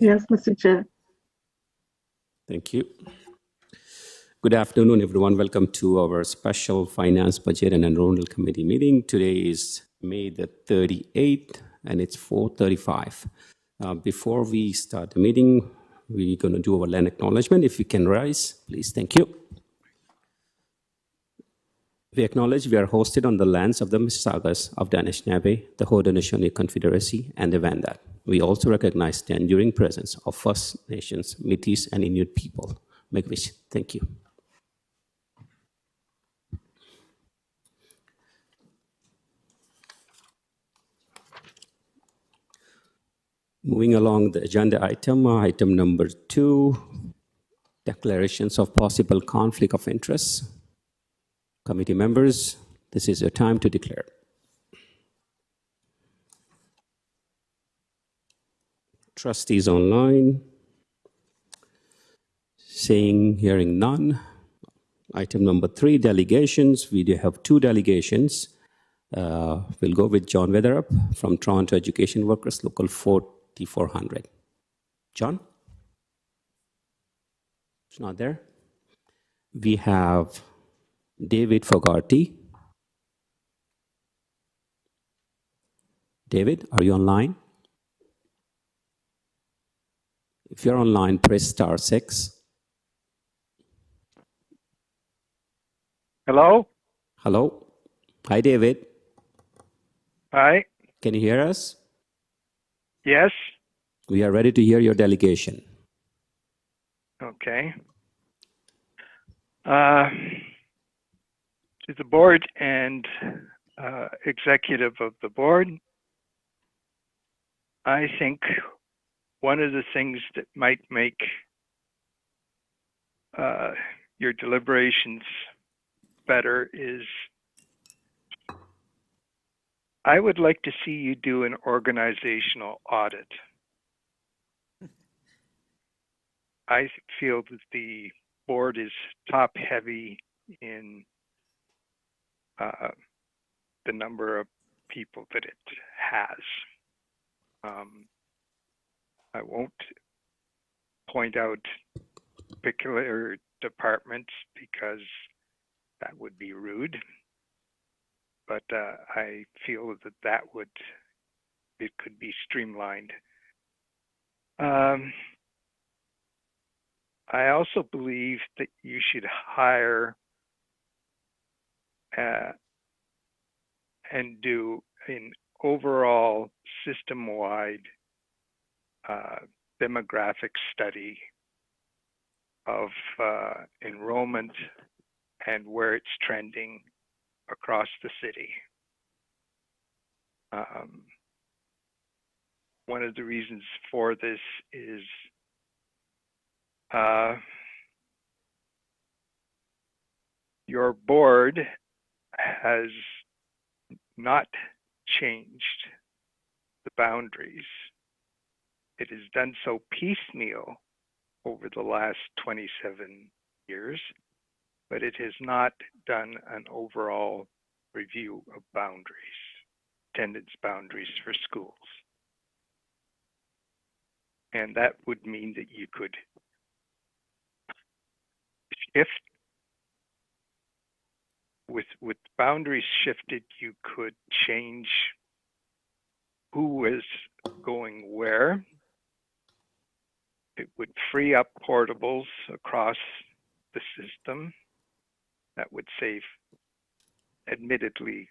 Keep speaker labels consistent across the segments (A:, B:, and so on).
A: Yes, Mr. Chair.
B: Thank you. Good afternoon, everyone. Welcome to our special Finance, Budget, and Enrollment Committee meeting. Today is May the 38th, and it's 4:35. Before we start the meeting, we're going to do our land acknowledgement. If you can rise, please. Thank you. We acknowledge we are hosted on the lands of the Mississaugas of the Anishinaabe, the Haudenosaunee Confederacy, and the Wendat. We also recognize the enduring presence of First Nations, Métis, and Inuit people. Miigwech. Thank you. Moving along the agenda item number 2, declarations of possible conflict of interest. Committee members, this is your time to declare. Trustees online, hearing none. Item number 3, delegations. We do have 2 delegations. We'll go with John Weatherup from Toronto Education Workers, Local 4400. John? It's not there. We have David Fogarty. David, are you online? If you're online, press *6.
C: Hello?
B: Hello. Hi, David.
C: Hi.
B: Can you hear us?
C: Yes.
B: We are ready to hear your delegation.
C: Okay. To the board and executive of the board, I think one of the things that might make your deliberations better is I would like to see you do an organizational audit. I feel that the board is top heavy in the number of people that it has. I won't point out particular departments because that would be rude, but I feel that it could be streamlined. I also believe that you should hire and do an overall system-wide demographic study of enrollment and where it's trending across the city. One of the reasons for this is your board has not changed the boundaries. It has done so piecemeal over the last 27 years, but it has not done an overall review of boundaries, attendance boundaries for schools. And that would mean that you could shift, with boundaries shifted, you could change who is going where. It would free up portables across the system. That would save, admittedly,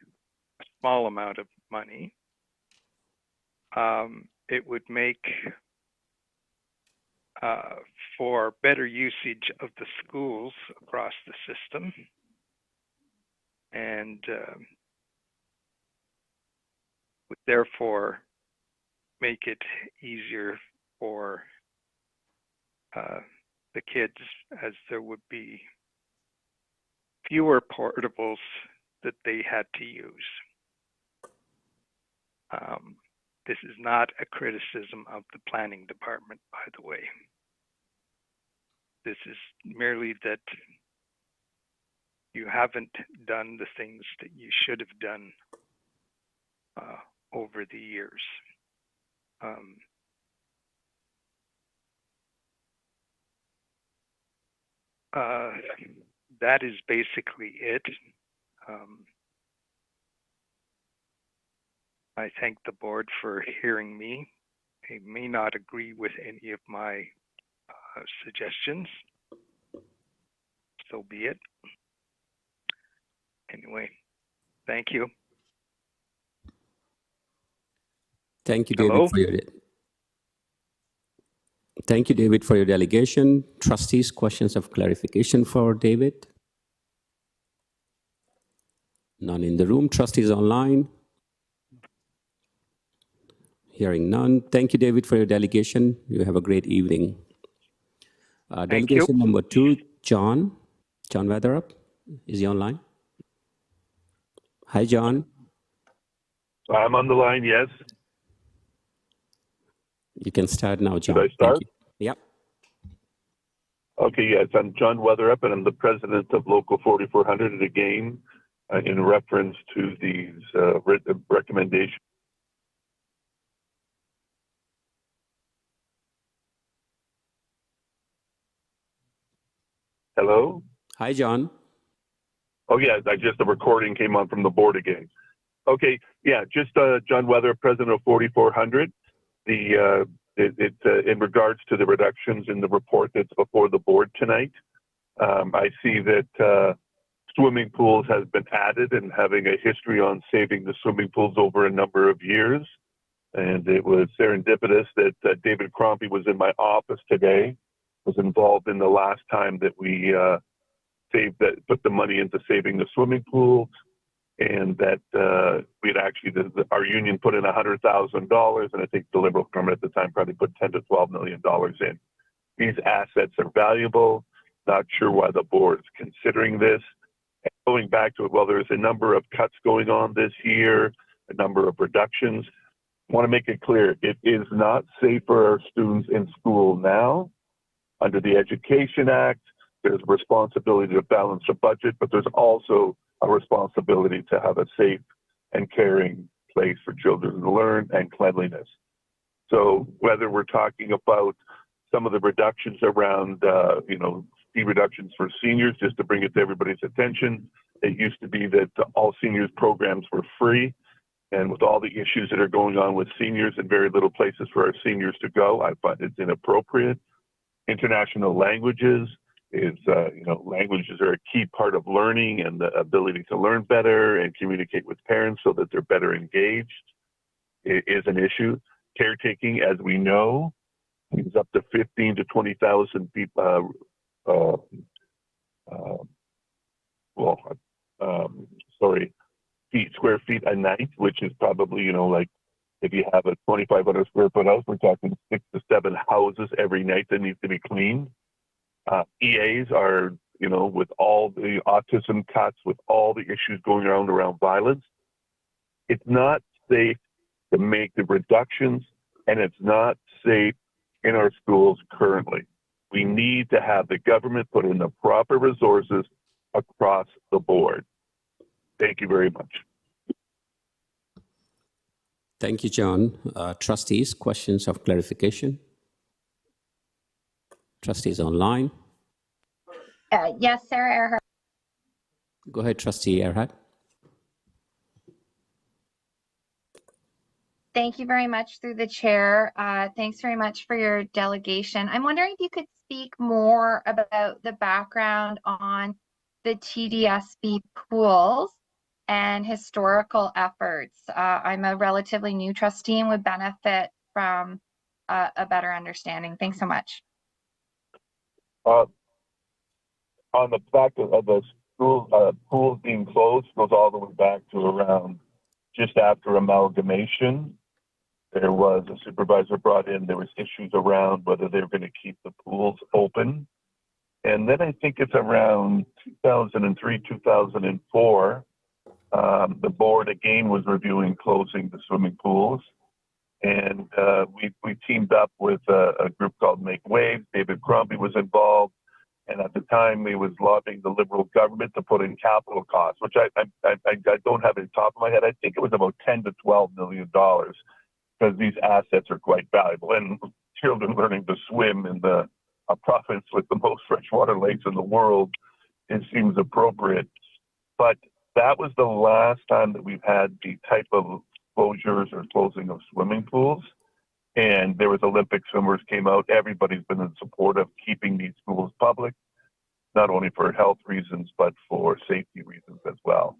C: a small amount of money. It would make for better usage of the schools across the system, and would therefore make it easier for the kids, as there would be fewer portables that they had to use. This is not a criticism of the planning department, by the way. This is merely that you haven't done the things that you should have done over the years. that is basically it. I thank the board for hearing me. They may not agree with any of my suggestions. So be it. Anyway, thank you.
B: Thank you,
C: Hello?
B: Thank you, David, for your delegation. Trustees, questions of clarification for David? None in the room. Trustees online? Hearing none. Thank you, David, for your delegation. You have a great evening. Delegation number 2, John Weatherup. Is he online? Hi, John.
A: I'm on the line, yes.
B: You can start now, John.
A: Should I start?
B: Thank you. Yep.
A: Okay, yes, I'm John Weatherup, and I'm the president of Local 4400. And again, in reference to these recommendations. Hello?
B: Hi, John.
A: Oh, yeah, the recording came on from the board again. Okay, yeah, just John Weatherup, president of 4400. In regards to the reductions in the report that's before the board tonight, I see that swimming pools has been added and having a history on saving the swimming pools over a number of years. And it was serendipitous that David Crombie was in my office today, was involved in the last time that we put the money into saving the swimming pools, and that we'd actually, our union put in $100,000, and I think the Liberal government at the time probably put $10 to $12 million in. These assets are valuable. Not sure why the board's considering this. And going back to it, well, there's a number of cuts going on this year, a number of reductions. I want to make it clear, it is not safe for our students in school now. Under the Education Act, there's a responsibility to balance the budget, but there's also a responsibility to have a safe and caring place for children to learn and cleanliness. So whether we're talking about some of the reductions around, fee reductions for seniors, just to bring it to everybody's attention, it used to be that all seniors programs were free. And with all the issues that are going on with seniors and very little places for our seniors to go, I find it's inappropriate. International languages is, languages are a key part of learning and the ability to learn better and communicate with parents so that they're better engaged. It is an issue. Caretaking, as we know, is up to 15 to 20,000 people, square feet a night, which is probably, if you have a 2,500 square foot house, we're talking 6 to 7 houses every night that need to be cleaned. EAs are, with all the autism cuts, with all the issues going around violence, it's not safe to make the reductions, and it's not safe in our schools currently. We need to have the government put in the proper resources across the board. Thank you very much.
B: Thank you, John. Trustees, questions of clarification? Trustees online?
D: Yes, Sarah Earhart.
B: Go ahead, Trustee Earhart.
D: Thank you very much through the chair. Thanks very much for your delegation. I'm wondering if you could speak more about the background on the TDSB pools and historical efforts. I'm a relatively new trustee and would benefit from a better understanding. Thanks so much.
A: On the fact of the school pools being closed goes all the way back to around just after amalgamation. There was a supervisor brought in, there was issues around whether they were going to keep the pools open. And then I think it's around 2003, 2004, the board again was reviewing closing the swimming pools. And we teamed up with a group called Make Waves. David Crombie was involved. And at the time, he was lobbying the Liberal government to put in capital costs, which I don't have it on top of my head. I think it was about $10 to $12 million, because these assets are quite valuable. And children learning to swim in the a province with the most freshwater lakes in the world, it seems appropriate. But that was the last time that we've had the type of closures or closing of swimming pools. And there was Olympic swimmers came out. Everybody's been in support of keeping these pools public, not only for health reasons, but for safety reasons as well.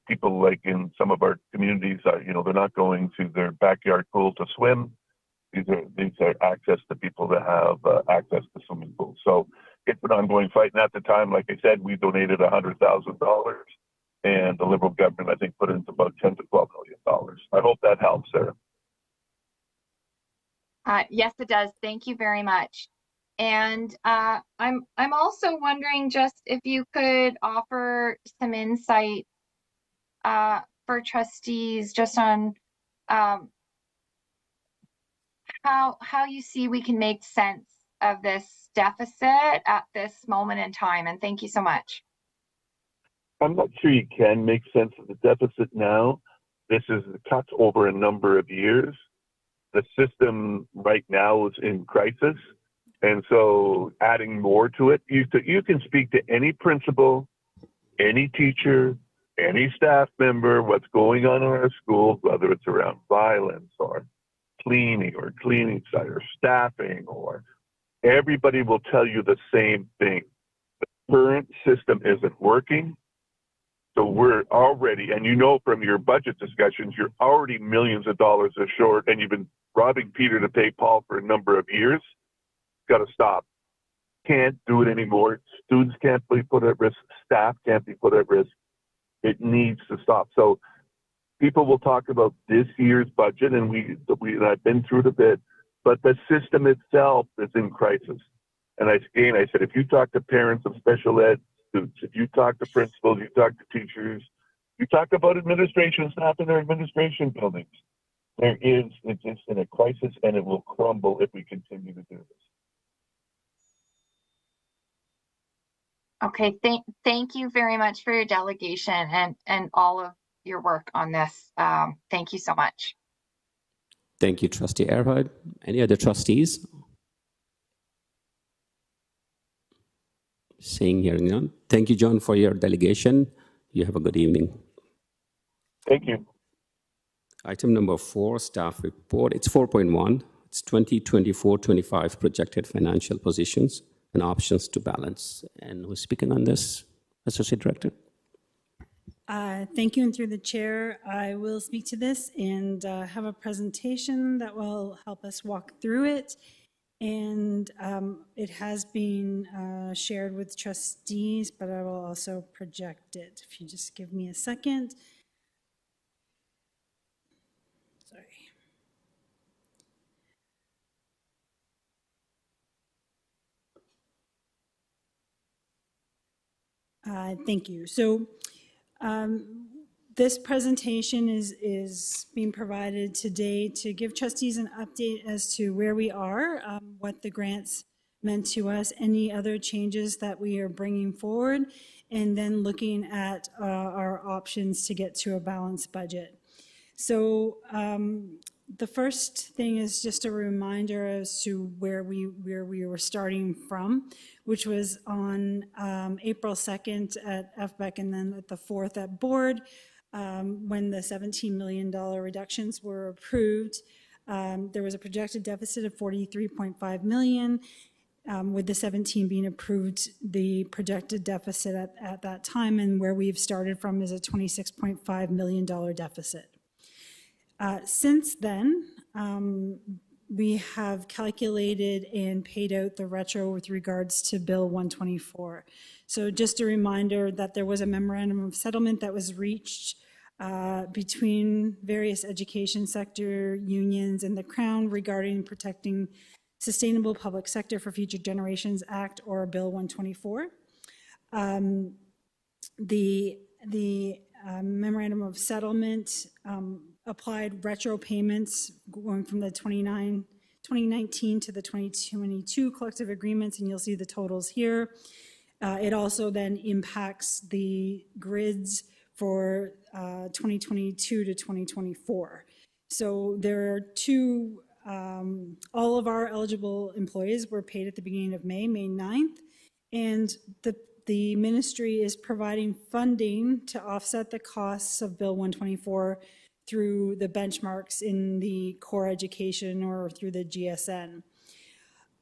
A: People like in some of our communities are, they're not going to their backyard pool to swim. These are access to people that have access to swimming pools. So it's an ongoing fight. And at the time, like I said, we donated $100,000, and the Liberal government, I think, put in about $10 to $12 million. I hope that helps, Sarah.
D: Yes, it does. Thank you very much. And I'm also wondering just if you could offer some insight for trustees just on how you see we can make sense of this deficit at this moment in time. And thank you so much.
A: I'm not sure you can make sense of the deficit now. This is cuts over a number of years. The system right now is in crisis. And so adding more to it, you can speak to any principal, any teacher, any staff member, what's going on in our schools, whether it's around violence or cleaning side or staffing, or everybody will tell you the same thing. The current system isn't working. So we're already, and from your budget discussions, you're already millions of dollars short, and you've been robbing Peter to pay Paul for a number of years. Got to stop. Can't do it anymore. Students can't be put at risk. Staff can't be put at risk. It needs to stop. So people will talk about this year's budget, and I've been through it a bit, but the system itself is in crisis. And I said, if you talk to parents of special ed students, if you talk to principals, you talk to teachers, you talk about administration staff in their administration buildings, it's in a crisis, and it will crumble if we continue to do this.
D: Okay, thank you very much for your delegation and all of your work on this. Thank you so much.
B: Thank you, Trustee Erhard. Any other trustees? Seeing, hearing none. Thank you, John, for your delegation. You have a good evening.
A: Thank you.
B: Item number 4, staff report. It's 4.1. It's 2024-25 projected financial positions and options to balance. And who's speaking on this, Associate Director?
E: Thank you, and through the chair, I will speak to this and have a presentation that will help us walk through it. And it has been shared with trustees, but I will also project it. If you just give me a second. Sorry. Thank you. So this presentation is being provided today to give trustees an update as to where we are, what the grants meant to us, any other changes that we are bringing forward, and then looking at our options to get to a balanced budget. So the first thing is just a reminder as to where we were starting from, which was on April 2nd at FBEC and then at the 4th at board, when the $17 million reductions were approved. There was a projected deficit of $43.5 million. With the 17 being approved, the projected deficit at that time and where we've started from is a $26.5 million deficit. Since then, we have calculated and paid out the retro with regards to Bill 124. So just a reminder that there was a memorandum of settlement that was reached between various education sector unions and the Crown regarding protecting Sustainable Public Sector for Future Generations Act, or Bill 124. The memorandum of settlement applied retro payments going from the 2019 to the 2022 collective agreements, and you'll see the totals here. It also then impacts the grids for 2022 to 2024. So there are two all of our eligible employees were paid at the beginning of May 9th, and the ministry is providing funding to offset the costs of Bill 124 through the benchmarks in the core education or through the GSN.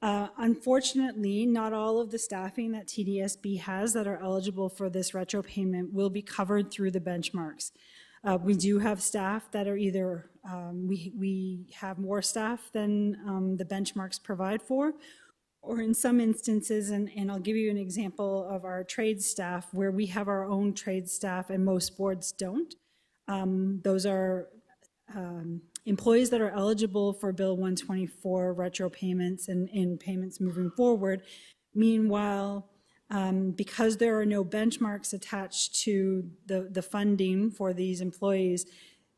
E: Unfortunately, not all of the staffing that TDSB has that are eligible for this retro payment will be covered through the benchmarks. We do have staff that are either, we have more staff than the benchmarks provide for, or in some instances, and I'll give you an example of our trade staff, where we have our own trade staff and most boards don't. Those are employees that are eligible for Bill 124 retro payments and payments moving forward. Meanwhile, because there are no benchmarks attached to the funding for these employees,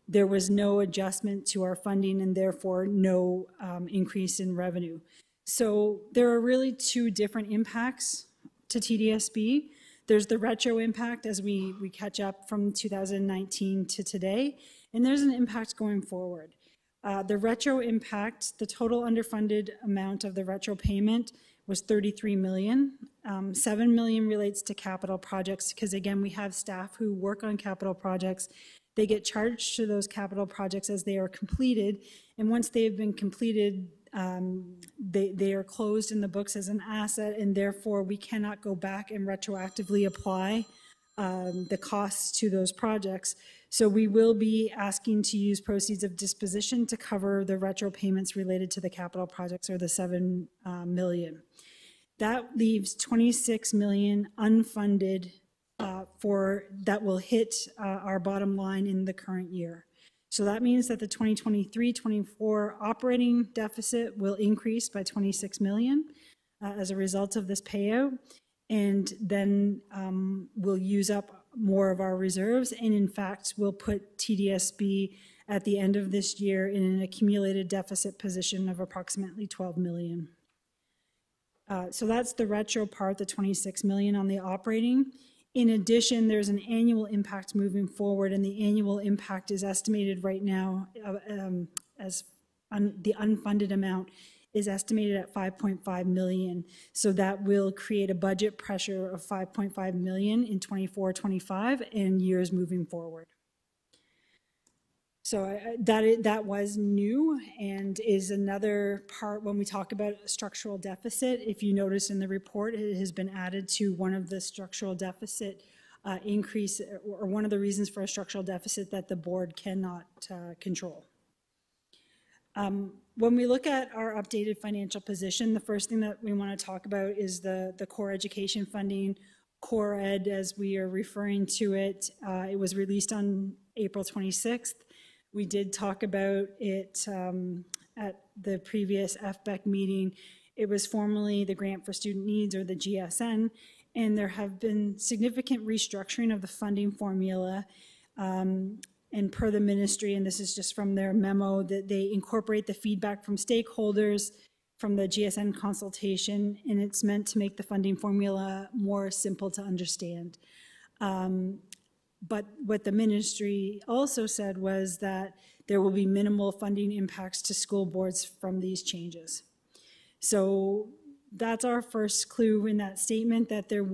E: there was no adjustment to our funding and therefore no increase in revenue. So there are really two different impacts to TDSB. There's the retro impact as we catch up from 2019 to today, and there's an impact going forward. The retro impact, the total underfunded amount of the retro payment was $33 million. $7 million relates to capital projects because, again, we have staff who work on capital projects. They get charged to those capital projects as they are completed, and once they have been completed, they are closed in the books as an asset, and therefore we cannot go back and retroactively apply the costs to those projects. So we will be asking to use proceeds of disposition to cover the retro payments related to the capital projects, or the $7 million. That leaves $26 million unfunded that will hit our bottom line in the current year. So that means that the 2023-24 operating deficit will increase by $26 million as a result of this payout, and then we'll use up more of our reserves, and in fact will put TDSB at the end of this year in an accumulated deficit position of approximately $12 million. So that's the retro part, the $26 million on the operating. In addition, there's an annual impact moving forward, and the annual impact is estimated right now as the unfunded amount is estimated at $5.5 million. So that will create a budget pressure of $5.5 million in 24-25 and years moving forward. So that was new and is another part when we talk about structural deficit. If you notice in the report, it has been added to one of the structural deficit increase, or one of the reasons for a structural deficit that the board cannot control. When we look at our updated financial position, the first thing that we want to talk about is the core education funding, core ed as we are referring to it. It was released on April 26th. We did talk about it at the previous FBEC meeting. It was formerly the Grant for Student Needs, or the GSN, and there have been significant restructuring of the funding formula. And per the ministry, and this is just from their memo, that they incorporate the feedback from stakeholders from the GSN consultation, and it's meant to make the funding formula more simple to understand. But what the ministry also said was that there will be minimal funding impacts to school boards from these changes. So that's our first clue in that statement, that there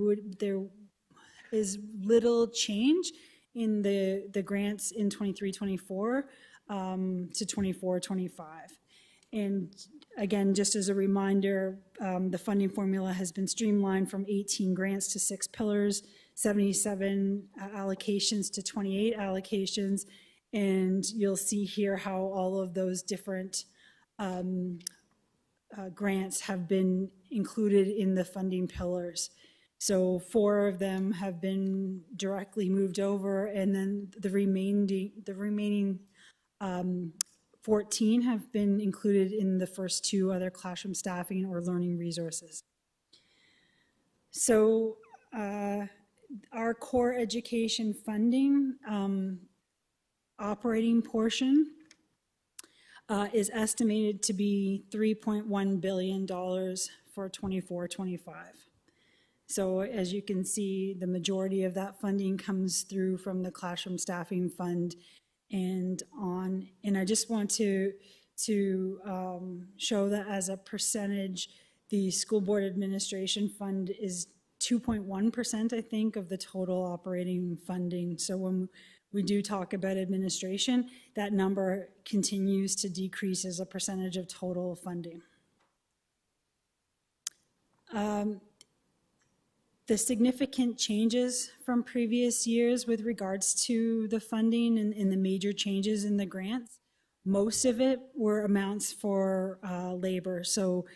E: is little change in the grants in 23-24 to 24-25. And again, just as a reminder, the funding formula has been streamlined from 18 grants to 6 pillars, 77 allocations to 28 allocations, and you'll see here how all of those different grants have been included in the funding pillars. So 4 of them have been directly moved over, and then the remaining 14 have been included in the first 2 other classroom staffing or learning resources. So our core education funding operating portion is estimated to be $3.1 billion for 24-25. So as you can see, the majority of that funding comes through from the classroom staffing fund and on. And I just want to to show that as a percentage, the school board administration fund is 2.1%, I think, of the total operating funding. So when we do talk about administration, that number continues to decrease as a percentage of total funding. The significant changes from previous years with regards to the funding and the major changes in the grants, most of it were amounts for labor. So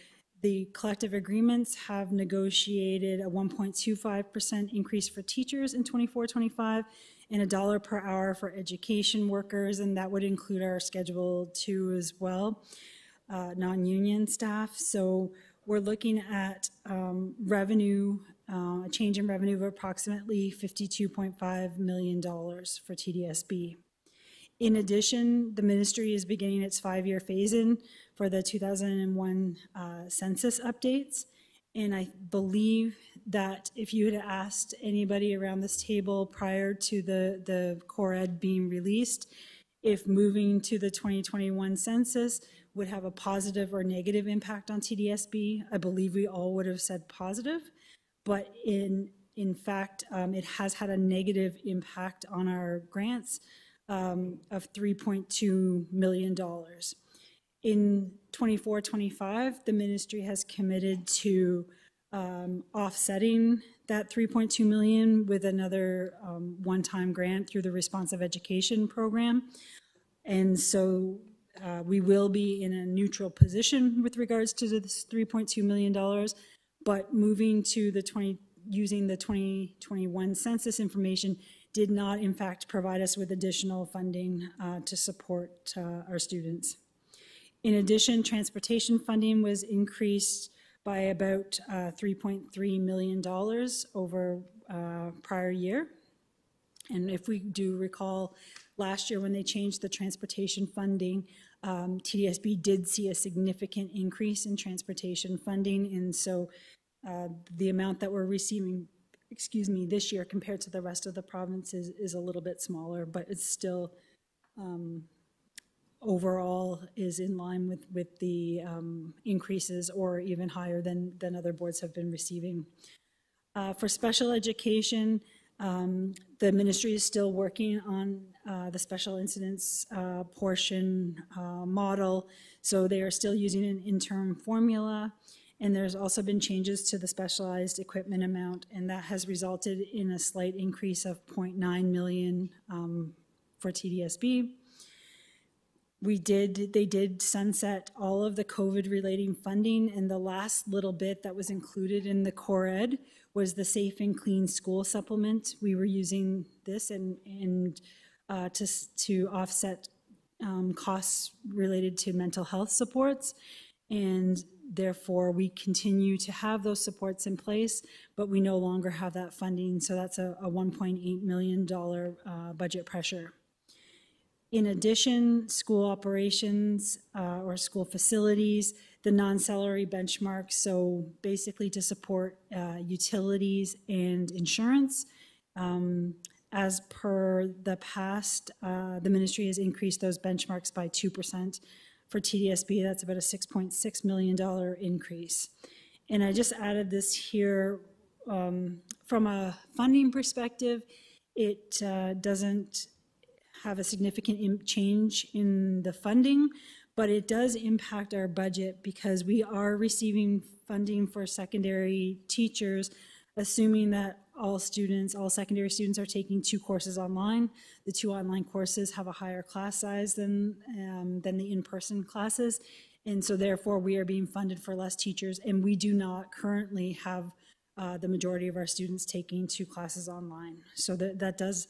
E: the collective agreements have negotiated a 1.25% increase for teachers in 24-25 and $1 per hour for education workers, and that would include our Schedule 2 as well, non-union staff. So we're looking at revenue, a change in revenue of approximately $52.5 million for TDSB. In addition, the ministry is beginning its 5-year phase-in for the 2001 census updates. And I believe that if you had asked anybody around this table prior to the core ed being released, if moving to the 2021 census would have a positive or negative impact on TDSB, I believe we all would have said positive. But in fact, it has had a negative impact on our grants of $3.2 million. In 24-25, the ministry has committed to offsetting that $3.2 million with another one-time grant through the Responsive Education Program. And so we will be in a neutral position with regards to this $3.2 million, but moving to using the 2021 census information did not in fact provide us with additional funding to support our students. In addition, transportation funding was increased by about $3.3 million over prior year. And if we do recall, last year when they changed the transportation funding, TDSB did see a significant increase in transportation funding. And so the amount that we're receiving, this year compared to the rest of the province is a little bit smaller, but it's still overall is in line with the increases or even higher than other boards have been receiving. For special education, the ministry is still working on the special incidents portion model. So they are still using an interim formula. And there's also been changes to the specialized equipment amount, and that has resulted in a slight increase of $0.9 million for TDSB. They did sunset all of the COVID-related funding, and the last little bit that was included in the core ed was the Safe and Clean School Supplement. We were using this to offset costs related to mental health supports, and therefore we continue to have those supports in place, but we no longer have that funding, so that's a $1.8 million budget pressure. In addition, school operations or school facilities, the non-salary benchmarks, so basically to support utilities and insurance. As per the past, the ministry has increased those benchmarks by 2%. For TDSB, that's about a $6.6 million increase. And I just added this here from a funding perspective. It doesn't have a significant change in the funding, but it does impact our budget because we are receiving funding for secondary teachers, assuming that all secondary students are taking 2 courses online. The 2 online courses have a higher class size than the in-person classes. And so therefore we are being funded for less teachers, and we do not currently have the majority of our students taking 2 classes online. So that does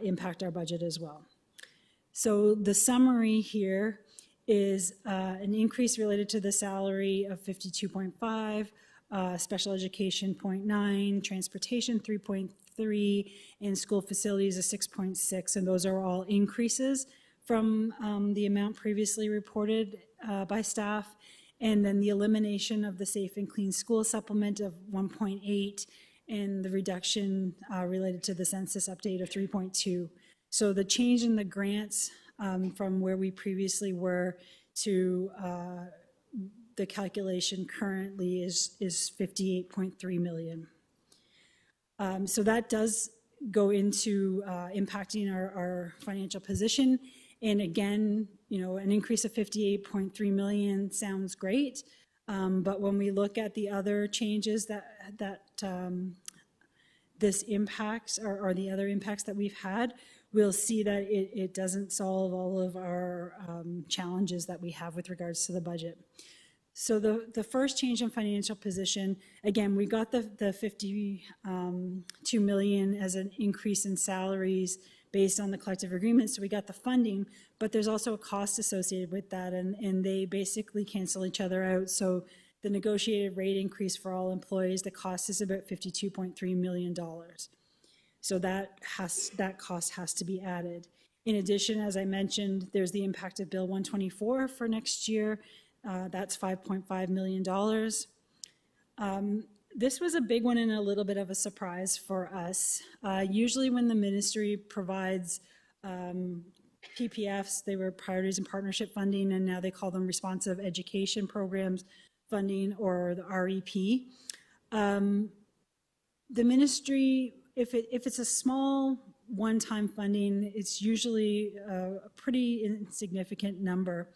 E: impact our budget as well. So the summary here is an increase related to the salary of 52.5, special education 0.9, transportation 3.3, and school facilities is 6.6, and those are all increases from the amount previously reported by staff. And then the elimination of the Safe and Clean School Supplement of 1.8 and the reduction related to the census update of 3.2. So the change in the grants from where we previously were to the calculation currently is 58.3 million. So that does go into impacting our financial position. And again, you know, an increase of 58.3 million sounds great. But when we look at the other changes that this impacts or the other impacts that we've had, we'll see that it doesn't solve all of our challenges that we have with regards to the budget. So the first change in financial position, again, we got the 52 million as an increase in salaries based on the collective agreement. So we got the funding, but there's also a cost associated with that, and they basically cancel each other out. So the negotiated rate increase for all employees, the cost is about $52.3 million. So that cost has to be added. In addition, as I mentioned, there's the impact of Bill 124 for next year. That's $5.5 million. This was a big one and a little bit of a surprise for us. Usually when the ministry provides PPFs, they were priorities and partnership funding, and now they call them responsive education programs funding, or the REP. The ministry, if it's a small one-time funding, it's usually a pretty insignificant number.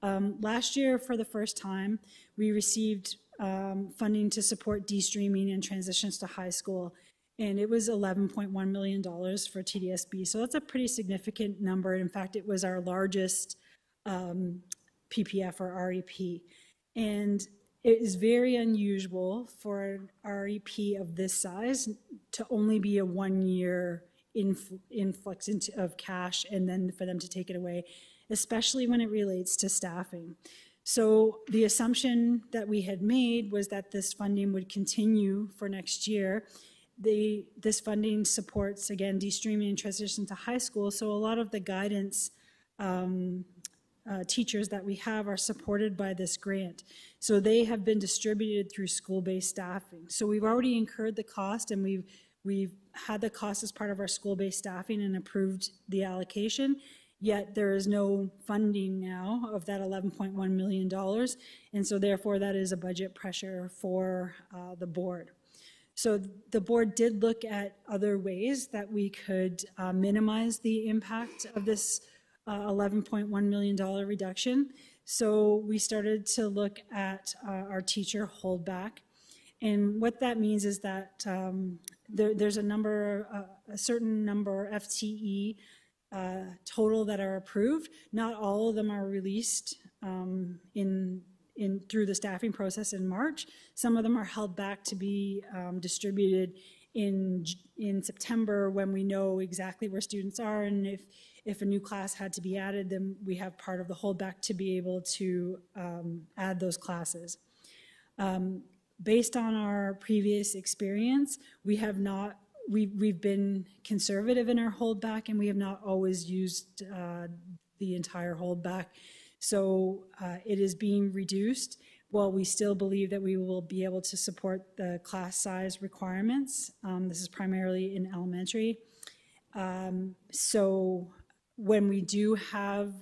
E: Last year, for the first time, we received funding to support de-streaming and transitions to high school, and it was $11.1 million for TDSB. So that's a pretty significant number. In fact, it was our largest PPF or REP. And it is very unusual for an REP of this size to only be a one-year influx of cash and then for them to take it away, especially when it relates to staffing. So the assumption that we had made was that this funding would continue for next year. This funding supports, again, de-streaming and transition to high school. So a lot of the guidance teachers that we have are supported by this grant. So they have been distributed through school-based staffing. So we've already incurred the cost, and we've had the cost as part of our school-based staffing and approved the allocation. Yet there is no funding now of that $11.1 million. And so therefore that is a budget pressure for the board. So the board did look at other ways that we could minimize the impact of this $11.1 million reduction. So we started to look at our teacher holdback. And what that means is that there's a certain number FTE total that are approved. Not all of them are released through the staffing process in March. Some of them are held back to be distributed in September, when we know exactly where students are, and if a new class had to be added, then we have part of the holdback to be able to add those classes. Based on our previous experience, we've been conservative in our holdback, and we have not always used the entire holdback. So it is being reduced. While we still believe that we will be able to support the class size requirements. This is primarily in elementary. So when we do have,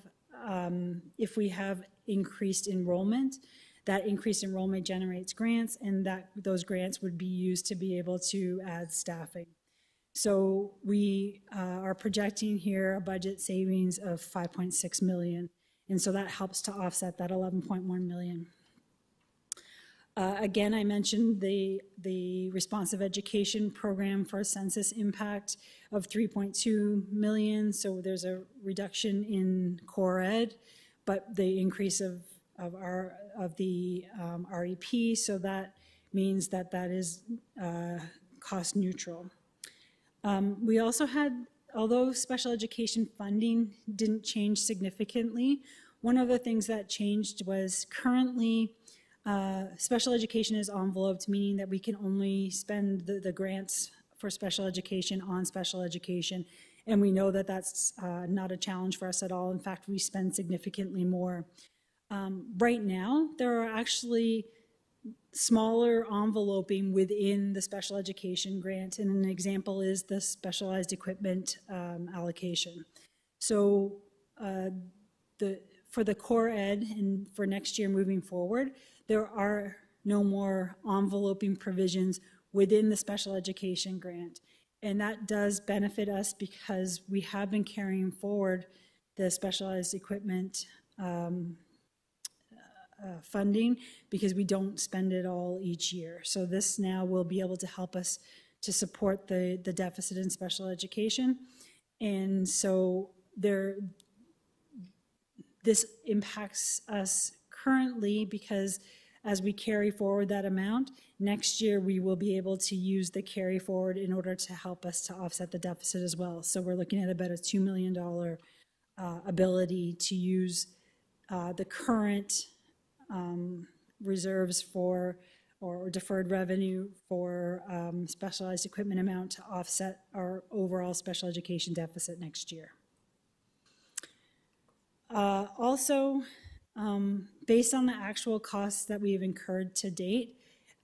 E: if we have increased enrollment, that increased enrollment generates grants, and those grants would be used to be able to add staffing. So we are projecting here a budget savings of $5.6 million. And so that helps to offset that $11.1 million. Again, I mentioned the responsive education program for census impact of $3.2 million. So there's a reduction in core ed, but the increase of the REP. So that means that is cost neutral. We also had, although special education funding didn't change significantly, one of the things that changed was currently special education is enveloped, meaning that we can only spend the grants for special education on special education. And we know that that's not a challenge for us at all. In fact, we spend significantly more. Right now, there are actually smaller enveloping within the special education grant. And an example is the specialized equipment allocation. So for the core ed and for next year moving forward, there are no more enveloping provisions within the special education grant. And that does benefit us because we have been carrying forward the specialized equipment funding because we don't spend it all each year. So this now will be able to help us to support the deficit in special education. And so this impacts us currently because as we carry forward that amount, next year we will be able to use the carry forward in order to help us to offset the deficit as well. So we're looking at about a $2 million ability to use the current reserves for or deferred revenue for specialized equipment amount to offset our overall special education deficit next year. Also, based on the actual costs that we have incurred to date,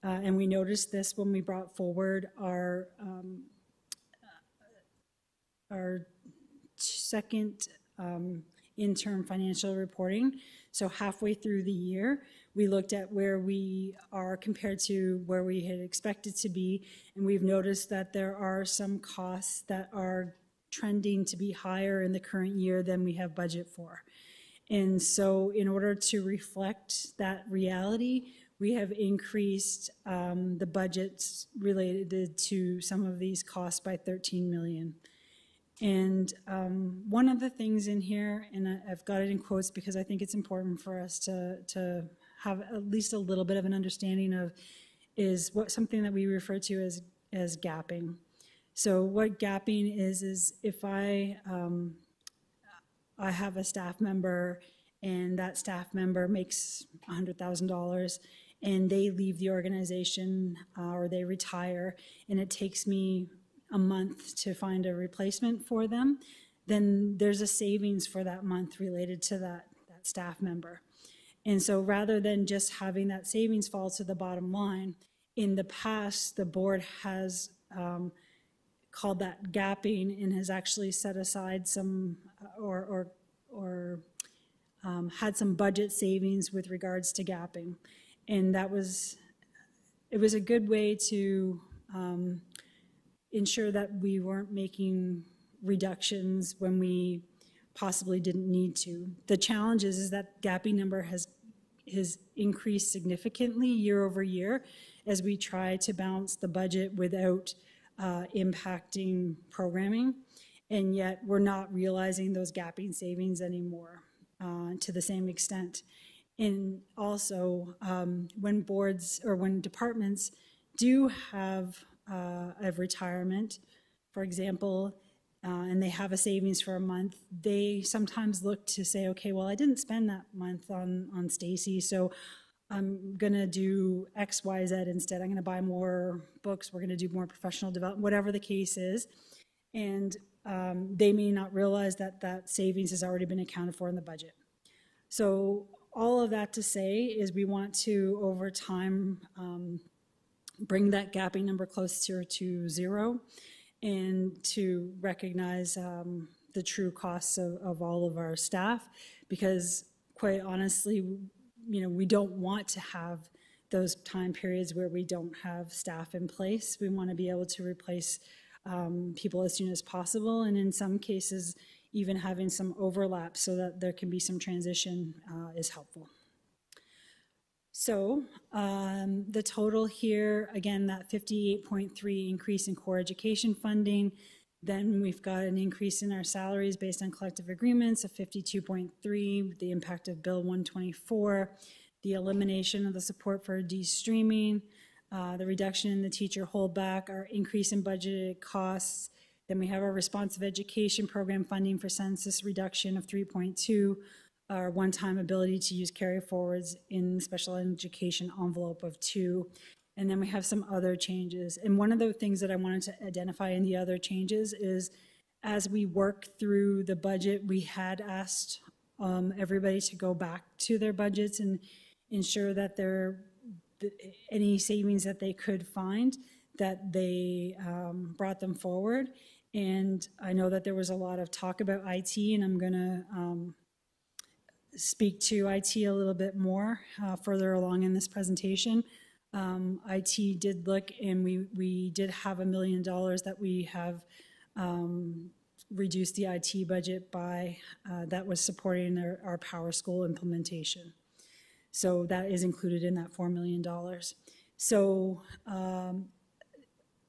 E: and we noticed this when we brought forward our second interim financial reporting. So halfway through the year, we looked at where we are compared to where we had expected to be, and we've noticed that there are some costs that are trending to be higher in the current year than we have budget for. And so in order to reflect that reality, we have increased the budgets related to some of these costs by $13 million. And one of the things in here, and I've got it in quotes because I think it's important for us to have at least a little bit of an understanding of, is something that we refer to as gapping. So what gapping is if I have a staff member and that staff member makes $100,000 and they leave the organization or they retire and it takes me a month to find a replacement for them, then there's a savings for that month related to that staff member. And so rather than just having that savings fall to the bottom line, in the past, the board has called that gapping and has actually set aside some or had some budget savings with regards to gapping. And it was a good way to ensure that we weren't making reductions when we possibly didn't need to. The challenge is that gapping number has increased significantly year over year as we try to balance the budget without impacting programming, and yet we're not realizing those gapping savings anymore to the same extent. And also, when boards or when departments do have a retirement, for example, and they have a savings for a month, they sometimes look to say, okay, well, I didn't spend that month on Stacy, so I'm gonna do X, Y, Z instead. I'm gonna buy more books, we're gonna do more professional development, whatever the case is. And they may not realize that that savings has already been accounted for in the budget. So all of that to say is we want to, over time, bring that gapping number closer to zero and to recognize the true costs of all of our staff, because quite honestly, we don't want to have those time periods where we don't have staff in place. We want to be able to replace people as soon as possible, and in some cases, even having some overlap so that there can be some transition is helpful. So the total here, again, that 58.3 increase in core education funding. Then we've got an increase in our salaries based on collective agreements of 52.3, the impact of Bill 124, the elimination of the support for de-streaming, the reduction in the teacher holdback, our increase in budgeted costs. Then we have our responsive education program funding for census reduction of 3.2, our one-time ability to use carry forwards in special education envelope of 2. And then we have some other changes. And one of the things that I wanted to identify in the other changes is as we work through the budget, we had asked everybody to go back to their budgets and ensure that any savings that they could find, that they brought them forward. And I know that there was a lot of talk about IT, and I'm going to speak to IT a little bit more further along in this presentation. IT did look, and we did have $1 million that we have reduced the IT budget by, that was supporting our Power School implementation. So that is included in that $4 million. So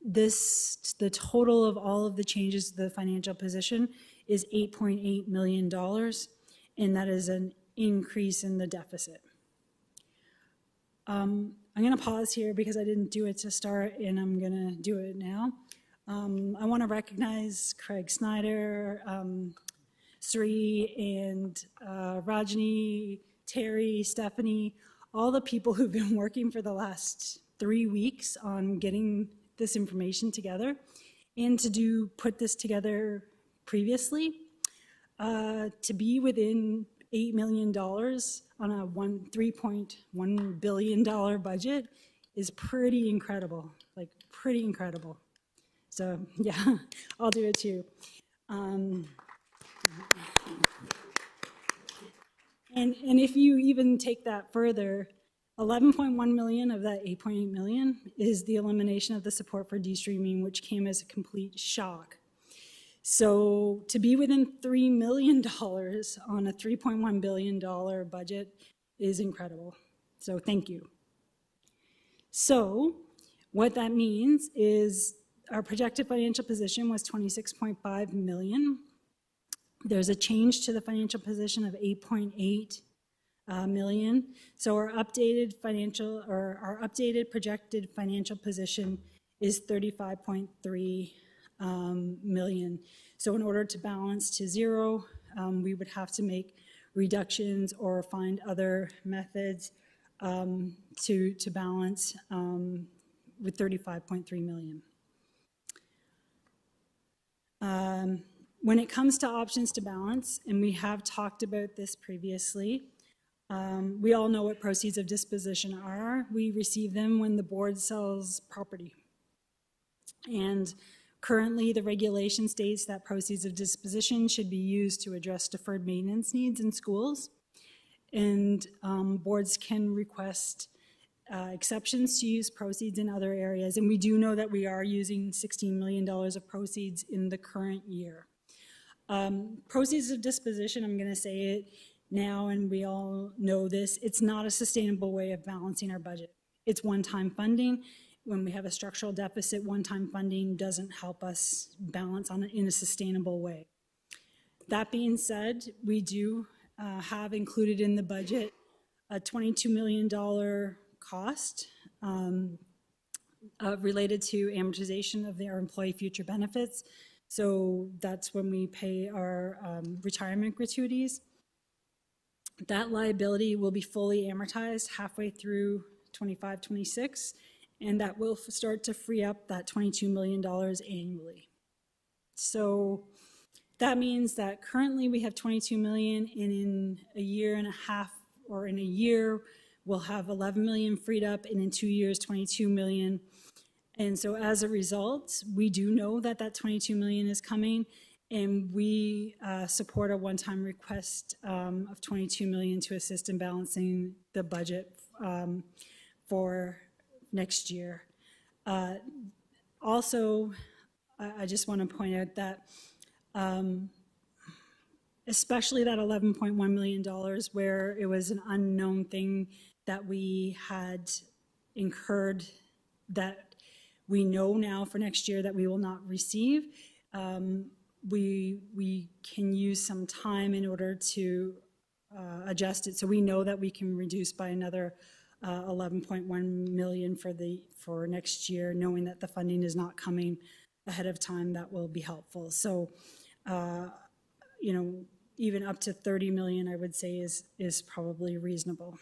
E: the total of all of the changes to the financial position is $8.8 million, and that is an increase in the deficit. I'm going to pause here because I didn't do it to start, and I'm going to do it now. I want to recognize Craig Snyder, Sri, and Rajni, Terry, Stephanie, all the people who've been working for the last 3 weeks on getting this information together, and to put this together previously. To be within $8 million on a $3.1 billion budget is pretty incredible, like pretty incredible. So yeah, I'll do it too. And if you even take that further, 11.1 million of that 8.8 million is the elimination of the support for de-streaming, which came as a complete shock. So to be within $3 million on a $3.1 billion budget is incredible. So thank you. So what that means is our projected financial position was 26.5 million. There's a change to the financial position of 8.8 million. So our updated projected financial position is 35.3 million. So in order to balance to zero, we would have to make reductions or find other methods to balance with 35.3 million. When it comes to options to balance, and we have talked about this previously, we all know what proceeds of disposition are. We receive them when the board sells property. And currently, the regulation states that proceeds of disposition should be used to address deferred maintenance needs in schools. And boards can request exceptions to use proceeds in other areas. And we do know that we are using $16 million of proceeds in the current year. Proceeds of disposition, I'm going to say it now, and we all know this, it's not a sustainable way of balancing our budget. It's one-time funding. When we have a structural deficit, one-time funding doesn't help us balance in a sustainable way. That being said, we do have included in the budget a $22 million cost related to amortization of our employee future benefits. So that's when we pay our retirement gratuities. That liability will be fully amortized halfway through 25-26, and that will start to free up that $22 million annually. So that means that currently we have 22 million, and in a year and a half, or in a year, we'll have 11 million freed up, and in 2 years, 22 million. And so as a result, we do know that that 22 million is coming, and we support a one-time request of 22 million to assist in balancing the budget for next year. Also, I just want to point out that especially that $11.1 million, where it was an unknown thing that we had incurred, that we know now for next year that we will not receive, we can use some time in order to adjust it. So we know that we can reduce by another 11.1 million for next year, knowing that the funding is not coming ahead of time. That will be helpful. So, you know, even up to 30 million, I would say is probably reasonable.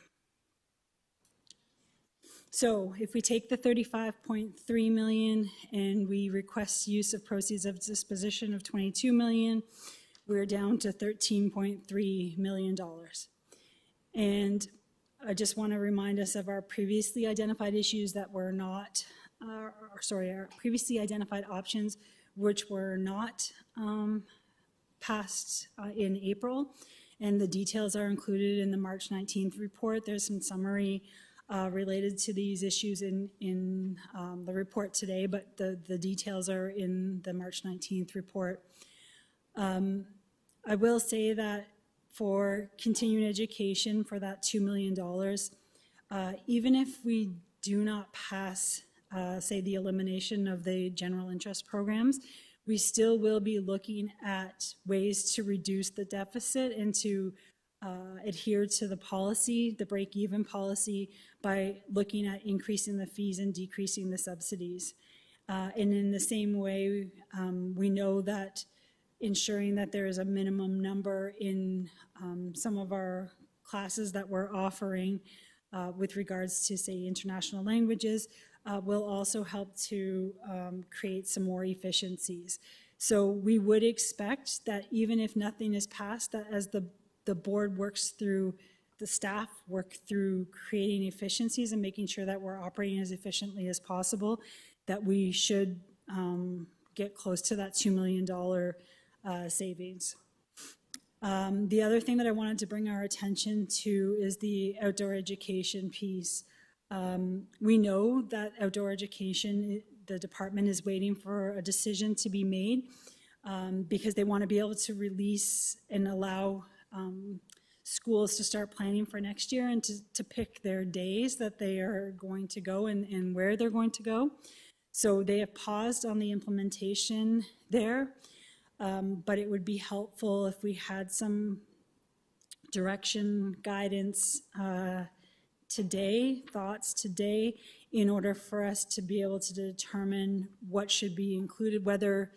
E: So if we take the 35.3 million and we request use of proceeds of disposition of 22 million, we're down to $13.3 million. And I just want to remind us of our previously identified issues that were not, our previously identified options which were not passed in April, and the details are included in the March 19th report. There's some summary related to these issues in the report today, but the details are in the March 19th report. I will say that for continuing education, for that $2 million, even if we do not pass, say, the elimination of the general interest programs, we still will be looking at ways to reduce the deficit and to adhere to the policy, the break-even policy, by looking at increasing the fees and decreasing the subsidies. And in the same way, we know that ensuring that there is a minimum number in some of our classes that we're offering with regards to, say, international languages, will also help to create some more efficiencies. So we would expect that even if nothing is passed, that as the board works through, the staff work through creating efficiencies and making sure that we're operating as efficiently as possible, that we should get close to that $2 million savings. The other thing that I wanted to bring our attention to is the outdoor education piece. We know that outdoor education, the department is waiting for a decision to be made because they want to be able to release and allow schools to start planning for next year and to pick their days that they are going to go and where they're going to go. So they have paused on the implementation there, but it would be helpful if we had some direction, guidance today, thoughts today, in order for us to be able to determine what should be included, whether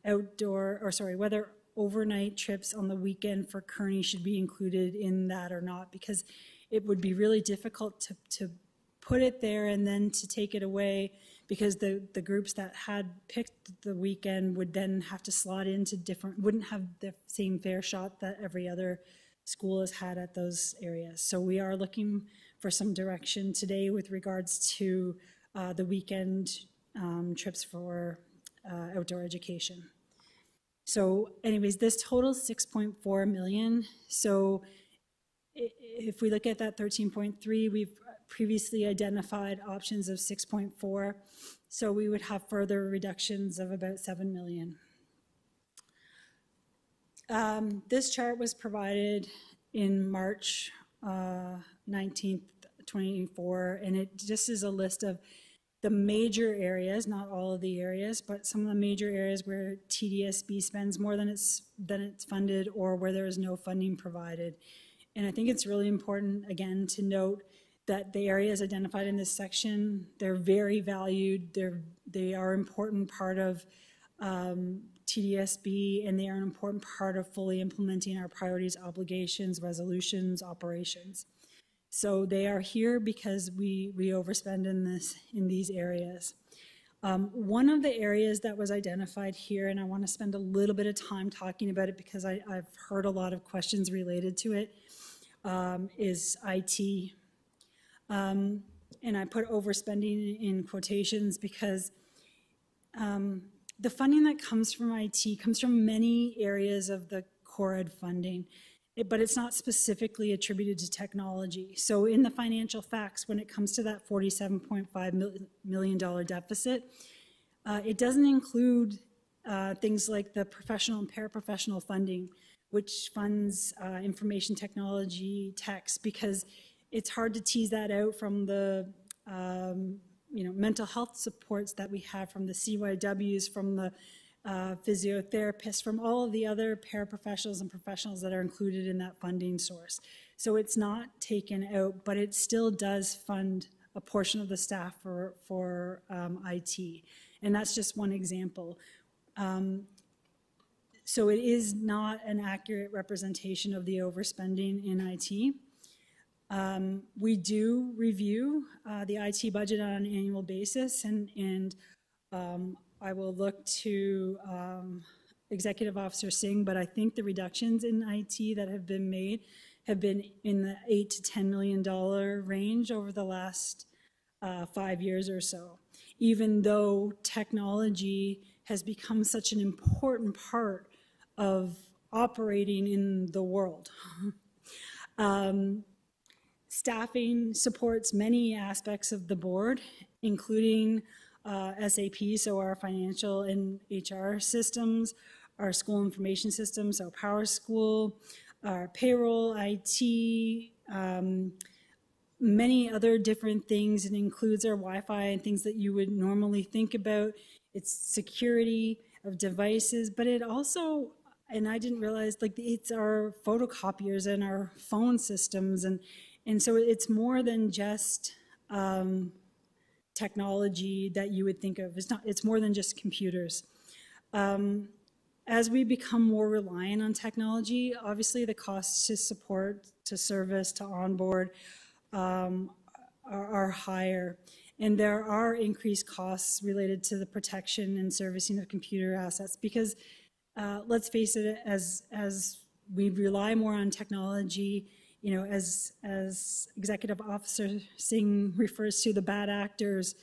E: whether overnight trips on the weekend for Kearney should be included in that or not, because it would be really difficult to put it there and then to take it away, because the groups that had picked the weekend would then have to slot into different, wouldn't have the same fair shot that every other school has had at those areas. So we are looking for some direction today with regards to the weekend trips for outdoor education. So anyways, this totals 6.4 million. So if we look at that 13.3, we've previously identified options of 6.4. So we would have further reductions of about 7 million. This chart was provided in March 19th, 24, and it just is a list of the major areas, not all of the areas, but some of the major areas where TDSB spends more than it's funded, or where there is no funding provided. And I think it's really important, again, to note that the areas identified in this section, they're very valued. They are an important part of TDSB, and they are an important part of fully implementing our priorities, obligations, resolutions, operations. So they are here because we overspend in these areas. One of the areas that was identified here, and I want to spend a little bit of time talking about it because I've heard a lot of questions related to it, is IT. And I put overspending in quotations because the funding that comes from IT comes from many areas of the core ed funding, but it's not specifically attributed to technology. So in the financial facts, when it comes to that $47.5 million deficit, it doesn't include things like the professional and paraprofessional funding, which funds information technology techs, because it's hard to tease that out from the mental health supports that we have from the CYWs, from the physiotherapists, from all of the other paraprofessionals and professionals that are included in that funding source. So it's not taken out, but it still does fund a portion of the staff for IT. And that's just one example. So it is not an accurate representation of the overspending in IT. We do review the IT budget on an annual basis, and I will look to Executive Officer Singh, but I think the reductions in IT that have been made have been in the $8 to $10 million range over the last 5 years or so, even though technology has become such an important part of operating in the world. Staffing supports many aspects of the board, including SAP, so our financial and HR systems, our school information systems, so Power School, our payroll, IT, many other different things. It includes our Wi-Fi and things that you would normally think about. It's security of devices, but it also, and I didn't realize, like, it's our photocopiers and our phone systems, and so it's more than just technology that you would think of. It's more than just computers. As we become more reliant on technology, obviously the costs to support, to service, to onboard are higher. And there are increased costs related to the protection and servicing of computer assets because let's face it, as we rely more on technology, you know, as Executive Officer Singh refers to the bad actors,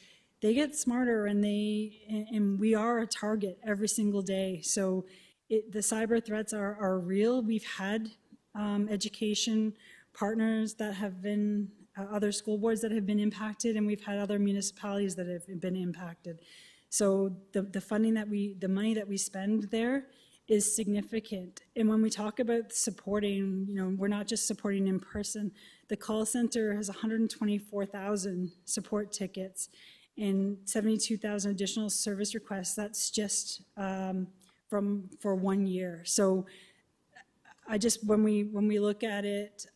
E: they get smarter and we are a target every single day. So the cyber threats are real. We've had education partners that have been, other school boards that have been impacted, and we've had other municipalities that have been impacted. So the funding the money that we spend there is significant. And when we talk about supporting, you know, we're not just supporting in person. The call center has 124,000 support tickets and 72,000 additional service requests. That's just for 1 year. So I just, when we look at it,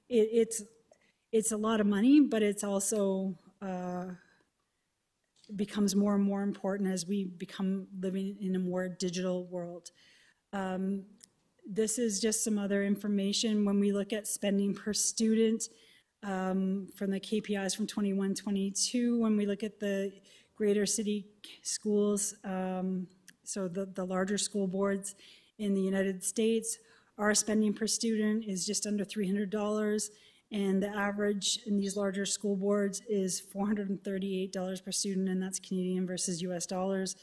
E: it's a lot of money, but it's also becomes more and more important as we become living in a more digital world. This is just some other information. When we look at spending per student from the KPIs from 21-22, when we look at the greater city schools, so the larger school boards in the United States, our spending per student is just under $300. And the average in these larger school boards is $438 per student, and that's Canadian versus US dollars.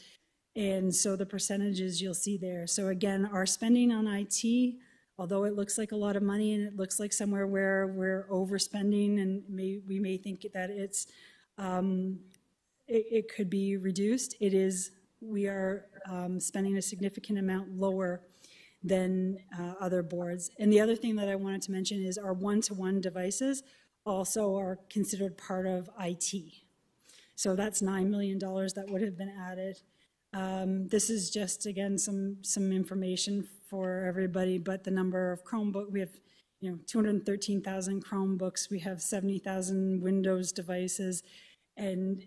E: And so the percentages you'll see there. So again, our spending on IT, although it looks like a lot of money and it looks like somewhere where we're overspending and we may think that it could be reduced, we are spending a significant amount lower than other boards. And the other thing that I wanted to mention is our one-to-one devices also are considered part of IT. So that's $9 million that would have been added. This is just, again, some information for everybody, but the number of Chromebook, we have 213,000 Chromebooks, we have 70,000 Windows devices, and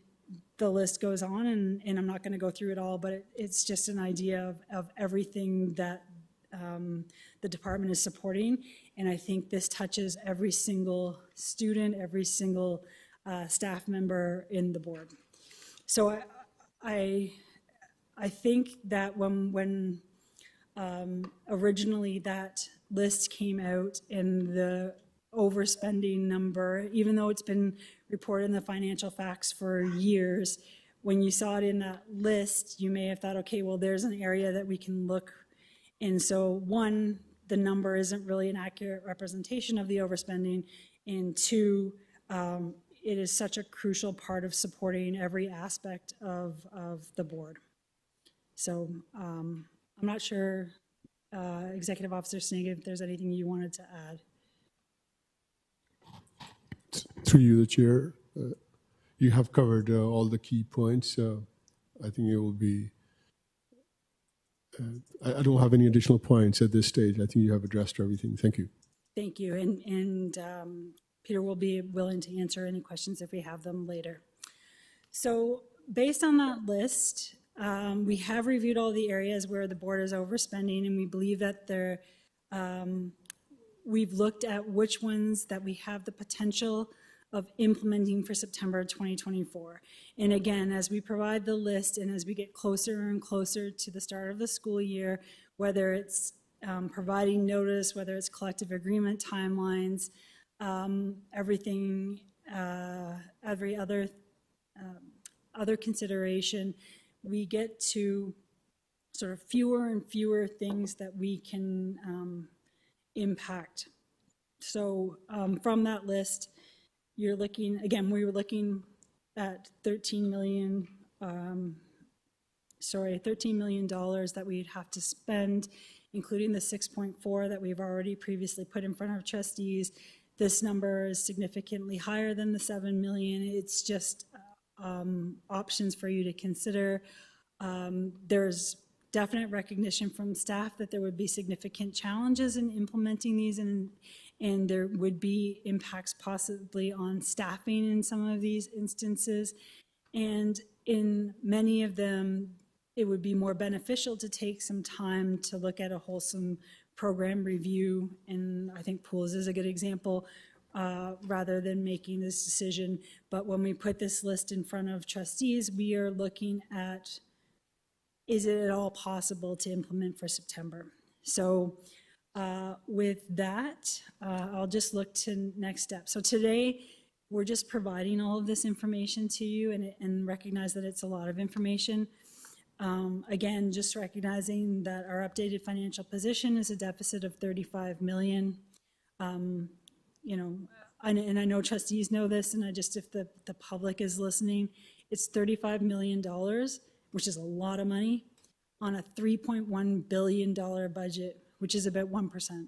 E: the list goes on, and I'm not going to go through it all, but it's just an idea of everything that the department is supporting, and I think this touches every single student, every single staff member in the board. So I think that when originally that list came out and the overspending number, even though it's been reported in the financial facts for years, when you saw it in that list, you may have thought, okay, well, there's an area that we can look. And so one, the number isn't really an accurate representation of the overspending, and two, it is such a crucial part of supporting every aspect of the board. So I'm not sure, Executive Officer Singh, if there's anything you wanted to add.
F: Through you, the Chair, you have covered all the key points. I think it will be I don't have any additional points at this stage. I think you have addressed everything. Thank you.
E: Thank you. And Peter will be willing to answer any questions if we have them later. So based on that list, we have reviewed all the areas where the board is overspending, and we believe that we've looked at which ones that we have the potential of implementing for September 2024. And again, as we provide the list and as we get closer and closer to the start of the school year, whether it's providing notice, whether it's collective agreement timelines, every other consideration, we get to sort of fewer and fewer things that we can impact. So from that list, you're looking, again, we were looking at $13 million that we'd have to spend, including the 6.4 that we've already previously put in front of trustees. This number is significantly higher than the 7 million. It's just options for you to consider. There's definite recognition from staff that there would be significant challenges in implementing these, and there would be impacts possibly on staffing in some of these instances. And in many of them, it would be more beneficial to take some time to look at a wholesome program review, and I think pools is a good example, rather than making this decision. But when we put this list in front of trustees, we are looking at, is it at all possible to implement for September? So with that, I'll just look to next steps. So today, we're just providing all of this information to you, and recognize that it's a lot of information. Again, just recognizing that our updated financial position is a deficit of 35 million. You know, and I know trustees know this, and if the public is listening, it's $35 million, which is a lot of money, on a $3.1 billion budget, which is about 1%.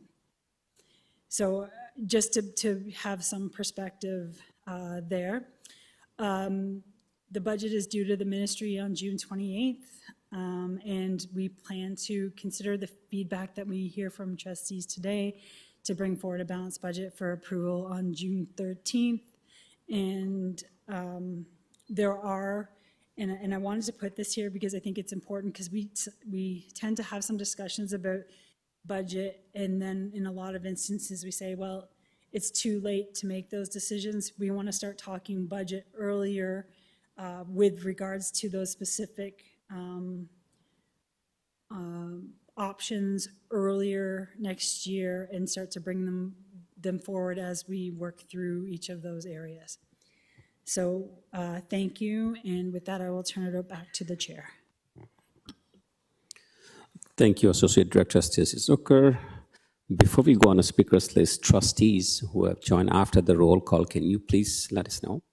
E: So just to have some perspective there. The budget is due to the ministry on June 28th, and we plan to consider the feedback that we hear from trustees today to bring forward a balanced budget for approval on June 13th. And there are, and I wanted to put this here because I think it's important, because we tend to have some discussions about budget, and then in a lot of instances we say, well, it's too late to make those decisions. We want to start talking budget earlier with regards to those specific options earlier next year, and start to bring them forward as we work through each of those areas. So thank you, and with that I will turn it back to the chair.
B: Thank you, Associate Director Stacy Zucker. Before we go on a speakers list, trustees who have joined after the roll call, can you please let us know?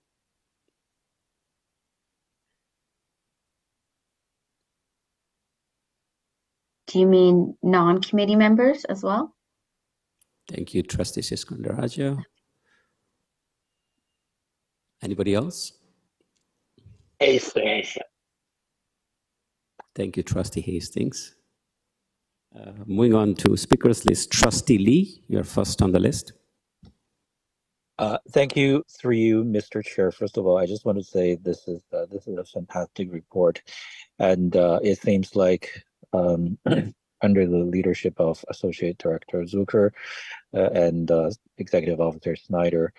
G: Do you mean non-committee members as well?
B: Thank you, Trustee Siskundaraja. Anybody else?
H: Hastings.
B: Thank you, Trustee Hastings. Moving on to speakers list, Trustee Lee, you're first on the list.
H: Thank you, through you, Mr. Chair. First of all, I just want to say this is a fantastic report, and it seems like under the leadership of Associate Director Zucker and Executive Officer Snyder,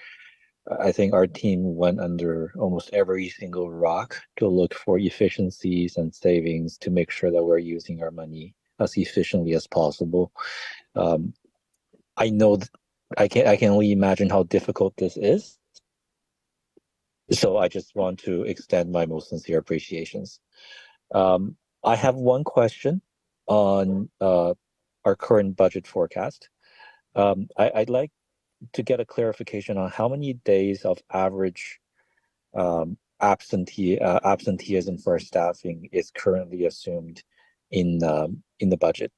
H: I think our team went under almost every single rock to look for efficiencies and savings to make sure that we're using our money as efficiently as possible. I know I can only imagine how difficult this is. So I just want to extend my most sincere appreciations. I have one question on our current budget forecast. I'd like to get a clarification on how many days of average absenteeism for our staffing is currently assumed in the budget.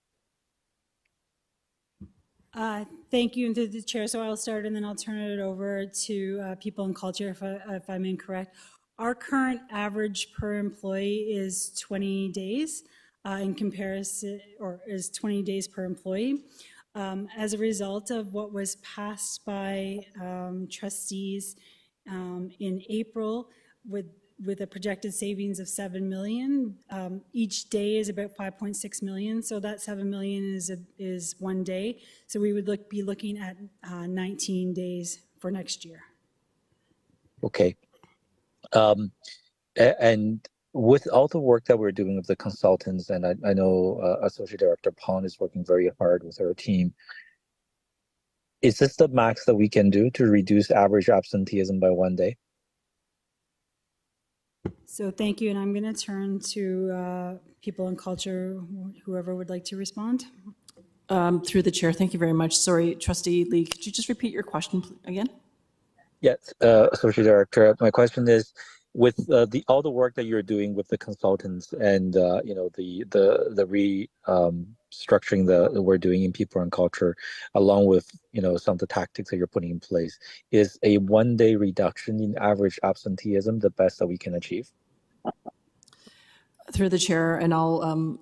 E: Thank you, and to the chair. So I'll start, and then I'll turn it over to people and culture if I'm incorrect. Our current average per employee is 20 days in comparison, or is 20 days per employee. As a result of what was passed by trustees in April, with a projected savings of 7 million, each day is about 5.6 million. So that 7 million is one day. So we would be looking at 19 days for next year.
H: Okay. And with all the work that we're doing with the consultants, and I know Associate Director Pond is working very hard with her team, is this the max that we can do to reduce average absenteeism by 1 day?
E: So thank you, and I'm going to turn to people and culture, whoever would like to respond.
I: Through the chair, thank you very much. Sorry, Trustee Lee, could you just repeat your question again?
H: Yes, Associate Director. My question is, with all the work that you're doing with the consultants and the structuring that we're doing in people and culture, along with some of the tactics that you're putting in place, is a 1-day reduction in average absenteeism the best that we can achieve?
I: Through the chair, and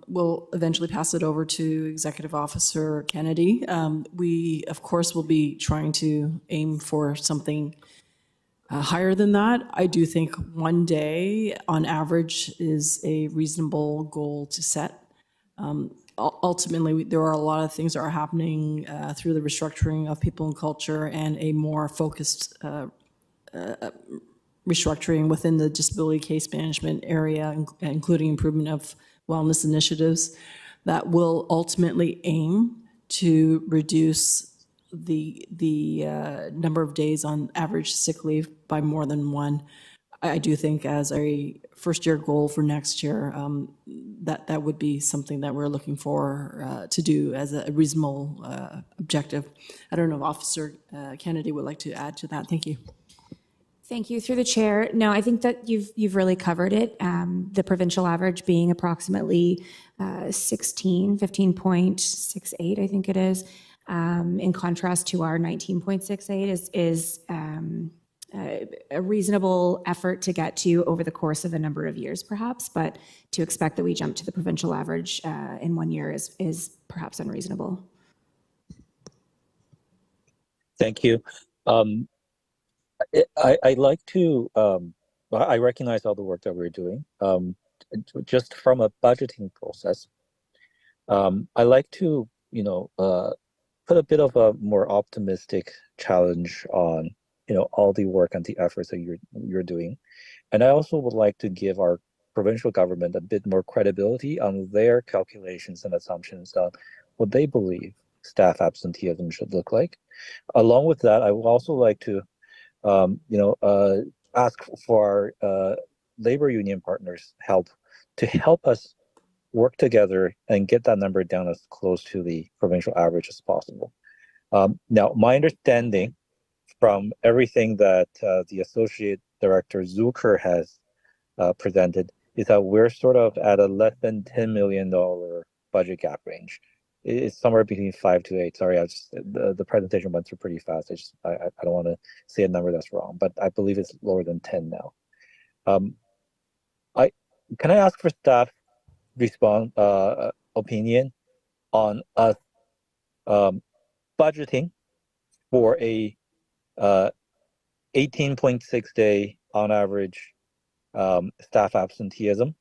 I: we'll eventually pass it over to Executive Officer Kennedy. We, of course, will be trying to aim for something higher than that. I do think 1 day on average is a reasonable goal to set. Ultimately, there are a lot of things that are happening through the restructuring of people and culture and a more focused restructuring within the disability case management area, including improvement of wellness initiatives, that will ultimately aim to reduce the number of days on average sick leave by more than one. I do think as a first-year goal for next year, that would be something that we're looking for to do as a reasonable objective. I don't know if Officer Kennedy would like to add to that. Thank you.
J: Thank you. Through the chair. No, I think that you've really covered it. The provincial average being approximately 15.68, I think it is, in contrast to our 19.68 is a reasonable effort to get to over the course of a number of years, perhaps. But to expect that we jump to the provincial average in 1 year is perhaps unreasonable.
H: Thank you. I like to, I recognize all the work that we're doing. Just from a budgeting process, I like to, put a bit of a more optimistic challenge on, all the work and the efforts that you're doing. And I also would like to give our provincial government a bit more credibility on their calculations and assumptions on what they believe staff absenteeism should look like. Along with that, I would also like to ask for our labor union partners' help to help us work together and get that number down as close to the provincial average as possible. Now, my understanding from everything that the Associate Director Zucker has presented is that we're sort of at a less than $10 million budget gap range. It's somewhere between 5 to 8. Sorry, the presentation went through pretty fast. I don't want to say a number that's wrong, but I believe it's lower than 10 now. Can I ask for staff opinion on us budgeting for a 18.6 day on average staff absenteeism,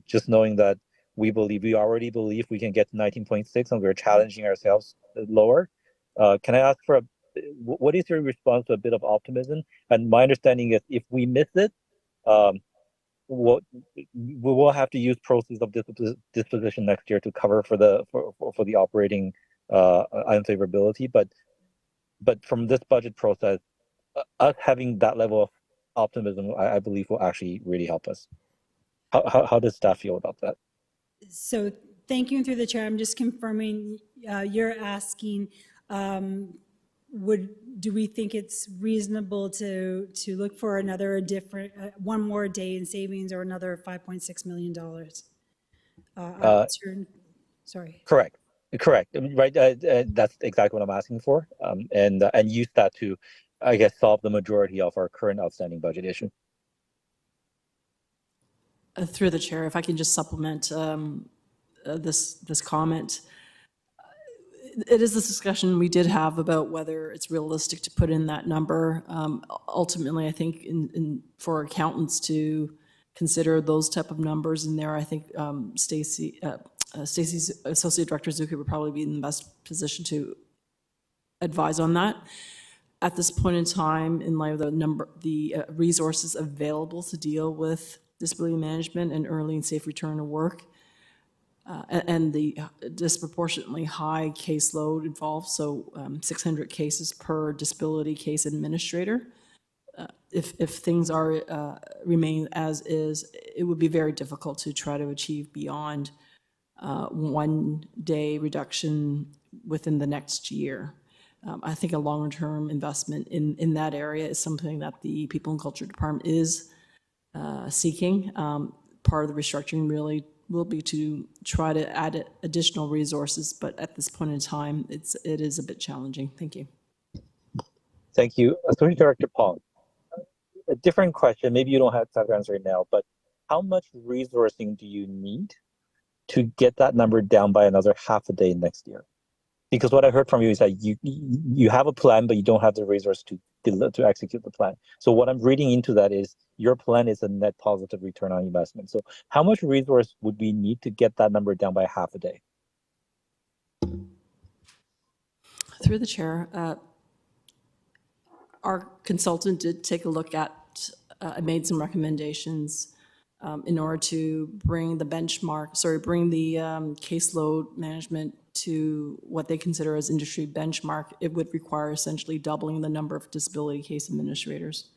H: just knowing that we already believe we can get to 19.6 and we're challenging ourselves lower. Can I ask for what is your response to a bit of optimism? And my understanding is if we miss it, we will have to use proceeds of disposition next year to cover for the operating unfavorability. But from this budget process, us having that level of optimism, I believe will actually really help us. How does staff feel about that?
E: So thank you. And through the chair, I'm just confirming you're asking, do we think it's reasonable to look for one more day in savings or another $5.6 million? Sorry.
H: Correct. Right. That's exactly what I'm asking for. And use that to, I guess, solve the majority of our current outstanding budget issue.
I: Through the chair, if I can just supplement this comment. It is this discussion we did have about whether it's realistic to put in that number. Ultimately, I think for accountants to consider those type of numbers in there, I think Stacey's Associate Director Zucker would probably be in the best position to advise on that. At this point in time, in light of the resources available to deal with disability management and early and safe return to work, and the disproportionately high caseload involved, so 600 cases per disability case administrator, if things are remain as is, it would be very difficult to try to achieve beyond 1 day reduction within the next year. I think a longer-term investment in that area is something that the People and Culture Department is seeking. Part of the restructuring really will be to try to add additional resources, but at this point in time, it is a bit challenging. Thank you.
H: Thank you. Associate Director Pong. A different question, maybe you don't have to answer it now, but how much resourcing do you need to get that number down by another half a day next year? Because what I heard from you is that you have a plan, but you don't have the resource to execute the plan. So what I'm reading into that is your plan is a net positive return on investment. So how much resource would we need to get that number down by half a day?
I: Through the chair, our consultant did take a look at, made some recommendations in order to bring the caseload management to what they consider as industry benchmark. It would require essentially doubling the number of disability case administrators,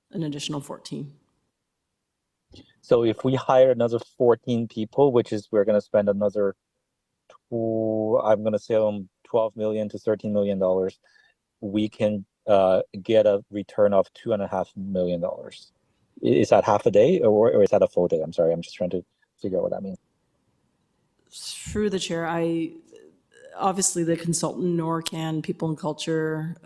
I: an additional 14.
H: So if we hire another 14 people, which is we're going to spend another, I'm going to say $12 million to $13 million, we can get a return of $2.5 million. Is that half a day or is that a full day? I'm sorry, I'm just trying to figure out what that means.
I: Through the chair, obviously the consultant nor can People and Culture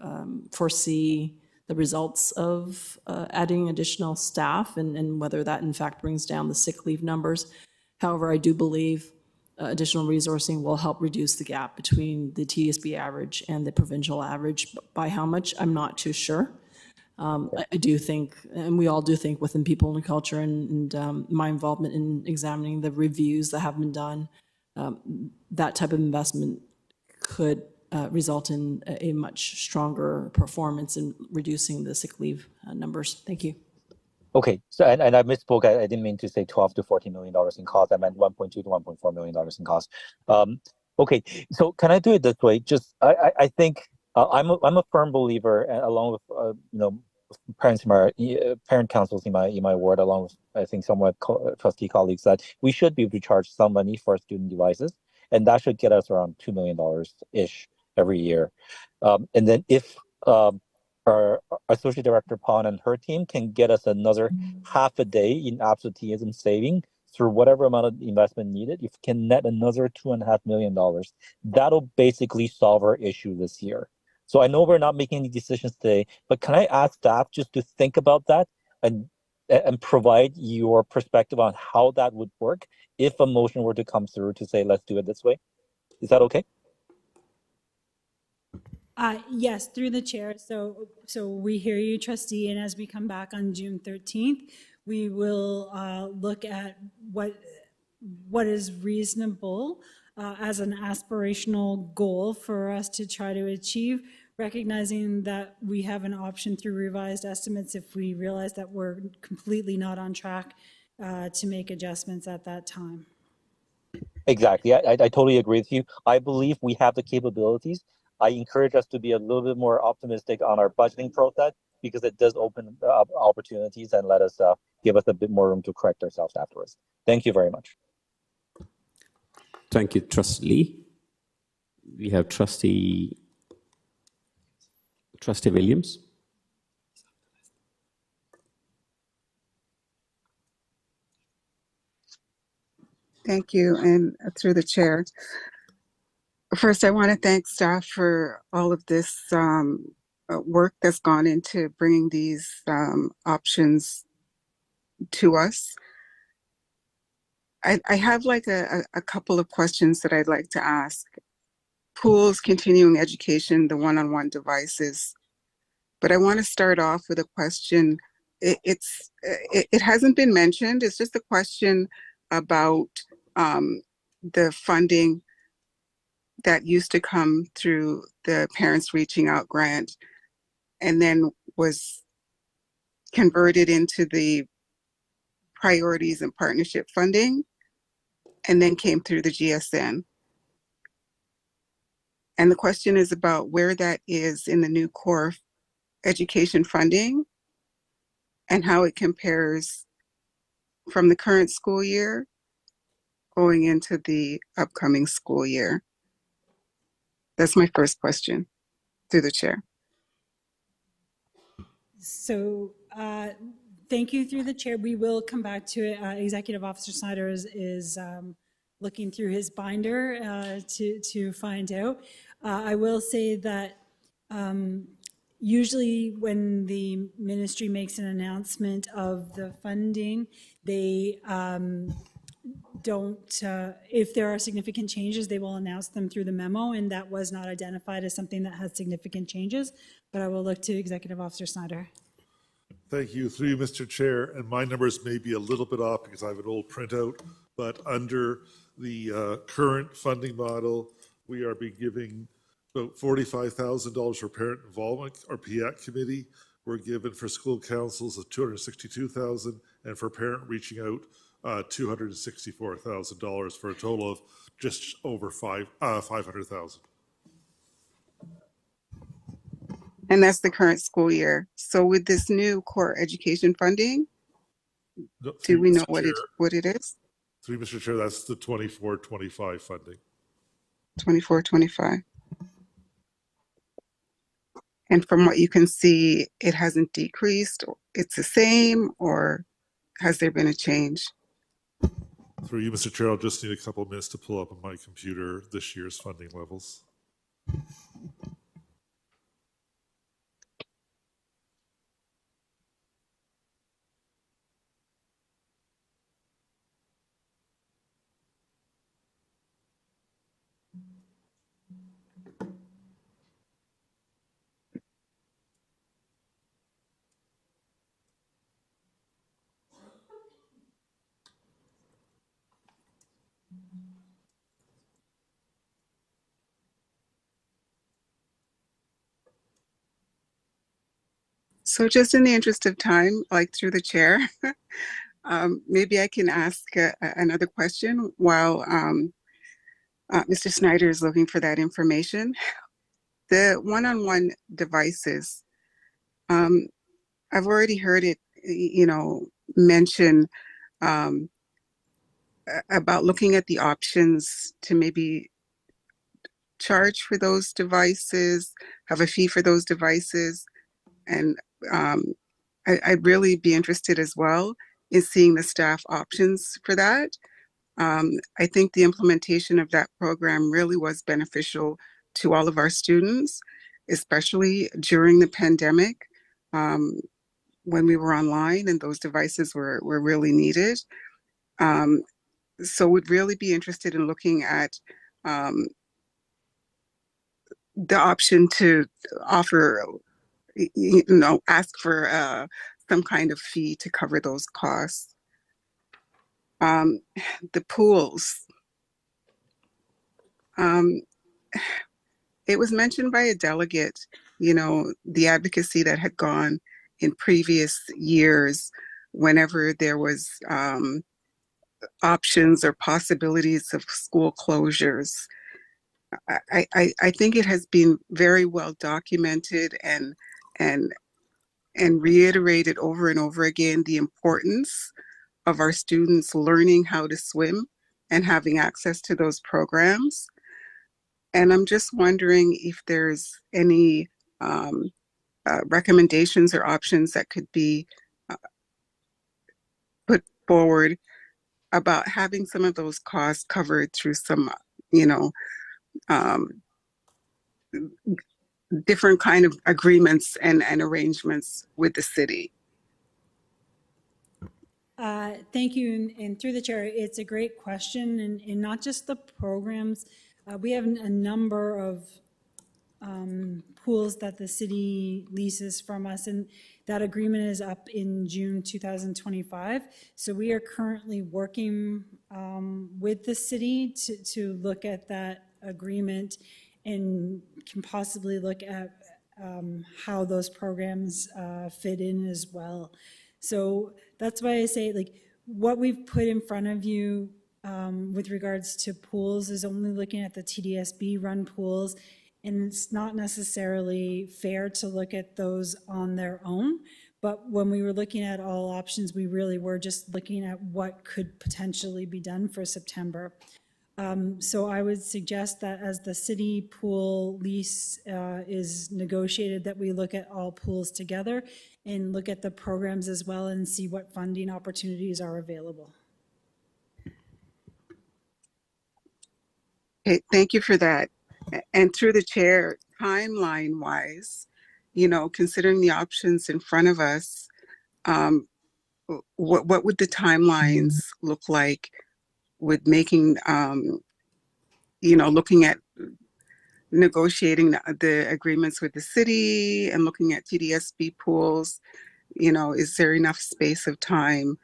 I: foresee the results of adding additional staff and whether that in fact brings down the sick leave numbers. However, I do believe additional resourcing will help reduce the gap between the TDSB average and the provincial average. By how much, I'm not too sure. I do think, and we all do think within People and Culture and my involvement in examining the reviews that have been done, that type of investment could result in a much stronger performance in reducing the sick leave numbers. Thank you.
H: Okay, so and I misspoke. I didn't mean to say $12 to $14 million in cost. I meant $1.2 to $1.4 million in cost. Okay, so can I do it this way? Just I think I'm a firm believer, along with parent councils in my ward, along with I think some of my trustee colleagues, that we should be able to charge some money for student devices, and that should get us around $2 million ish every year. And then if our Associate Director Pon and her team can get us another half a day in absenteeism saving through whatever amount of investment needed, if we can net another $2.5 million, that'll basically solve our issue this year. So I know we're not making any decisions today, but can I ask staff just to think about that and provide your perspective on how that would work if a motion were to come through to say, let's do it this way? Is that okay?
E: Yes, through the chair. So we hear you, trustee, and as we come back on June 13th, we will look at what is reasonable as an aspirational goal for us to try to achieve, recognizing that we have an option through revised estimates if we realize that we're completely not on track to make adjustments at that time.
H: Exactly. I totally agree with you. I believe we have the capabilities. I encourage us to be a little bit more optimistic on our budgeting process because it does open up opportunities and let us give us a bit more room to correct ourselves afterwards. Thank you very much.
B: Thank you, Trustee Lee. We have Trustee Williams.
K: Thank you, and through the chair. First, I want to thank staff for all of this work that's gone into bringing these options to us. I have like a couple of questions that I'd like to ask. Pools, continuing education, the one-on-one devices. But I want to start off with a question. It hasn't been mentioned. It's just a question about the funding that used to come through the Parents Reaching Out grant and then was converted into the priorities and partnership funding and then came through the GSN. And the question is about where that is in the new core education funding and how it compares from the current school year going into the upcoming school year? That's my first question, through the chair.
E: So thank you through the chair. We will come back to it. Executive Officer Snyder is looking through his binder to find out. I will say that usually when the ministry makes an announcement of the funding, they don't, if there are significant changes, they will announce them through the memo, and that was not identified as something that has significant changes, but I will look to Executive Officer Snyder.
L: Thank you, through you, Mr. Chair, and my numbers may be a little bit off because I have an old printout, but under the current funding model, we are being giving about $45,000 for parent involvement, or PIAC committee. We're given for school councils of $262,000, and for parent reaching out, $264,000 for a total of just over $500,000.
K: And that's the current school year. So with this new core education funding, do we know what it is?
L: Through Mr. Chair, that's the 24-25 funding.
K: 24-25. And from what you can see, it hasn't decreased, it's the same, or has there been a change?
L: Through you, Mr. Chair, I'll just need a couple of minutes to pull up on my computer this year's funding levels.
K: So just in the interest of time, like through the chair, maybe I can ask another question while Mr. Snyder is looking for that information. The one-on-one devices, I've already heard it, mention about looking at the options to maybe charge for those devices, have a fee for those devices. And I'd really be interested as well in seeing the staff options for that. I think the implementation of that program really was beneficial to all of our students, especially during the pandemic, when we were online and those devices were really needed. So would really be interested in looking at the option to offer, ask for some kind of fee to cover those costs. The pools. It was mentioned by a delegate, the advocacy that had gone in previous years whenever there was options or possibilities of school closures. I think it has been very well documented and reiterated over and over again the importance of our students learning how to swim and having access to those programs. And I'm just wondering if there's any recommendations or options that could be put forward about having some of those costs covered through some, different kind of agreements and arrangements with the city.
E: Thank you, and through the chair, it's a great question, and not just the programs. We have a number of pools that the city leases from us, and that agreement is up in June 2025. So we are currently working with the city to look at that agreement and can possibly look at how those programs fit in as well. So that's why I say, like, what we've put in front of you with regards to pools is only looking at the TDSB run pools, and it's not necessarily fair to look at those on their own. But when we were looking at all options, we really were just looking at what could potentially be done for September. So I would suggest that as the city pool lease is negotiated, that we look at all pools together and look at the programs as well and see what funding opportunities are available.
K: Okay, thank you for that. And through the chair, timeline-wise, you know, considering the options in front of us, what would the timelines look like with making, you know, looking at negotiating the agreements with the city and looking at TDSB pools? You know, is there enough space of time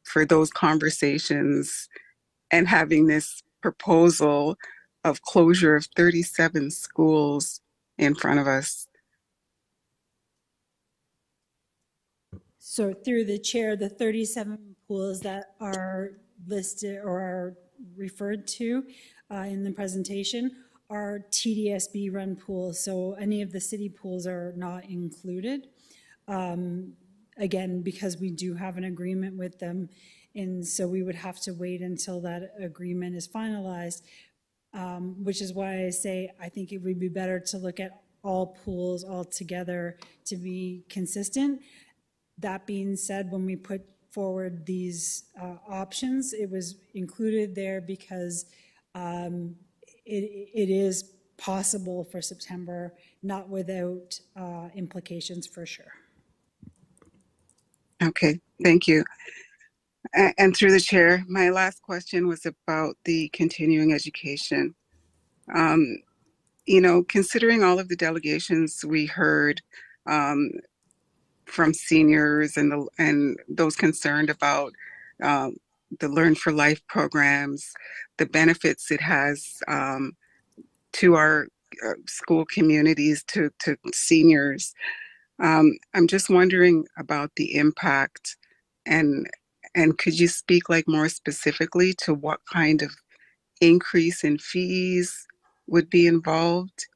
K: for those conversations and having this proposal of closure of 37 schools in front of us?
E: So through the chair, the 37 pools that are listed or are referred to in the presentation are TDSB run pools. So any of the city pools are not included. Again, because we do have an agreement with them. And so we would have to wait until that agreement is finalized, which is why I say I think it would be better to look at all pools all together to be consistent. That being said, when we put forward these options, it was included there because it is possible for September, not without implications for sure.
K: Okay, thank you. And through the chair, my last question was about the continuing education. You know, considering all of the delegations we heard from seniors and those concerned about the Learn for Life programs, the benefits it has to our school communities, to seniors. I'm just wondering about the impact, and could you speak like more specifically to what kind of increase in fees would be involved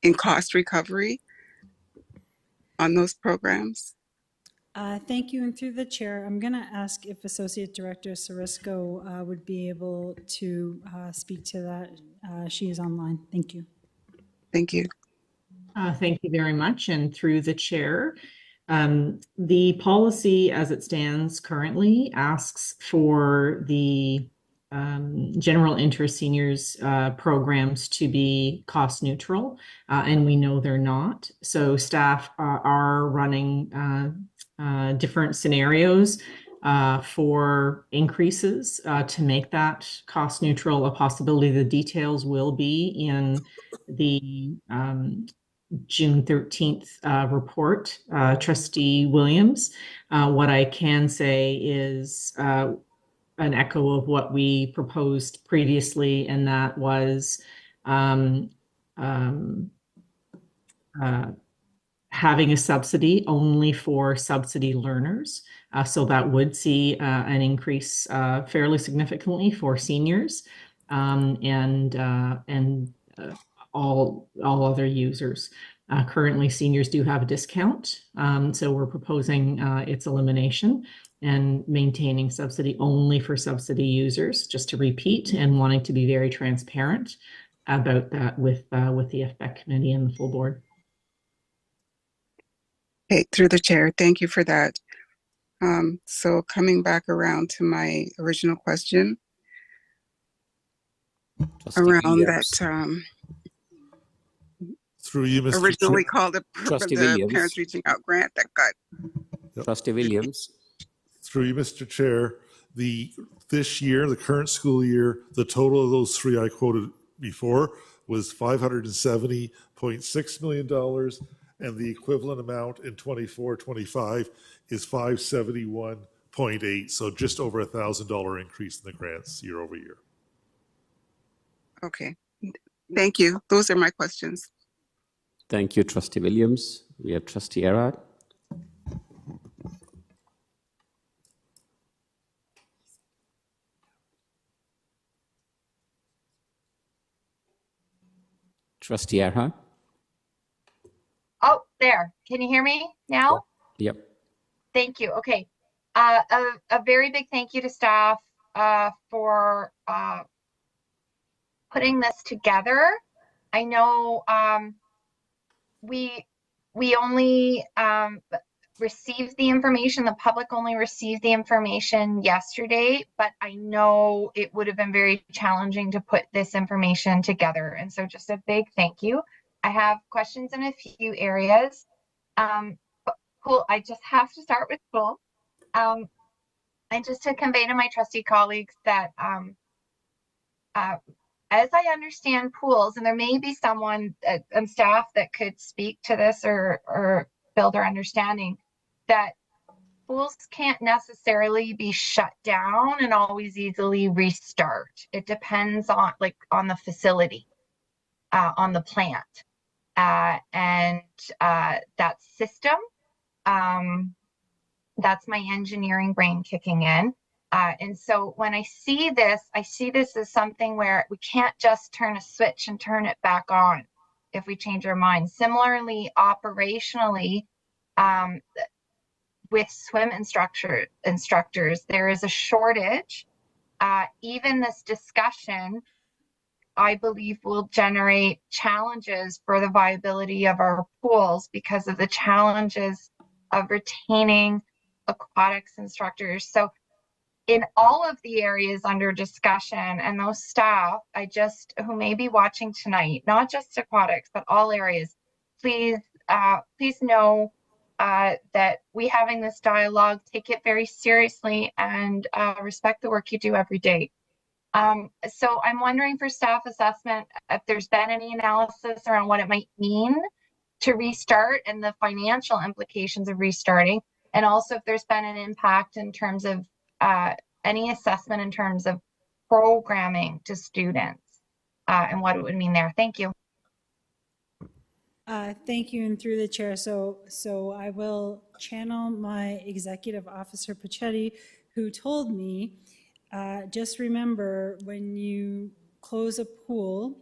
K: in cost recovery on those programs?
E: Thank you. And through the chair, I'm going to ask if Associate Director Sarisco would be able to speak to that. She is online. Thank you.
K: Thank you.
M: Thank you very much. And through the chair, the policy as it stands currently asks for the general interest seniors programs to be cost neutral, and we know they're not. So staff are running different scenarios for increases to make that cost neutral a possibility. The details will be in the June 13th report. Trustee Williams, what I can say is an echo of what we proposed previously, and that was having a subsidy only for subsidy learners. So that would see an increase fairly significantly for seniors and all other users. Currently, seniors do have a discount, so we're proposing its elimination and maintaining subsidy only for subsidy users, just to repeat, and wanting to be very transparent about that with the FBEC committee and the full board.
K: Okay, through the chair, thank you for that. So coming back around to my original question around that
L: Through you, Mr.
K: originally
L: Chair.
K: called the
B: Williams.
K: Parents Reaching Out grant that got.
L: Yep.
B: Trustee Williams.
L: Through you, Mr. Chair, this year, the current school year, the total of those three I quoted before was $570.6 million, and the equivalent amount in 24-25 is $571.8. So just over $1,000 increase in the grants year over year.
K: Okay, thank you. Those are my questions.
B: Thank you, Trustee Williams. We have Trustee Erard. Trustee Erhard.
D: Oh, there. Can you hear me now?
B: Yep.
D: Thank you. Okay. A very big thank you to staff for putting this together. I know we only received the information, the public only received the information yesterday, but I know it would have been very challenging to put this information together. And so just a big thank you. I have questions in a few areas. Cool. I just have to start with pool. And just to convey to my trustee colleagues that as I understand pools, and there may be someone on staff that could speak to this or build our understanding, that pools can't necessarily be shut down and always easily restart. It depends on on the facility, on the plant, and that system. That's my engineering brain kicking in. And so when I see this as something where we can't just turn a switch and turn it back on if we change our mind. Similarly, operationally, with swim instructors, there is a shortage. Even this discussion, I believe, will generate challenges for the viability of our pools because of the challenges of retaining aquatics instructors. So in all of the areas under discussion, and those staff who may be watching tonight, not just aquatics, but all areas, please know that we having this dialogue, take it very seriously, and respect the work you do every day. So I'm wondering for staff assessment if there's been any analysis around what it might mean to restart and the financial implications of restarting, and also if there's been an impact in terms of any assessment in terms of programming to students and what it would mean there. Thank you.
E: Thank you, and through the chair. So I will channel my executive officer Pachetti, who told me, just remember when you close a pool,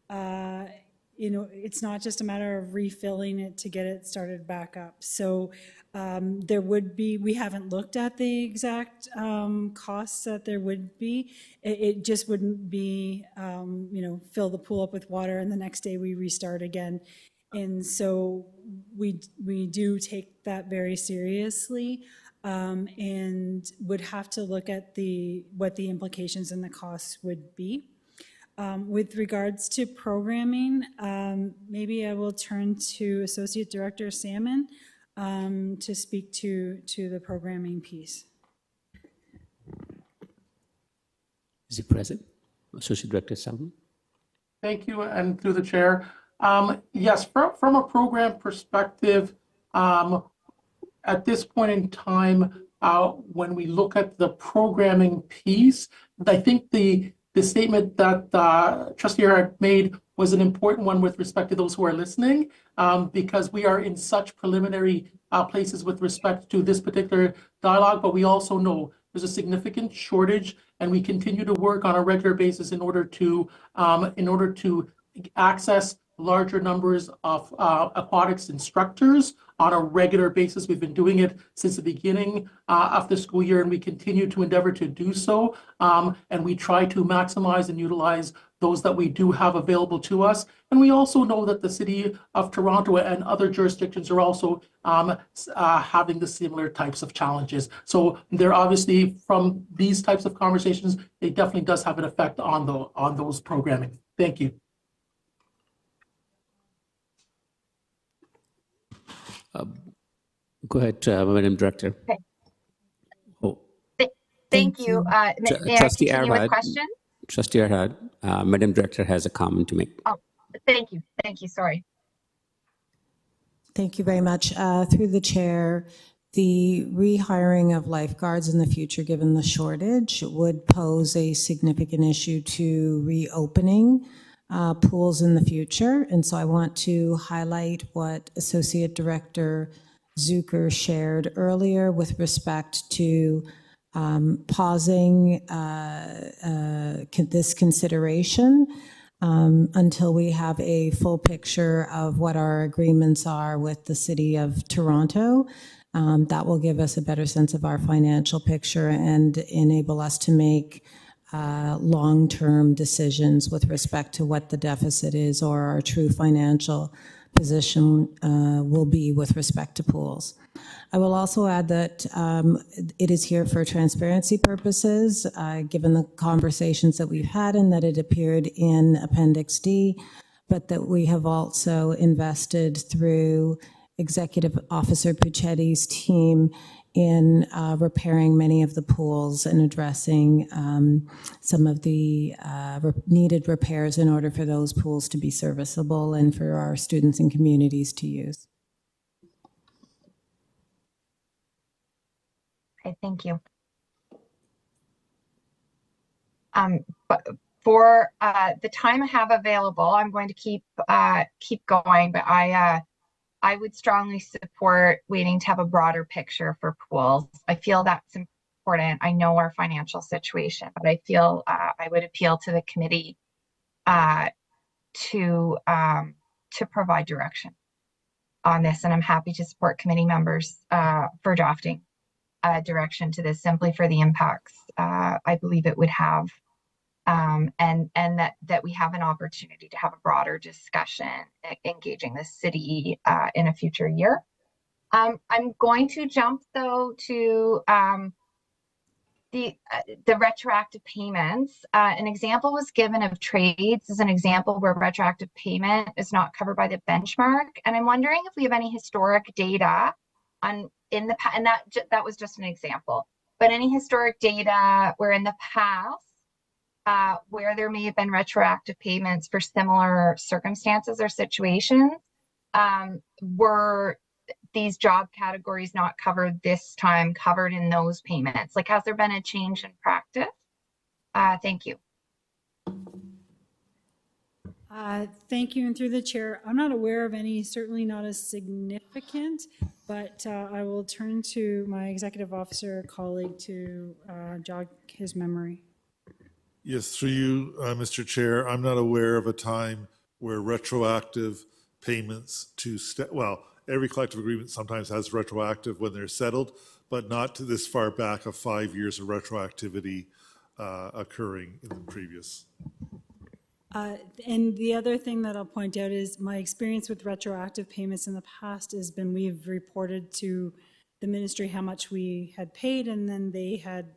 E: it's not just a matter of refilling it to get it started back up. So there would be, we haven't looked at the exact costs that there would be. It just wouldn't be, fill the pool up with water and the next day we restart again. And so we do take that very seriously, and would have to look at what the implications and the costs would be. With regards to programming, maybe I will turn to Associate Director Salmon to speak to the programming piece.
B: Is he present? Associate Director Salmon?
N: Thank you, and through the chair. Yes, from a program perspective, at this point in time, when we look at the programming piece, I think the statement that Trustee Erhard made was an important one with respect to those who are listening, because we are in such preliminary places with respect to this particular dialogue, but we also know there's a significant shortage, and we continue to work on a regular basis in order to access larger numbers of aquatics instructors on a regular basis. We've been doing it since the beginning of the school year, and we continue to endeavor to do so. And we try to maximize and utilize those that we do have available to us. And we also know that the City of Toronto and other jurisdictions are also having the similar types of challenges. So they're obviously, from these types of conversations, it definitely does have an effect on those programming. Thank you.
B: Go ahead, Madam Director.
D: Okay.
B: Oh.
D: Thank you. May I continue with questions?
B: Trustee Erhard, Madam Director has a comment to make.
D: Oh, thank you. Thank you. Sorry.
O: Thank you very much. Through the chair, the rehiring of lifeguards in the future, given the shortage, would pose a significant issue to reopening pools in the future. And so I want to highlight what Associate Director Zucker shared earlier with respect to pausing this consideration until we have a full picture of what our agreements are with the City of Toronto. That will give us a better sense of our financial picture and enable us to make long-term decisions with respect to what the deficit is or our true financial position will be with respect to pools. I will also add that it is here for transparency purposes, given the conversations that we've had, and that it appeared in Appendix D, but that we have also invested through Executive Officer Puccetti's team in repairing many of the pools and addressing some of the needed repairs in order for those pools to be serviceable and for our students and communities to use.
D: Okay, thank you. But for the time I have available, I'm going to keep going, but I would strongly support waiting to have a broader picture for pools. I feel that's important. I know our financial situation, but I feel I would appeal to the committee to provide direction on this, and I'm happy to support committee members for drafting direction to this, simply for the impacts I believe it would have, and that we have an opportunity to have a broader discussion engaging the city in a future year. I'm going to jump though to the retroactive payments. An example was given of trades as an example where retroactive payment is not covered by the benchmark, and I'm wondering if we have any historic data on in the past, and that was just an example, but any historic data where in the past where there may have been retroactive payments for similar circumstances or situations, were these job categories not covered this time covered in those payments? Like, has there been a change in practice? Thank you.
E: Thank you, and through the chair, I'm not aware of any, certainly not as significant, but I will turn to my executive officer colleague to jog his memory.
L: Yes, through you, Mr. Chair, I'm not aware of a time where retroactive payments to, well, every collective agreement sometimes has retroactive when they're settled, but not to this far back of 5 years of retroactivity occurring in the previous.
E: And the other thing that I'll point out is my experience with retroactive payments in the past has been we've reported to the ministry how much we had paid, and then they had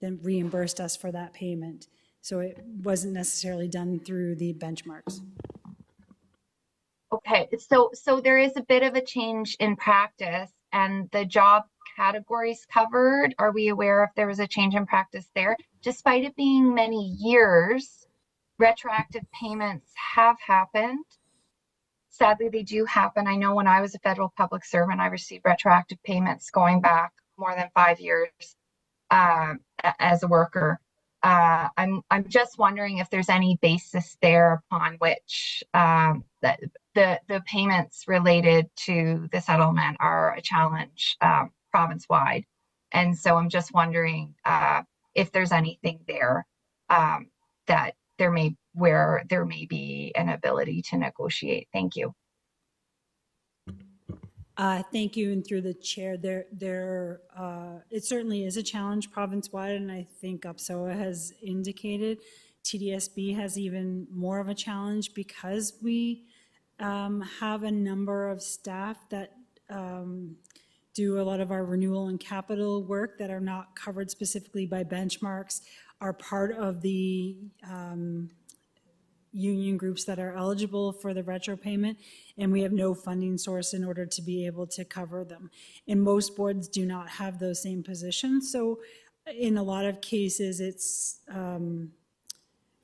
E: then reimbursed us for that payment. So it wasn't necessarily done through the benchmarks.
D: Okay, so there is a bit of a change in practice, and the job categories covered, are we aware if there was a change in practice there? Despite it being many years, retroactive payments have happened. Sadly, they do happen. I know when I was a federal public servant, I received retroactive payments going back more than 5 years as a worker. I'm just wondering if there's any basis there upon which the payments related to the settlement are a challenge province-wide. And so I'm just wondering if there's anything there that there may be an ability to negotiate. Thank you.
E: Thank you, and through the chair, it certainly is a challenge province-wide, and I think UPSOA has indicated. TDSB has even more of a challenge because we have a number of staff that do a lot of our renewal and capital work that are not covered specifically by benchmarks, are part of the union groups that are eligible for the retro payment, and we have no funding source in order to be able to cover them. And most boards do not have those same positions. So in a lot of cases, it's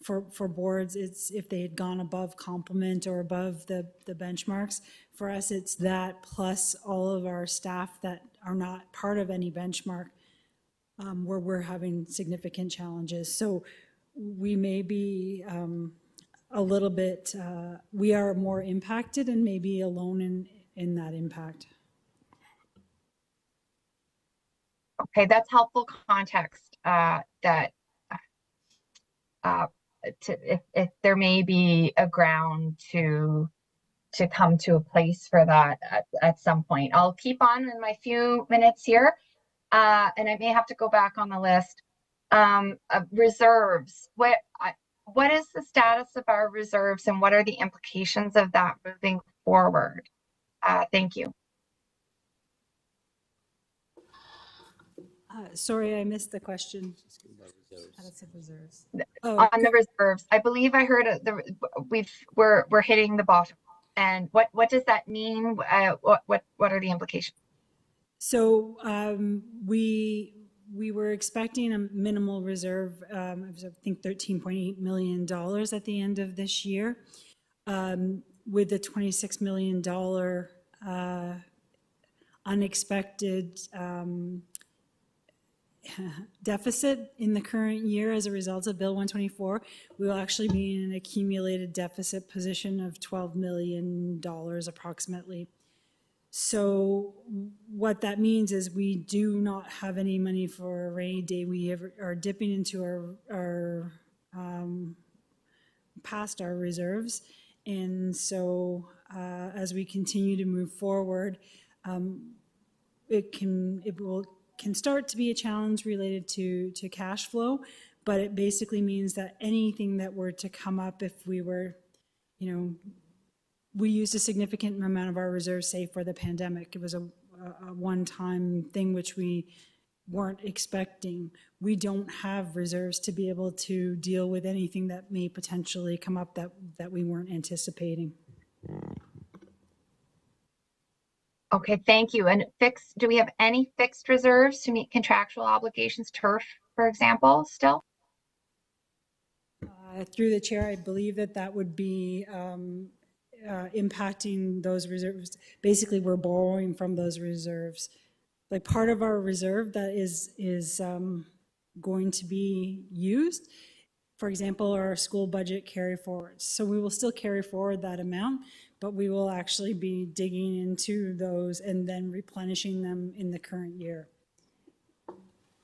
E: for boards, it's if they had gone above complement or above the benchmarks. For us, it's that plus all of our staff that are not part of any benchmark where we're having significant challenges. So we may be a little bit, we are more impacted and maybe alone in that impact.
D: Okay, that's helpful context that if there may be a ground to come to a place for that at some point. I'll keep on in my few minutes here, and I may have to go back on the list. Reserves. What is the status of our reserves, and what are the implications of that moving forward? Thank you.
E: Sorry, I missed the question. Status of reserves.
D: On the reserves, I believe I heard we're hitting the bottom. And what does that mean? What are the implications?
E: So we were expecting a minimal reserve, I think $13.8 million at the end of this year, with the $26 million unexpected deficit in the current year as a result of Bill 124. We will actually be in an accumulated deficit position of $12 million approximately. So what that means is we do not have any money for a rainy day. We are dipping into our past our reserves. And so as we continue to move forward, it can start to be a challenge related to cash flow, but it basically means that anything that were to come up, if we were, we used a significant amount of our reserves saved for the pandemic. It was a one-time thing which we weren't expecting. We don't have reserves to be able to deal with anything that may potentially come up that we weren't anticipating.
D: Okay, thank you. And do we have any fixed reserves to meet contractual obligations, turf, for example, still?
E: Through the chair, I believe that would be impacting those reserves. Basically, we're borrowing from those reserves. Like part of our reserve that is going to be used, for example, our school budget carry forwards. So we will still carry forward that amount, but we will actually be digging into those and then replenishing them in the current year.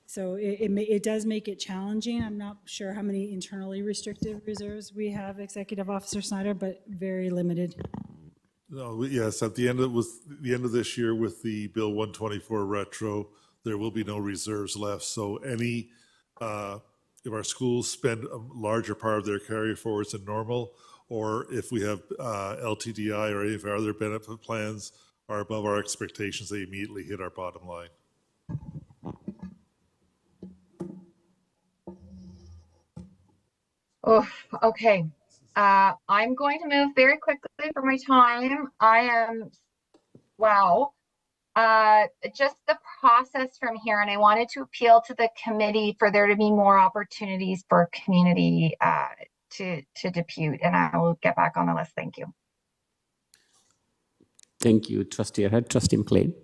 E: So it does make it challenging. I'm not sure how many internally restricted reserves we have, Executive Officer Snyder, but very limited.
L: No, yes, at the end of this year with the Bill 124 retro, there will be no reserves left. So any if our schools spend a larger part of their carry forwards than normal, or if we have LTDI or any of our other benefit plans are above our expectations, they immediately hit our bottom line.
D: Oh, okay. I'm going to move very quickly for my time. Wow. Just the process from here, and I wanted to appeal to the committee for there to be more opportunities for community to depute, and I will get back on the list. Thank you.
B: Thank you, Trustee Ahead. Trustee McLean.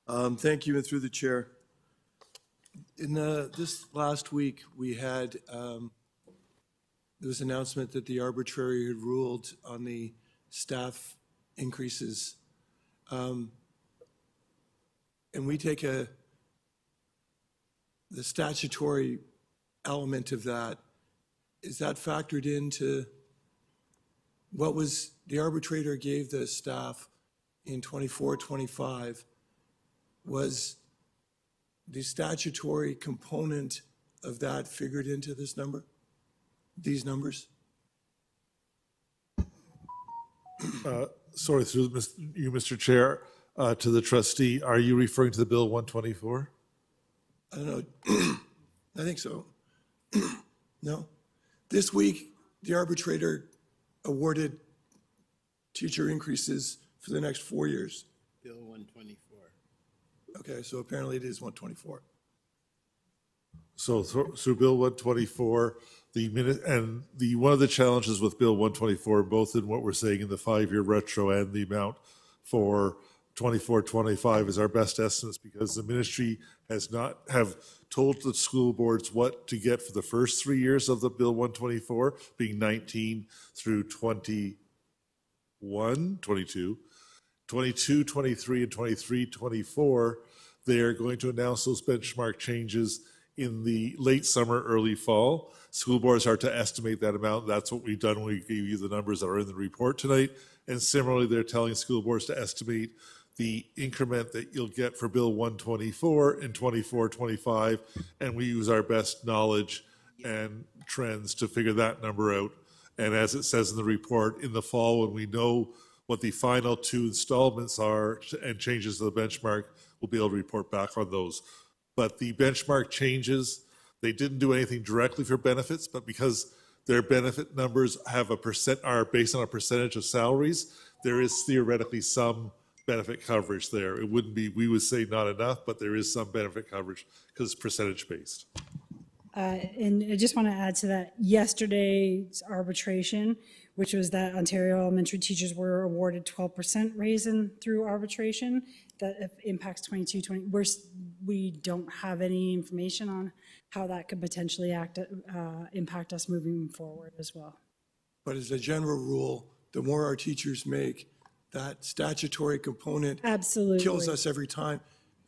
P: Thank you, and through the chair. In this last week, we had there was an announcement that the arbitrator had ruled on the staff increases, and we take the statutory element of that. Is that factored into what was the arbitrator gave the staff in 24-25? Was the statutory component of that figured into this number, these numbers?
L: Sorry, through you, Mr. Chair, to the trustee, are you referring to the Bill 124?
P: I don't know. I think so. No. This week, the arbitrator awarded teacher increases for the next 4 years.
Q: Bill 124.
P: Okay, so apparently it is 124.
L: So through Bill 124, one of the challenges with Bill 124, both in what we're saying in the 5-year retro and the amount for 24-25 is our best estimates, because the ministry has not have told the school boards what to get for the first 3 years of the Bill 124, being 19 through 21, 22, 22, 23, and 23, 24. They are going to announce those benchmark changes in the late summer, early fall. School boards are to estimate that amount. That's what we've done when we gave you the numbers that are in the report tonight. And similarly, they're telling school boards to estimate the increment that you'll get for Bill 124 in 24-25, and we use our best knowledge and trends to figure that number out. And as it says in the report, in the fall, when we know what the final 2 installments are and changes to the benchmark, we'll be able to report back on those. But the benchmark changes, they didn't do anything directly for benefits, but because their benefit numbers have are based on a percentage of salaries, there is theoretically some benefit coverage there. It wouldn't be, we would say not enough, but there is some benefit coverage because it's percentage based.
E: And I just want to add to that, yesterday's arbitration, which was that Ontario elementary teachers were awarded 12% raise through arbitration, that impacts 22-20. We don't have any information on how that could potentially impact us moving forward as well.
P: But as a general rule, the more our teachers make, that statutory component
E: absolutely
P: kills us every time.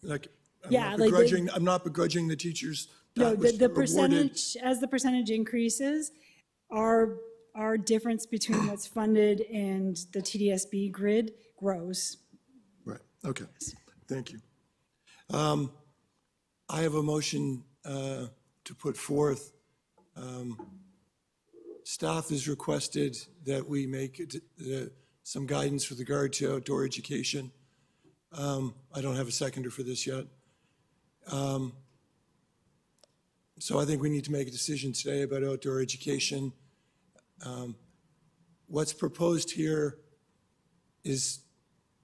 P: Like, I'm not begrudging the teachers.
E: No, the percentage, as the percentage increases, our difference between what's funded and the TDSB grid grows.
P: Right, okay, thank you. I have a motion to put forth. Staff has requested that we make some guidance with regard to outdoor education. I don't have a seconder for this yet. So I think we need to make a decision today about outdoor education. What's proposed here is,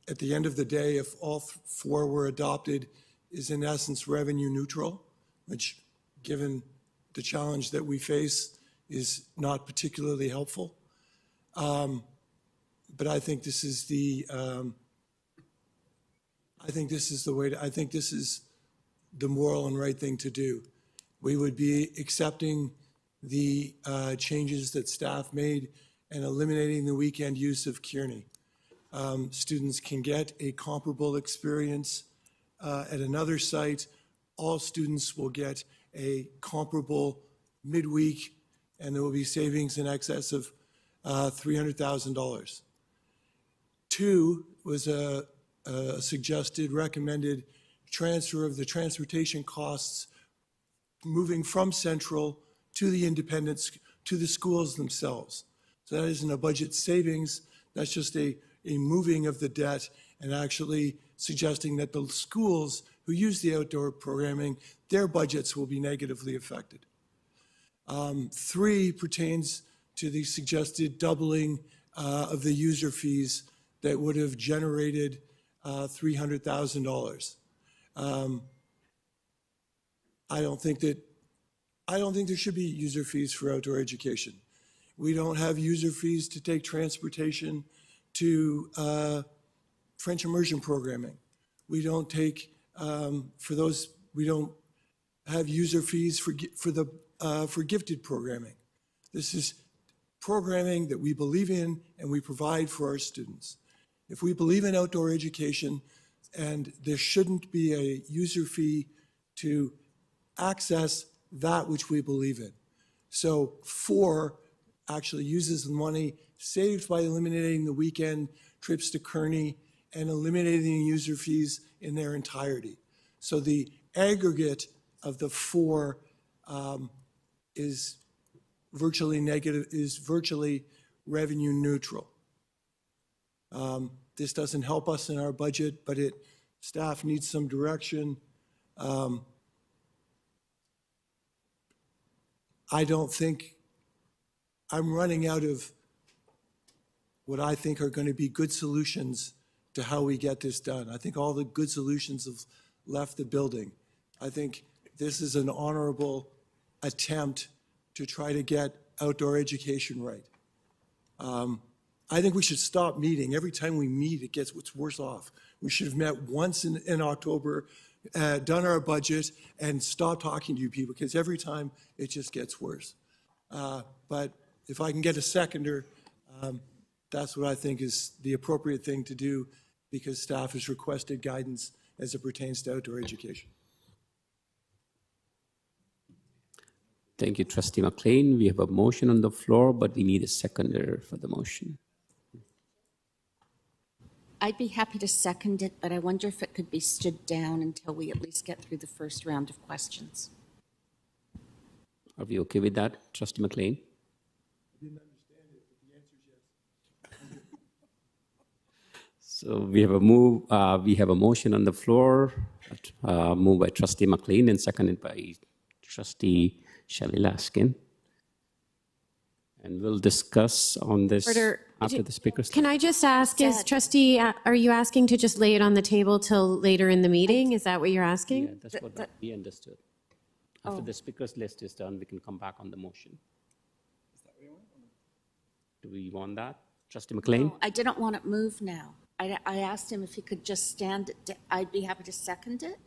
P: at the end of the day, if all 4 were adopted, is in essence revenue neutral, which, given the challenge that we face, is not particularly helpful. But I think this is the moral and right thing to do. We would be accepting the changes that staff made and eliminating the weekend use of Kearney. Students can get a comparable experience at another site. All students will get a comparable midweek, and there will be savings in excess of $300,000. 2 was a suggested, recommended transfer of the transportation costs moving from central to the independents, to the schools themselves. So that isn't a budget savings, that's just a moving of the debt and actually suggesting that the schools who use the outdoor programming, their budgets will be negatively affected. 3 pertains to the suggested doubling of the user fees that would have generated $300,000. I don't think there should be user fees for outdoor education. We don't have user fees to take transportation to French immersion programming. We don't take we don't have user fees for gifted programming. This is programming that we believe in and we provide for our students. If we believe in outdoor education, and there shouldn't be a user fee to access that which we believe in. So 4 actually uses the money saved by eliminating the weekend trips to Kearney and eliminating user fees in their entirety. So the aggregate of the 4 is virtually negative, is virtually revenue neutral. This doesn't help us in our budget, but staff needs some direction. I don't think, I'm running out of what I think are going to be good solutions to how we get this done. I think all the good solutions have left the building. I think this is an honorable attempt to try to get outdoor education right. I think we should stop meeting. Every time we meet, it's worse off. We should have met once in October, done our budget, and stopped talking to you people, because every time it just gets worse. But if I can get a seconder, that's what I think is the appropriate thing to do, because staff has requested guidance as it pertains to outdoor education.
B: Thank you, Trustee McLean. We have a motion on the floor, but we need a seconder for the motion.
Q: I'd be happy to second it, but I wonder if it could be stood down until we at least get through the first round of questions.
B: Are we okay with that, Trustee McLean? So we have a move. We have a motion on the floor, moved by Trustee McLean and seconded by Trustee Shelley Laskin. And we'll discuss on this after the speakers.
R: Can I just ask, is Trustee, are you asking to just lay it on the table till later in the meeting? Is that what you're asking?
B: Yeah, that's what we understood. After the speakers list is done, we can come back on the motion. Is that what you want? Do we want that? Trustee McLean?
Q: No, I didn't want it moved now. I asked him if he could just stand it. I'd be happy to second it,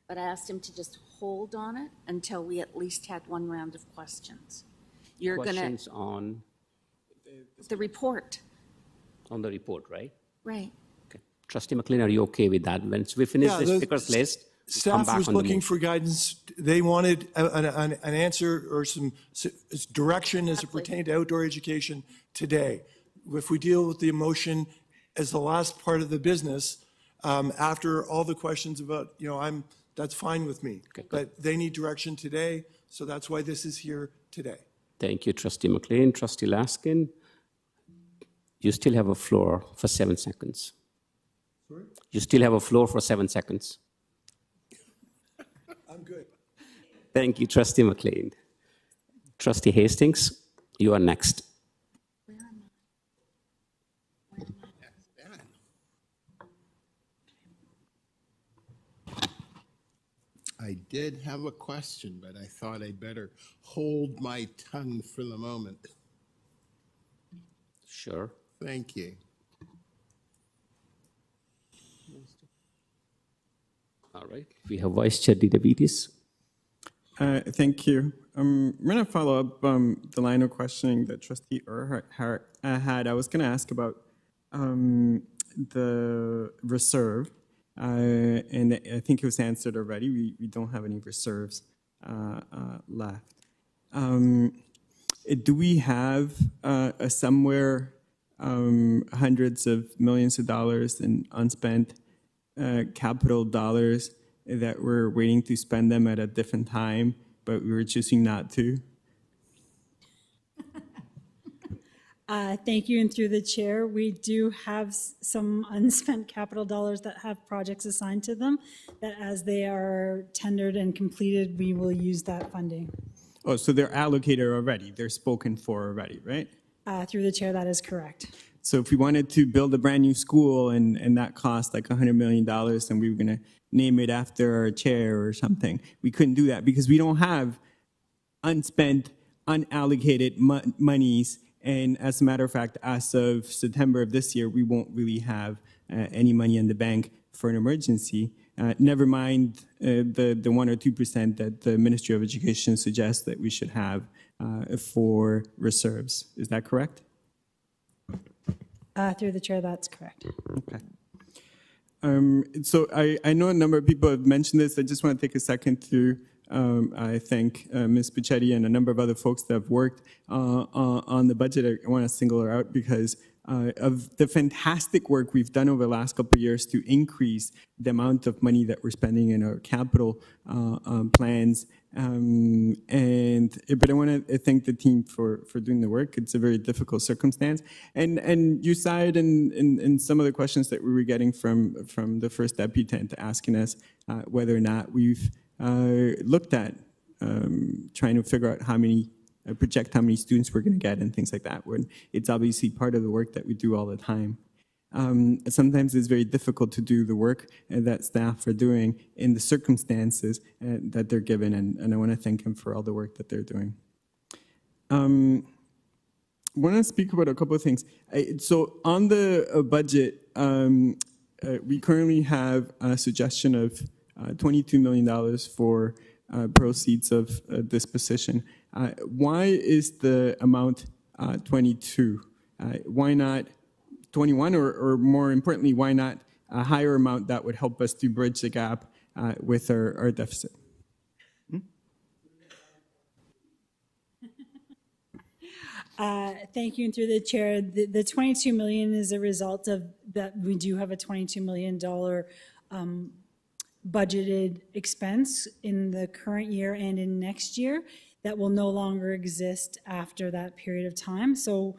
Q: but I asked him to just hold on it until we at least had one round of questions. You're
B: Questions on
Q: the report.
B: the report, right?
Q: Right.
B: Okay. Trustee McLean, are you okay with that? Once we finish the speakers list, we'll come
P: Staff
B: back
P: was
B: on the
P: looking
B: motion.
P: for guidance. They wanted an answer or some direction as it pertained to outdoor education today. If we deal with the emotion as the last part of the business, after all the questions about, that's fine with me.
B: Okay,
P: but they need direction today, so that's why this is here today.
B: Thank you, Trustee McLean. Trustee Laskin, you still have a floor for 7 seconds.
P: Sorry?
B: You still have a floor for 7 seconds.
P: I'm good.
B: Thank you, Trustee McLean. Trustee Hastings, you are next.
S: I did have a question, but I thought I'd better hold my tongue for the moment.
B: Sure.
S: Thank you.
B: All right. We have Vice Chair Diabetes.
T: Thank you. I'm going to follow up the line of questioning that Trustee had. I was going to ask about the reserve. And I think it was answered already. We don't have any reserves left. Do we have somewhere hundreds of millions of dollars in unspent capital dollars that we're waiting to spend them at a different time, but we were choosing not to?
E: Thank you, and through the chair, we do have some unspent capital dollars that have projects assigned to them, that as they are tendered and completed, we will use that funding.
T: Oh, so they're allocated already, they're spoken for already, right?
E: Through the chair, that is correct.
T: So if we wanted to build a brand new school and that cost like $100 million, and we were gonna name it after our chair or something, we couldn't do that because we don't have unspent, unallocated monies. And as a matter of fact, as of September of this year, we won't really have any money in the bank for an emergency. Never mind the 1 or 2% that the Ministry of Education suggests that we should have for reserves. Is that correct?
E: Through the chair, that's correct.
T: Okay. So I know a number of people have mentioned this. I just want to take a second to I thank Ms. Pichetti and a number of other folks that have worked on the budget. I want to single her out because of the fantastic work we've done over the last couple of years to increase the amount of money that we're spending in our capital plans. But I want to thank the team for doing the work. It's a very difficult circumstance. And you cited in some of the questions that we were getting from the first deputant asking us whether or not we've looked at trying to figure out project how many students we're going to get and things like that, when it's obviously part of the work that we do all the time. Sometimes it's very difficult to do the work that staff are doing in the circumstances that they're given, and I want to thank them for all the work that they're doing. I want to speak about a couple of things. So on the budget, we currently have a suggestion of $22 million for proceeds of this position. Why is the amount 22? Why not 21, or more importantly, why not a higher amount that would help us to bridge the gap with our deficit?
E: Thank you, and through the chair, the 22 million is a result of that. We do have a $22 million budgeted expense in the current year and in next year that will no longer exist after that period of time. So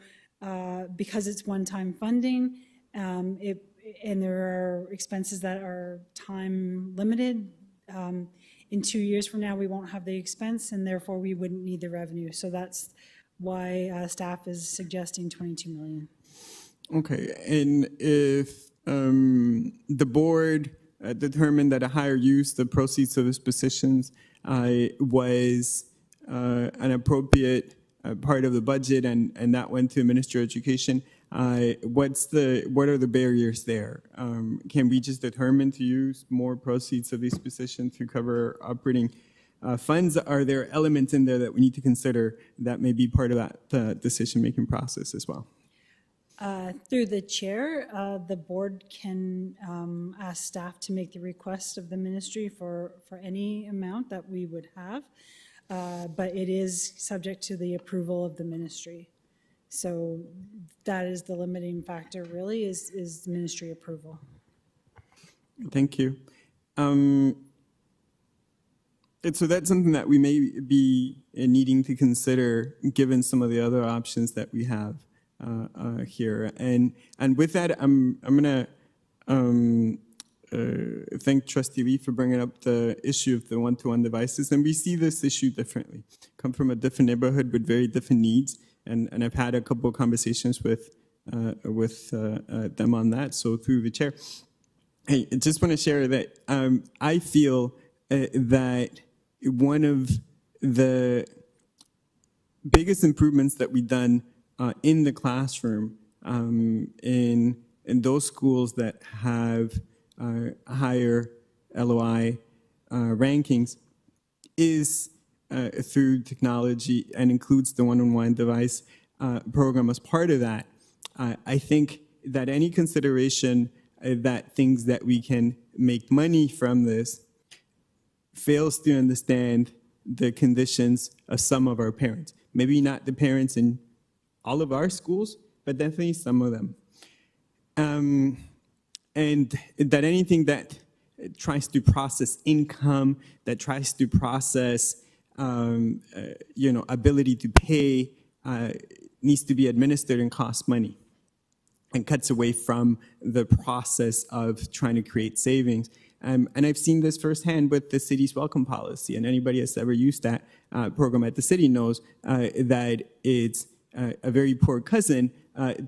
E: because it's one-time funding, and there are expenses that are time limited, in 2 years from now, we won't have the expense and therefore we wouldn't need the revenue. So that's why staff is suggesting 22 million.
T: Okay, and if the board determined that a higher use of proceeds of these positions was an appropriate part of the budget, and that went to Ministry of Education, what are the barriers there? Can we just determine to use more proceeds of these positions to cover operating funds? Are there elements in there that we need to consider that may be part of that decision-making process as well?
E: Through the chair, the board can ask staff to make the request of the ministry for any amount that we would have, but it is subject to the approval of the ministry. So that is the limiting factor, really, is ministry approval.
T: Thank you. And so that's something that we may be needing to consider given some of the other options that we have here. And with that, I'm going to thank Trustee Lee for bringing up the issue of the one-to-one devices. And we see this issue differently. Come from a different neighborhood with very different needs. And I've had a couple of conversations with them on that. So through the chair, I just want to share that I feel that one of the biggest improvements that we've done in the classroom in those schools that have higher LOI rankings is through technology and includes the one-on-one device program as part of that. I think that any consideration that things that we can make money from this fails to understand the conditions of some of our parents. Maybe not the parents in all of our schools, but definitely some of them. And that anything that tries to process income, that tries to process ability to pay needs to be administered and costs money and cuts away from the process of trying to create savings. And I've seen this firsthand with the city's welcome policy, and anybody that's ever used that program at the city knows that it's a very poor cousin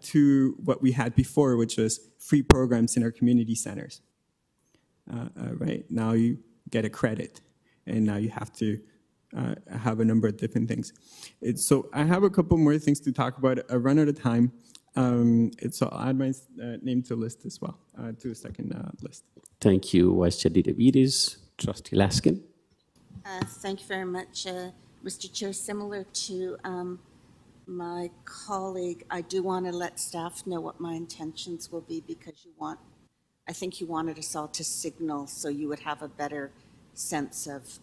T: to what we had before, which was free programs in our community centers. Right now you get a credit, and now you have to have a number of different things. So I have a couple more things to talk about. I run out of time. So I'll add my name to the list as well, to the second list.
B: Thank you, Vice Chair Didavides. Trustee Laskin.
Q: Thank you very much, Mr. Chair. Similar to my colleague, I do want to let staff know what my intentions will be, because I think you wanted us all to signal so you would have a better sense of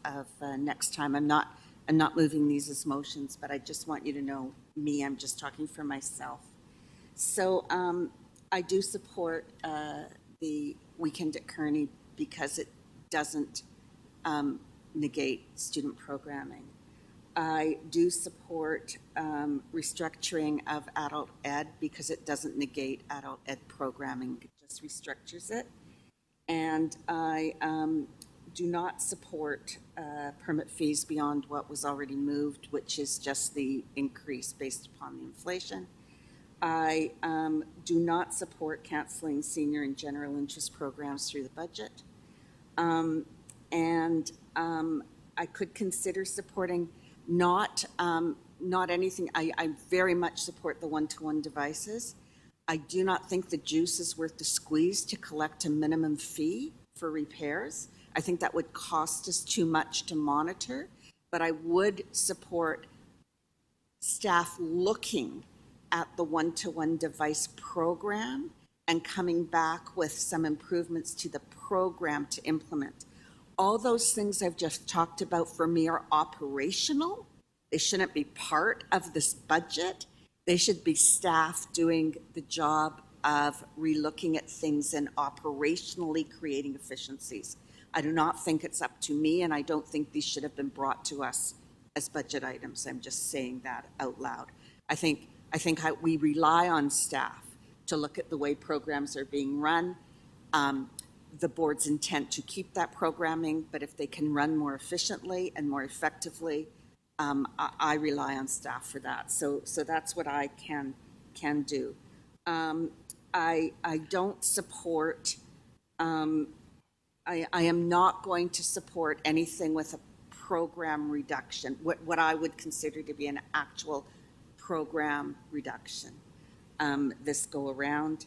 Q: next time. I'm not moving these as motions, but I just want you to know me. I'm just talking for myself. So I do support the weekend at Kearney because it doesn't negate student programming. I do support restructuring of adult ed because it doesn't negate adult ed programming, it just restructures it. And I do not support permit fees beyond what was already moved, which is just the increase based upon the inflation. I do not support canceling senior and general interest programs through the budget. And I could consider supporting not anything. I very much support the one-to-one devices. I do not think the juice is worth the squeeze to collect a minimum fee for repairs. I think that would cost us too much to monitor, but I would support staff looking at the one-to-one device program and coming back with some improvements to the program to implement. All those things I've just talked about for me are operational. They shouldn't be part of this budget. They should be staff doing the job of relooking at things and operationally creating efficiencies. I do not think it's up to me, and I don't think these should have been brought to us as budget items. I'm just saying that out loud. I think we rely on staff to look at the way programs are being run, the board's intent to keep that programming, but if they can run more efficiently and more effectively, I rely on staff for that. So that's what I can do. I don't support, I am not going to support anything with a program reduction, what I would consider to be an actual program reduction this go around.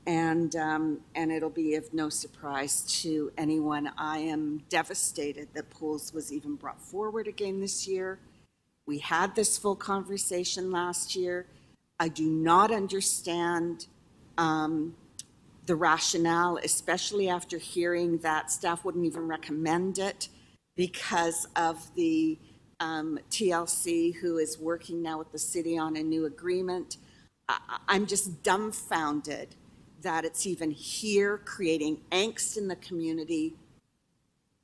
Q: And it'll be of no surprise to anyone. I am devastated that pools was even brought forward again this year. We had this full conversation last year. I do not understand the rationale, especially after hearing that staff wouldn't even recommend it because of the TLC who is working now with the city on a new agreement. I'm just dumbfounded that it's even here creating angst in the community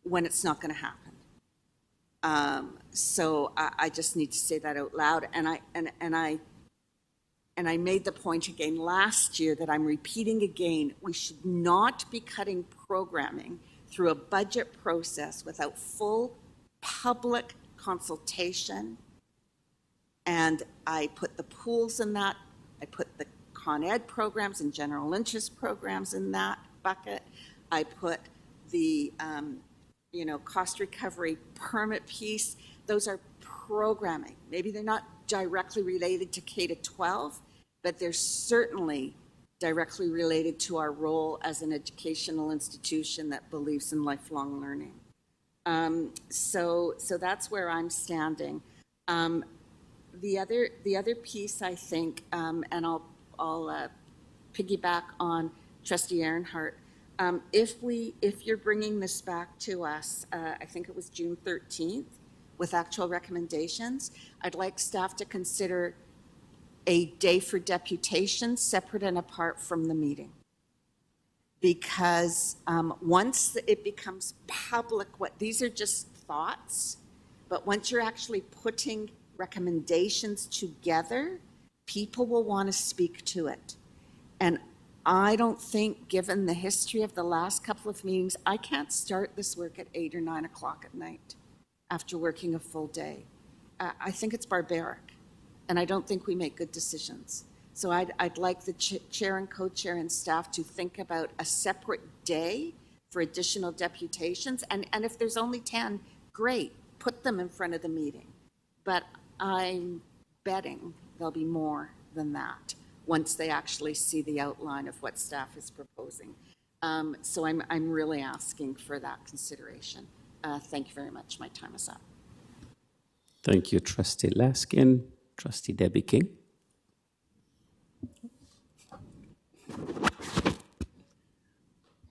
Q: when it's not going to happen. So I just need to say that out loud. And I made the point again last year that I'm repeating again, we should not be cutting programming through a budget process without full public consultation. And I put the pools in that, I put the Con Ed programs and general interest programs in that bucket. I put the, cost recovery permit piece. Those are programming. Maybe they're not directly related to K-12, but they're certainly directly related to our role as an educational institution that believes in lifelong learning. So that's where I'm standing. The other piece, I think, and I'll piggyback on Trustee Ehrenhardt. If you're bringing this back to us, I think it was June 13th, with actual recommendations, I'd like staff to consider a day for deputation separate and apart from the meeting. Because once it becomes public, these are just thoughts, but once you're actually putting recommendations together, people will want to speak to it. And I don't think, given the history of the last couple of meetings, I can't start this work at 8 or 9 o'clock at night after working a full day. I think it's barbaric, and I don't think we make good decisions. So I'd like the chair and co-chair and staff to think about a separate day for additional deputations. And if there's only 10, great, put them in front of the meeting. But I'm betting there'll be more than that once they actually see the outline of what staff is proposing. So I'm really asking for that consideration. Thank you very much. My time is up.
B: Thank you, Trustee Laskin. Trustee Debbie King.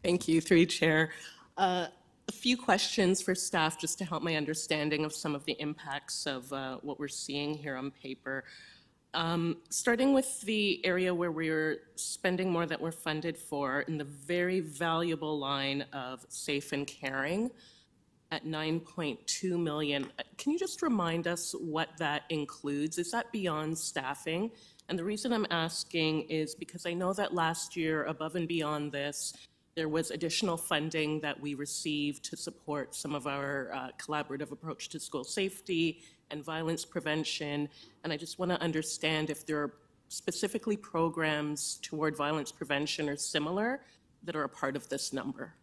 U: Thank you, through you, Chair. A few questions for staff just to help my understanding of some of the impacts of what we're seeing here on paper. Starting with the area where we're spending more that we're funded for in the very valuable line of safe and caring at $9.2 million. Can you just remind us what that includes? Is that beyond staffing? And the reason I'm asking is because I know that last year, above and beyond this, there was additional funding that we received to support some of our collaborative approach to school safety and violence prevention. And I just want to understand if there are specifically programs toward violence prevention or similar that are a part of this number.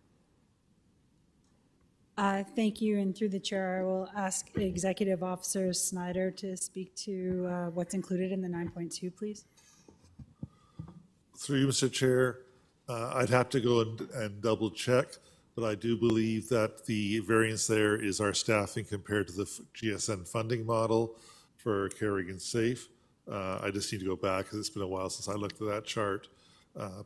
E: Thank you, and through the chair, I will ask Executive Officer Snyder to speak to what's included in the 9.2, please.
L: Through you, Mr. Chair, I'd have to go and double check, but I do believe that the variance there is our staffing compared to the GSN funding model for caring and safe. I just need to go back because it's been a while since I looked at that chart.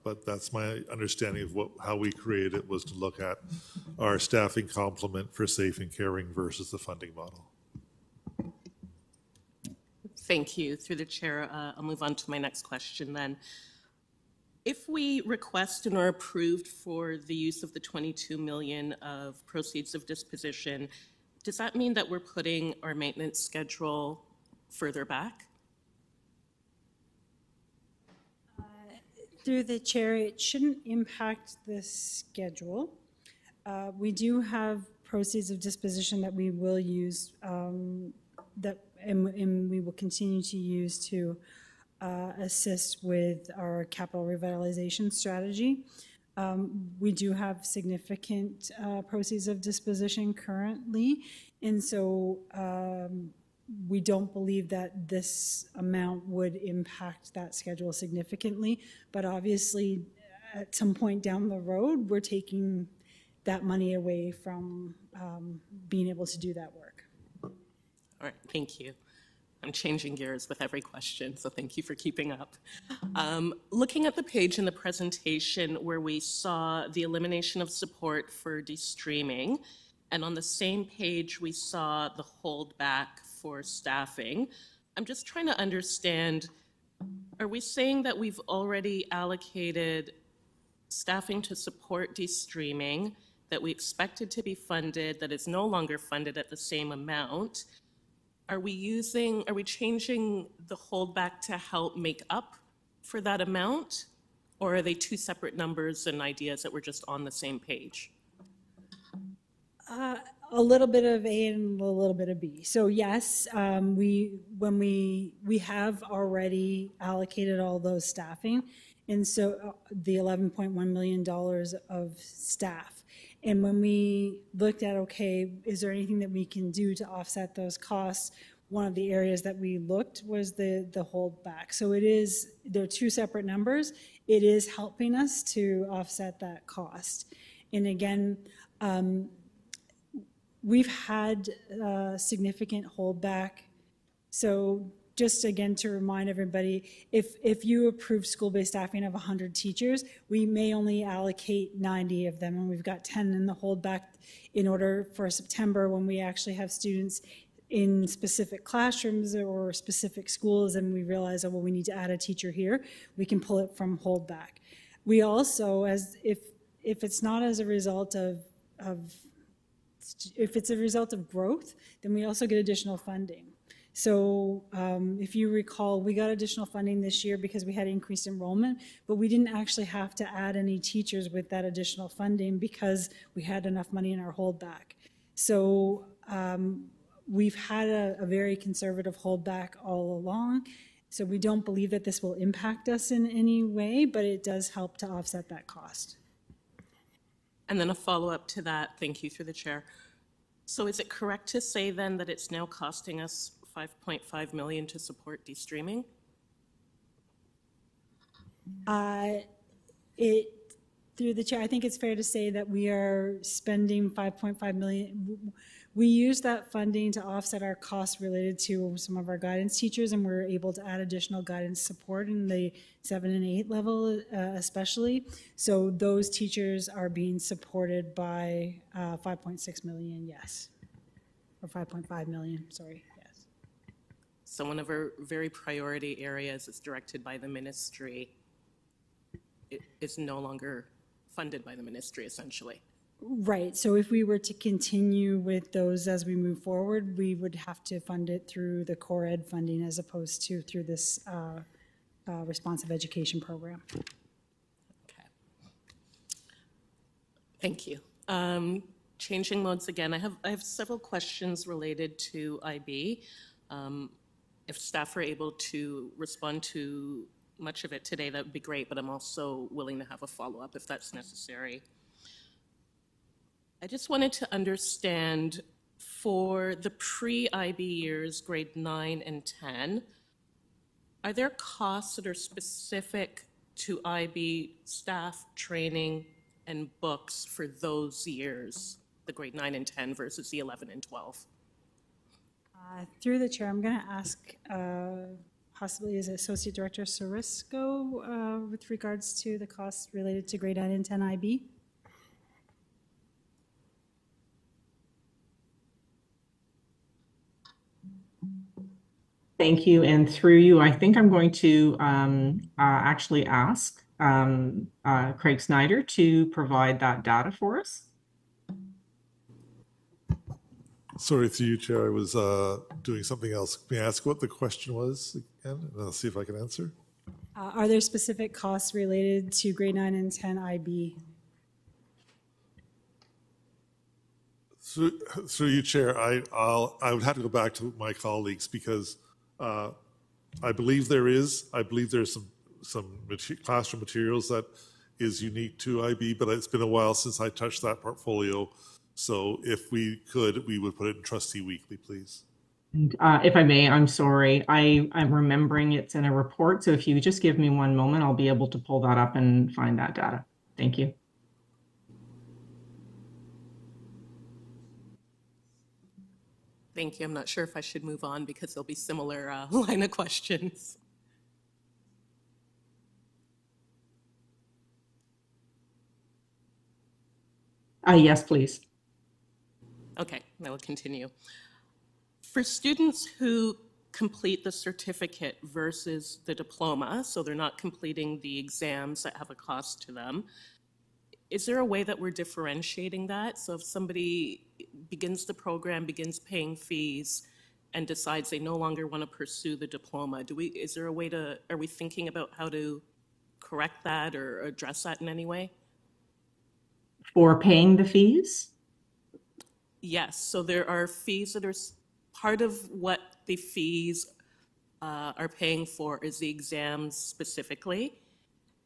L: But that's my understanding of how we created it, was to look at our staffing complement for safe and caring versus the funding model.
U: Thank you. Through the chair, I'll move on to my next question then. If we request and are approved for the use of the 22 million of proceeds of disposition, does that mean that we're putting our maintenance schedule further back?
E: Through the chair, it shouldn't impact the schedule. We do have proceeds of disposition that we will use, and we will continue to use to assist with our capital revitalization strategy. We do have significant proceeds of disposition currently, and so we don't believe that this amount would impact that schedule significantly. But obviously, at some point down the road, we're taking that money away from being able to do that work.
U: All right, thank you. I'm changing gears with every question, so thank you for keeping up. Looking at the page in the presentation where we saw the elimination of support for de-streaming, and on the same page we saw the holdback for staffing, I'm just trying to understand, are we saying that we've already allocated staffing to support de-streaming, that we expected to be funded, that is no longer funded at the same amount? Are we changing the holdback to help make up for that amount? Or are they two separate numbers and ideas that were just on the same page?
E: A little bit of A and a little bit of B. So yes, we have already allocated all those staffing, and so the $11.1 million of staff. And when we looked at, okay, is there anything that we can do to offset those costs? One of the areas that we looked was the holdback. So they're two separate numbers. It is helping us to offset that cost. And again, we've had significant holdback. So just again to remind everybody, if you approve school-based staffing of 100 teachers, we may only allocate 90 of them, and we've got 10 in the holdback in order for September when we actually have students in specific classrooms or specific schools, and we realize, oh, well, we need to add a teacher here, we can pull it from holdback. We also, if it's not as a result if it's a result of growth, then we also get additional funding. So if you recall, we got additional funding this year because we had increased enrollment, but we didn't actually have to add any teachers with that additional funding because we had enough money in our holdback. So we've had a very conservative holdback all along. So we don't believe that this will impact us in any way, but it does help to offset that cost.
U: And then a follow-up to that, thank you through the chair. So is it correct to say then that it's now costing us $5.5 million to support de-streaming?
E: Through the chair, I think it's fair to say that we are spending $5.5 million. We use that funding to offset our costs related to some of our guidance teachers, and we're able to add additional guidance support in the 7 and 8 level especially. So those teachers are being supported by $5.6 million, yes. Or $5.5 million, sorry, yes.
U: So one of our very priority areas is directed by the ministry. It is no longer funded by the ministry, essentially.
E: Right, so if we were to continue with those as we move forward, we would have to fund it through the core ed funding as opposed to through this responsive education program.
U: Okay. Thank you. Changing modes again, I have several questions related to IB. If staff are able to respond to much of it today, that would be great, but I'm also willing to have a follow-up if that's necessary. I just wanted to understand, for the pre-IB years, grade 9 and 10, are there costs that are specific to IB staff, training, and books for those years, the grade 9 and 10 versus the 11 and 12?
E: Through the chair, I'm going to ask possibly is Associate Director Sarisco with regards to the costs related to grade 9 and 10 IB.
M: Thank you. And through you, I think I'm going to actually ask Craig Snyder to provide that data for us.
L: Sorry, through you, Chair, I was doing something else. May I ask what the question was again? And I'll see if I can answer.
E: Are there specific costs related to grade 9 and 10 IB?
L: Through you, Chair, I would have to go back to my colleagues because I believe there's some classroom materials that is unique to IB, but it's been a while since I touched that portfolio. So if we could, we would put it in Trustee Weekly, please.
M: If I may, I'm sorry. I'm remembering it's in a report. So if you just give me one moment, I'll be able to pull that up and find that data. Thank you.
U: Thank you. I'm not sure if I should move on because there'll be similar line of questions.
M: Yes, please.
U: Okay, I will continue. For students who complete the certificate versus the diploma, so they're not completing the exams that have a cost to them, is there a way that we're differentiating that? So if somebody begins the program, begins paying fees, and decides they no longer want to pursue the diploma, is there a way to, are we thinking about how to correct that or address that in any way?
M: For paying the fees?
U: Yes, so there are fees that are part of what the fees are paying for is the exams specifically.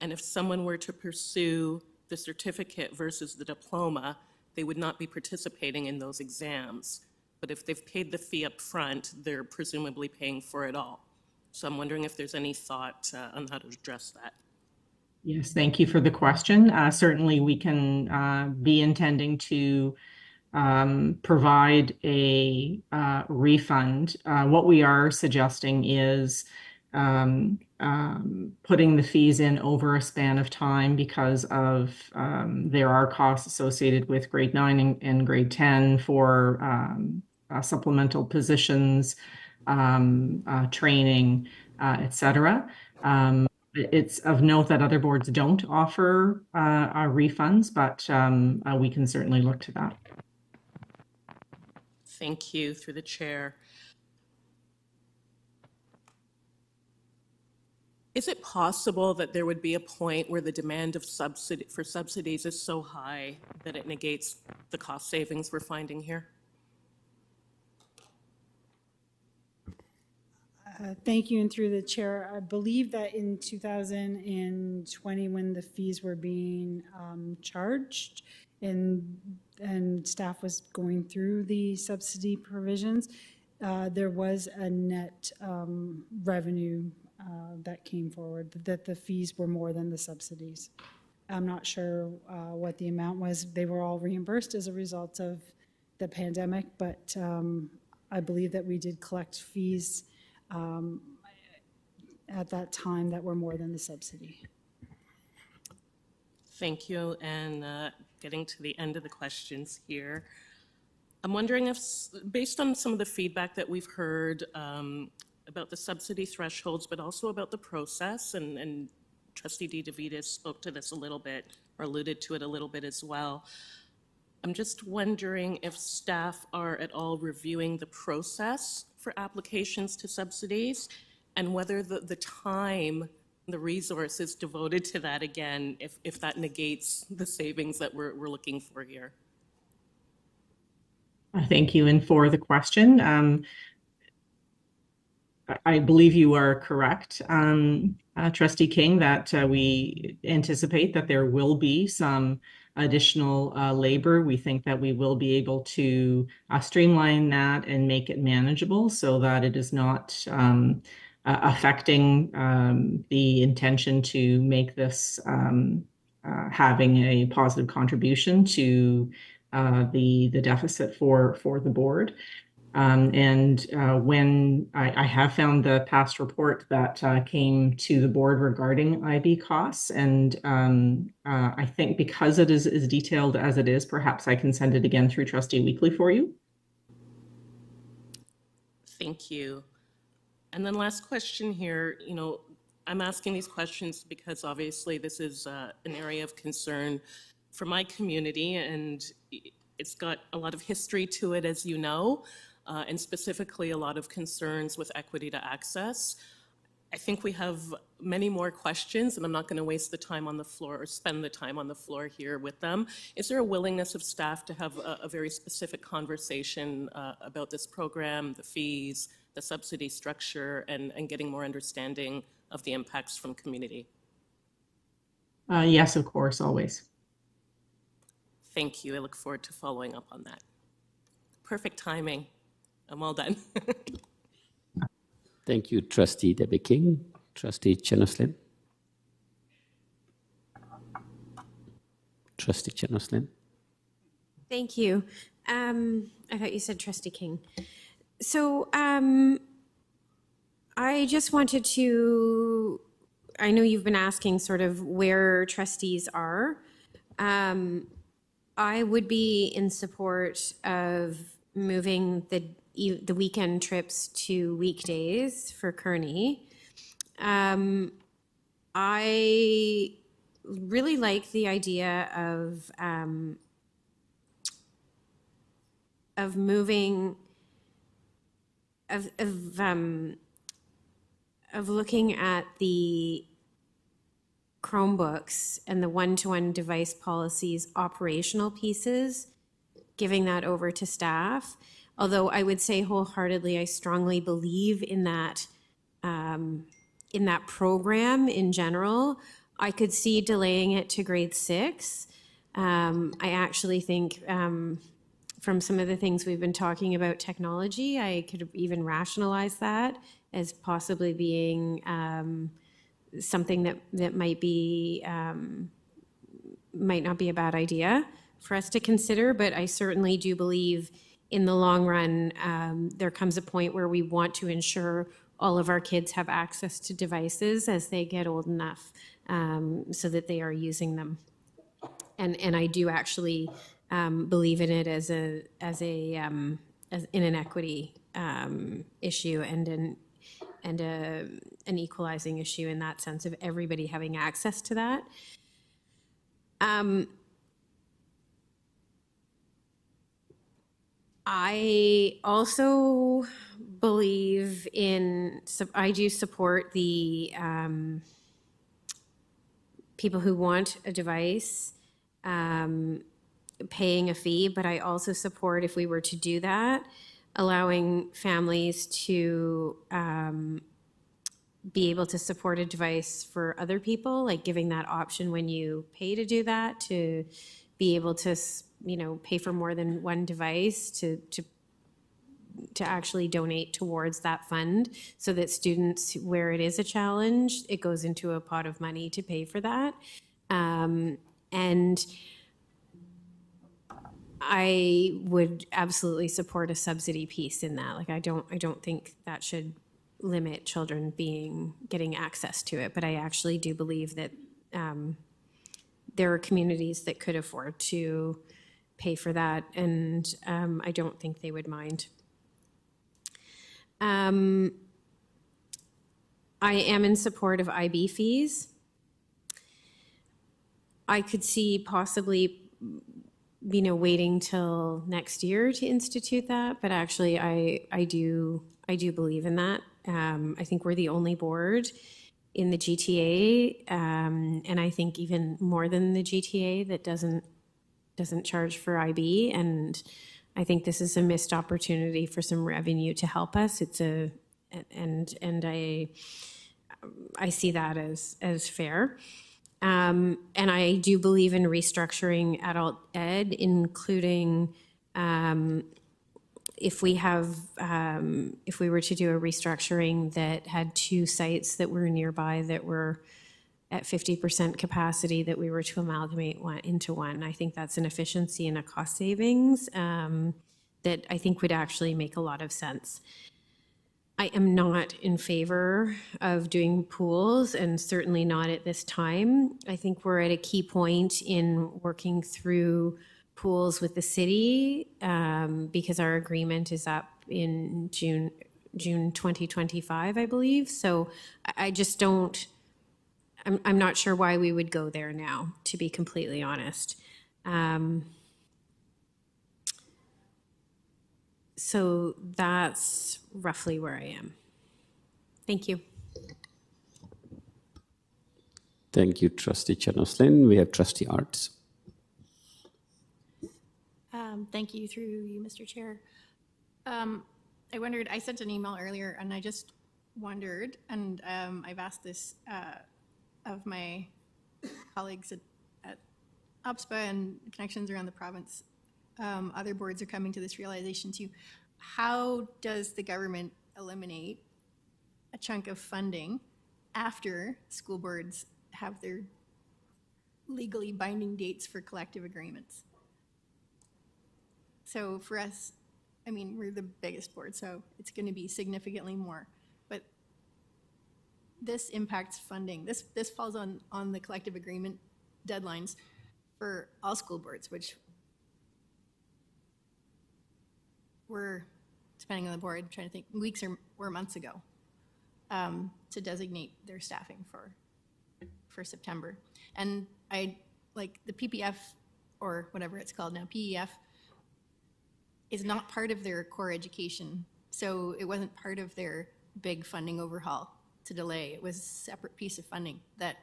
U: And if someone were to pursue the certificate versus the diploma, they would not be participating in those exams. But if they've paid the fee up front, they're presumably paying for it all. So I'm wondering if there's any thought on how to address that.
M: Yes, thank you for the question. Certainly we can be intending to provide a refund. What we are suggesting is putting the fees in over a span of time because of there are costs associated with grade 9 and grade 10 for supplemental positions, training, etc. It's of note that other boards don't offer refunds, but we can certainly look to that.
U: Thank you, through the chair. Is it possible that there would be a point where the demand of subsidies is so high that it negates the cost savings we're finding here?
E: Thank you, and through the chair, I believe that in 2020, when the fees were being charged and staff was going through the subsidy provisions, there was a net revenue that came forward, that the fees were more than the subsidies. I'm not sure what the amount was. They were all reimbursed as a result of the pandemic, but I believe that we did collect fees at that time that were more than the subsidy.
U: Thank you, and getting to the end of the questions here. I'm wondering if, based on some of the feedback that we've heard about the subsidy thresholds, but also about the process, and Trustee De Davides spoke to this a little bit, or alluded to it a little bit as well. I'm just wondering if staff are at all reviewing the process for applications to subsidies and whether the time, the resources devoted to that again, if that negates the savings that we're looking for here.
M: Thank you, and for the question. I believe you are correct, Trustee King, that we anticipate that there will be some additional labor. We think that we will be able to streamline that and make it manageable so that it is not affecting the intention to make this having a positive contribution to the deficit for the board. When I have found the past report that came to the board regarding IB costs, and I think because it is as detailed as it is, perhaps I can send it again through Trustee Weekly for you.
U: Thank you. And then last question here, I'm asking these questions because obviously this is an area of concern for my community, and it's got a lot of history to it, as you know, and specifically a lot of concerns with equity to access. I think we have many more questions, and I'm not going to waste the time on the floor or spend the time on the floor here with them. Is there a willingness of staff to have a very specific conversation about this program, the fees, the subsidy structure, and getting more understanding of the impacts from community?
M: Yes, of course, always.
U: Thank you. I look forward to following up on that. Perfect timing. I'm all done.
B: Thank you, Trustee Debbie King. Trustee Chenoslin. Trustee Chenoslin.
R: Thank you. I thought you said Trustee King. So I just wanted to, I know you've been asking sort of where trustees are. I would be in support of moving the weekend trips to weekdays for Kearney. I really like the idea of moving, of looking at the Chromebooks and the one-to-one device policies operational pieces, giving that over to staff. Although I would say wholeheartedly, I strongly believe in that program in general. I could see delaying it to grade 6. I actually think from some of the things we've been talking about technology, I could even rationalize that as possibly being something that might not be a bad idea for us to consider. But I certainly do believe in the long run, there comes a point where we want to ensure all of our kids have access to devices as they get old enough, so that they are using them. And I do actually believe in it as an equity issue and an equalizing issue in that sense of everybody having access to that. I also believe I do support the people who want a device paying a fee, but I also support, if we were to do that, allowing families to be able to support a device for other people, like giving that option when you pay to do that, to be able to, pay for more than one device, to actually donate towards that fund, so that students, where it is a challenge, it goes into a pot of money to pay for that. And I would absolutely support a subsidy piece in that. Like, I don't think that should limit children getting access to it, but I actually do believe that there are communities that could afford to pay for that, and I don't think they would mind. I am in support of IB fees. I could see possibly, waiting till next year to institute that, but actually I do believe in that. I think we're the only board in the GTA, and I think even more than the GTA, that doesn't charge for IB, and I think this is a missed opportunity for some revenue to help us. And I see that as fair. And I do believe in restructuring adult ed, including if we were to do a restructuring that had 2 sites that were nearby that were at 50% capacity, that we were to amalgamate one into one. I think that's an efficiency and a cost savings that I think would actually make a lot of sense. I am not in favor of doing pools, and certainly not at this time. I think we're at a key point in working through pools with the city, because our agreement is up in June 2025, I believe. So I just don't, I'm not sure why we would go there now, to be completely honest. So that's roughly where I am. Thank you.
B: Thank you, Trustee Chernoslin. We have Trustee Arts.
C: Thank you through you, Mr. Chair. I wondered, I sent an email earlier and I just wondered, and I've asked this of my colleagues at OPSPA and connections around the province. Other boards are coming to this realization too. How does the government eliminate a chunk of funding after school boards have their legally binding dates for collective agreements? So for us, I mean, we're the biggest board, so it's going to be significantly more. But this impacts funding. This falls on the collective agreement deadlines for all school boards, which were, depending on the board, I'm trying to think, weeks or months ago to designate their staffing for September. And I like the PPF, or whatever it's called now, PEF, is not part of their core education. So it wasn't part of their big funding overhaul to delay. It was a separate piece of funding that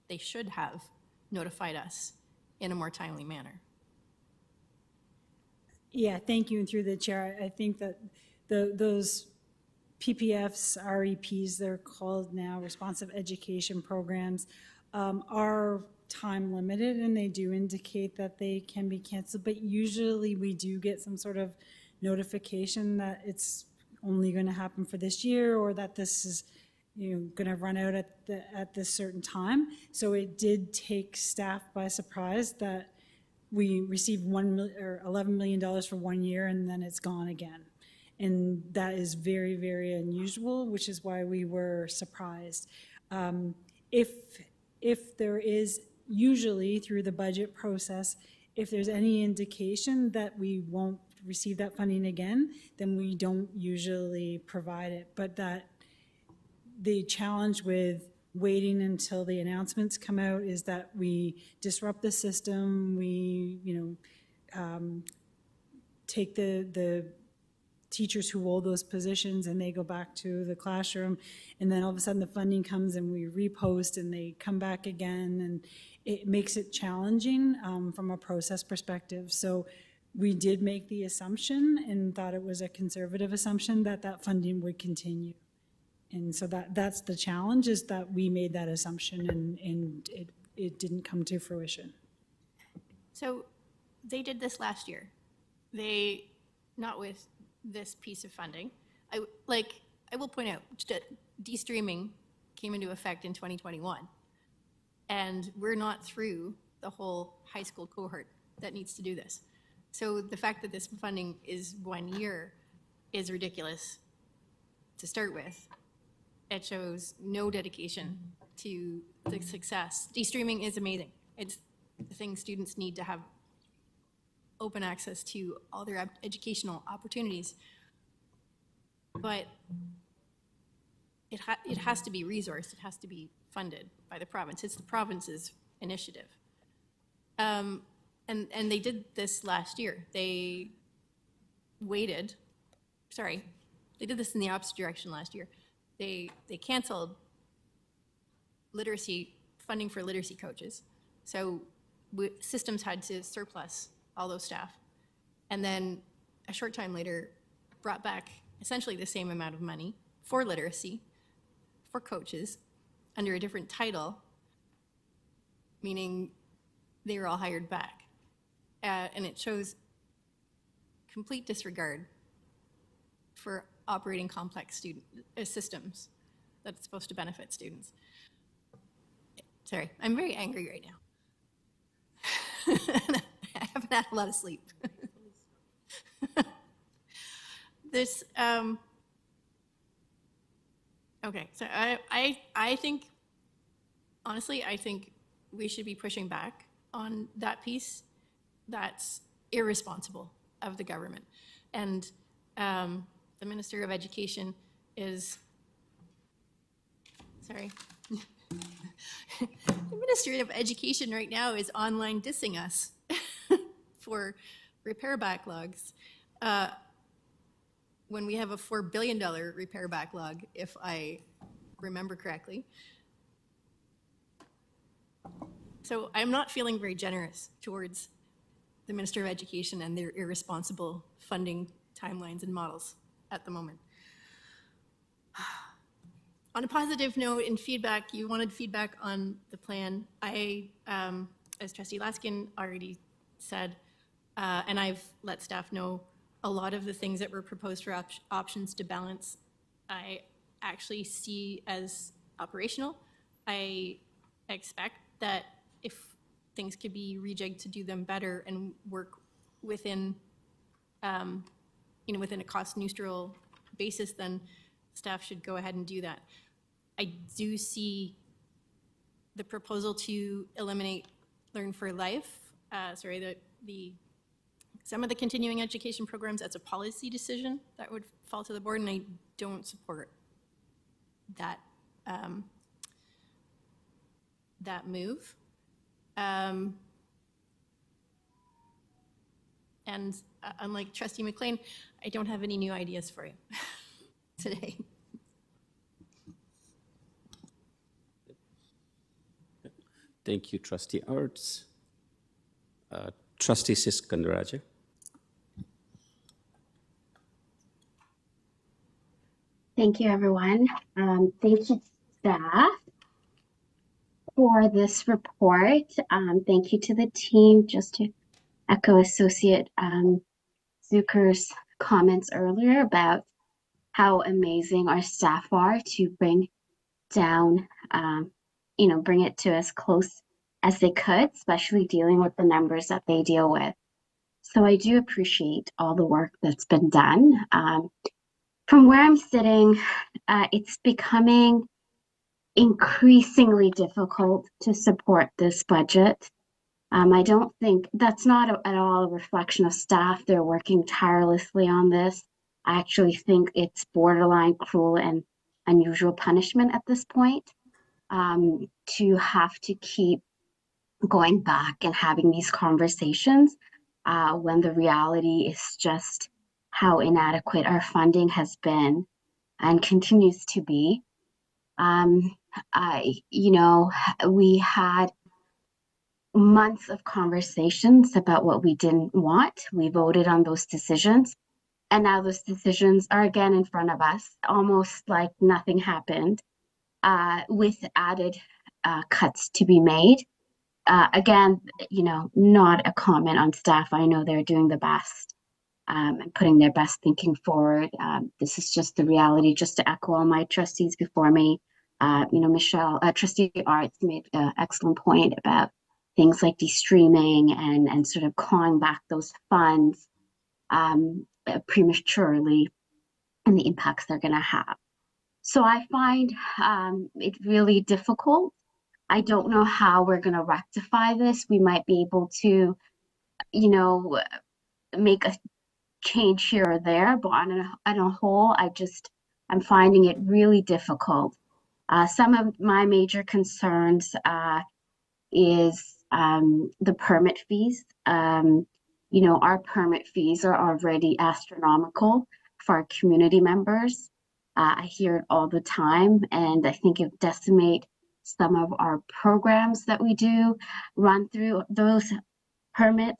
C: they should have notified us in a more timely manner.
E: Yeah, thank you. And through the chair, I think that those PPFs, REPs, they're called now, responsive education programs, are time limited, and they do indicate that they can be canceled, but usually we do get some sort of notification that it's only going to happen for this year, or that this is going to run out at this certain time. So it did take staff by surprise that we received $11 million for 1 year and then it's gone again. And that is very, very unusual, which is why we were surprised. If there is, usually through the budget process, if there's any indication that we won't receive that funding again, then we don't usually provide it. But that the challenge with waiting until the announcements come out is that we disrupt the system. We, take the teachers who hold those positions and they go back to the classroom, and then all of a sudden the funding comes and we repost and they come back again, and it makes it challenging from a process perspective. So we did make the assumption and thought it was a conservative assumption that that funding would continue. And so that's the challenge, is that we made that assumption and it didn't come to fruition. So
C: They did this last year. They, not with this piece of funding. I will point out that de-streaming came into effect in 2021, and we're not through the whole high school cohort that needs to do this. So the fact that this funding is 1 year is ridiculous to start with. It shows no dedication to the success. De-streaming is amazing. It's the thing students need to have open access to all their educational opportunities. But it has to be resourced. It has to be funded by the province. It's the province's initiative. And they did this last year. They waited, they did this in the opposite direction last year. They canceled literacy funding for literacy coaches. So systems had to surplus all those staff. And then a short time later, brought back essentially the same amount of money for literacy, for coaches, under a different title, meaning they were all hired back. And it shows complete disregard for operating complex systems that's supposed to benefit students. Sorry, I'm very angry right now. I haven't had a lot of sleep. This, okay, so I think, honestly, I think we should be pushing back on that piece. That's irresponsible of the government. And the Minister of Education is, sorry. Administrative education right now is online dissing us for repair backlogs. When we have a $4 billion repair backlog, if I remember correctly. So I'm not feeling very generous towards the Minister of Education and their irresponsible funding timelines and models at the moment. On a positive note, in feedback, you wanted feedback on the plan. I, as Trustee Laskin already said, and I've let staff know, a lot of the things that were proposed for options to balance, I actually see as operational. I expect that if things could be rejigged to do them better and work within, within a cost neutral basis, then staff should go ahead and do that. I do see the proposal to eliminate Learn for Life, some of the continuing education programs as a policy decision that would fall to the board, and I don't support that, that move. And unlike Trustee McLean, I don't have any new ideas for you today.
B: Thank you, Trustee Arts. Trustee Siskandaraja.
G: Thank you, everyone. Thank you, staff, for this report. Thank you to the team. Just to echo Associate Zucker's comments earlier about how amazing our staff are to bring down, bring it to as close as they could, especially dealing with the numbers that they deal with. So I do appreciate all the work that's been done. From where I'm sitting, it's becoming increasingly difficult to support this budget. I don't think that's not at all a reflection of staff. They're working tirelessly on this. I actually think it's borderline cruel and unusual punishment at this point, to have to keep going back and having these conversations when the reality is just how inadequate our funding has been and continues to be. We had months of conversations about what we didn't want. We voted on those decisions, and now those decisions are again in front of us, almost like nothing happened, with added cuts to be made. Again, not a comment on staff. I know they're doing the best and putting their best thinking forward. This is just the reality. Just to echo all my trustees before me, Michelle, Trustee Arts made an excellent point about things like de-streaming and sort of clawing back those funds prematurely and the impacts they're going to have. So I find it really difficult. I don't know how we're going to rectify this. We might be able to, make a change here or there, but on a whole, I'm finding it really difficult. Some of my major concerns is the permit fees. Our permit fees are already astronomical for our community members. I hear it all the time, and I think it decimates some of our programs that we do run through those permits.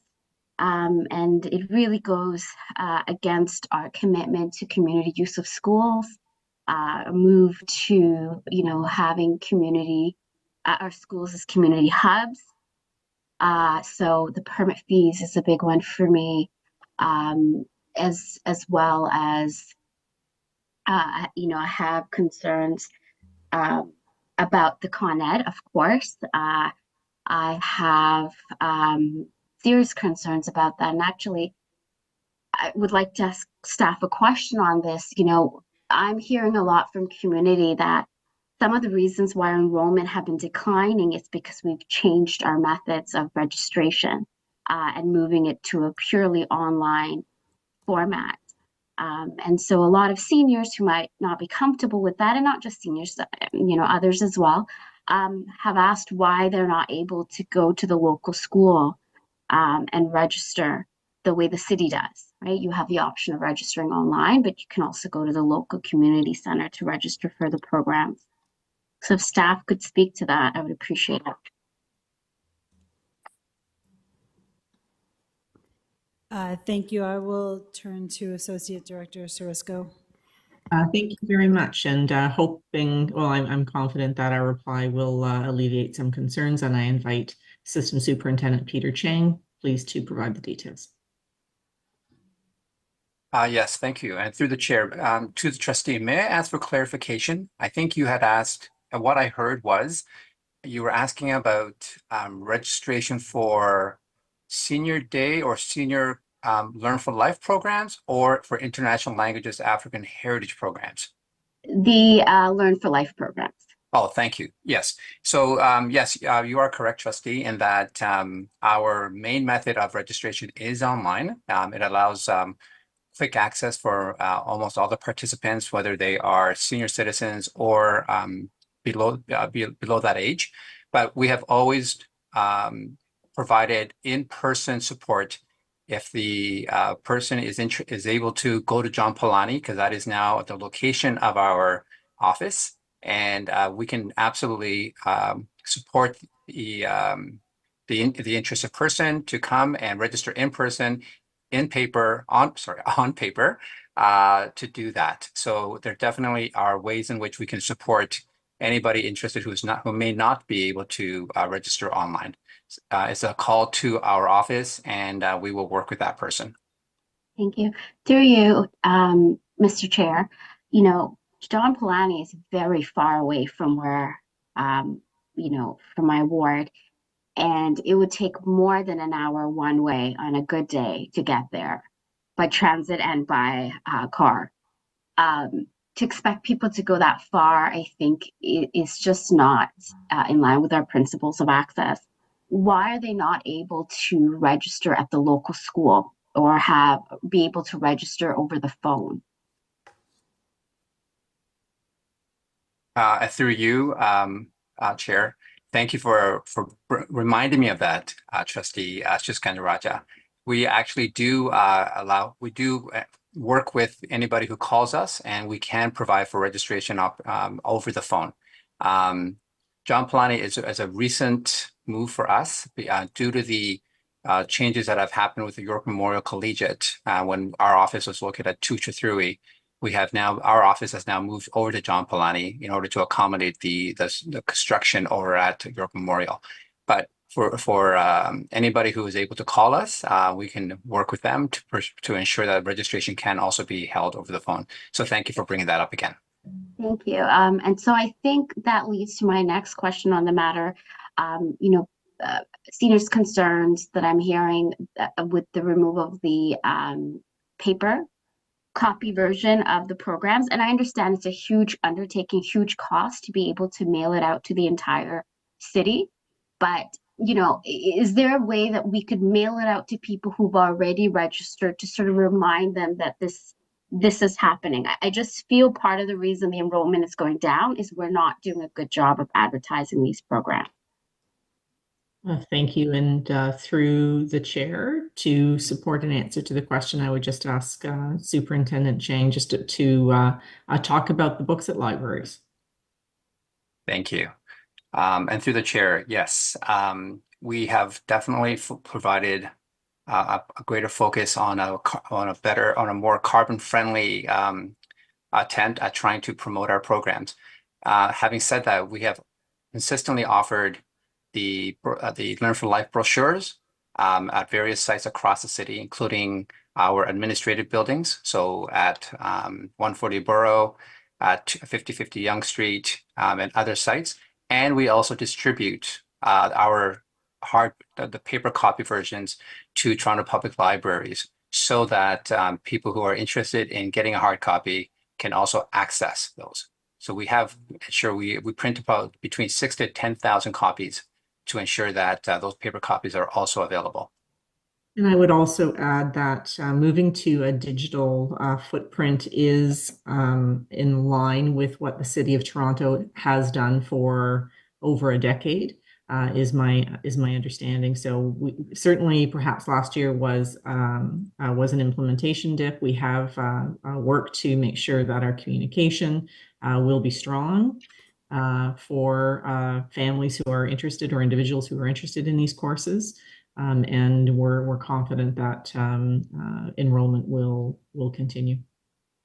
G: And it really goes against our commitment to community use of schools, a move to, having our schools as community hubs. So the permit fees is a big one for me, as well as, I have concerns about the Con Ed, of course. I have serious concerns about that. And actually, I would like to ask staff a question on this. I'm hearing a lot from community that some of the reasons why enrollment have been declining is because we've changed our methods of registration and moving it to a purely online format. And so a lot of seniors who might not be comfortable with that, and not just seniors, others as well, have asked why they're not able to go to the local school and register the way the city does, right? You have the option of registering online, but you can also go to the local community center to register for the programs. So if staff could speak to that, I would appreciate it.
E: Thank you. I will turn to Associate Director Sarisco.
M: Thank you very much, and I'm confident that our reply will alleviate some concerns, and I invite System Superintendent Peter Chang, please, to provide the details.
A: Yes, thank you. And through the chair, to the trustee, may I ask for clarification? I think you had asked, and what I heard was you were asking about registration for Senior Day or Senior Learn for Life programs, or for International Languages African Heritage programs?
G: The Learn for Life programs.
A: Oh, thank you. Yes. So yes, you are correct, trustee, in that our main method of registration is online. It allows quick access for almost all the participants, whether they are senior citizens or below that age. But we have always provided in-person support if the person is able to go to John Palani, because that is now the location of our office, and we can absolutely support the interested person to come and register in person, on paper, to do that. So there definitely are ways in which we can support anybody interested who may not be able to register online. It's a call to our office, and we will work with that person.
G: Thank you. Through you, Mr. Chair, John Palani is very far away from where, from my ward. And it would take more than an hour one way on a good day to get there by transit and by car. To expect people to go that far, I think, is just not in line with our principles of access. Why are they not able to register at the local school or be able to register over the phone?
A: Through you, Chair, thank you for reminding me of that, Trustee Shiskandarajah. We actually do work with anybody who calls us, and we can provide for registration over the phone. John Palani is a recent move for us due to the changes that have happened with the York Memorial Collegiate when our office was located at Tuchatrui. Our office has now moved over to John Palani in order to accommodate the construction over at York Memorial. But for anybody who is able to call us, we can work with them to ensure that registration can also be held over the phone. So thank you for bringing that up again.
G: Thank you. And so I think that leads to my next question on the matter. Seniors' concerns that I'm hearing with the removal of the paper copy version of the programs. And I understand it's a huge undertaking, huge cost to be able to mail it out to the entire city. But, is there a way that we could mail it out to people who've already registered to sort of remind them that this is happening? I just feel part of the reason the enrollment is going down is we're not doing a good job of advertising these programs.
M: Thank you. And through the chair, to support an answer to the question, I would just ask Superintendent Chang just to talk about the books at libraries.
A: Thank you. And through the chair, yes, we have definitely provided a greater focus on a more carbon-friendly attempt at trying to promote our programs. Having said that, we have consistently offered the Learn for Life brochures at various sites across the city, including our administrative buildings. So at 140 Borough, at 5050 Yonge Street, and other sites. And we also distribute the paper copy versions to Toronto Public Libraries so that people who are interested in getting a hard copy can also access those. So we print about between 6,000 to 10,000 copies to ensure that those paper copies are also available.
M: And I would also add that moving to a digital footprint is in line with what the City of Toronto has done for over a decade, is my understanding. So certainly, perhaps last year was an implementation dip. We have worked to make sure that our communication will be strong for families who are interested or individuals who are interested in these courses. And we're confident that enrollment will continue.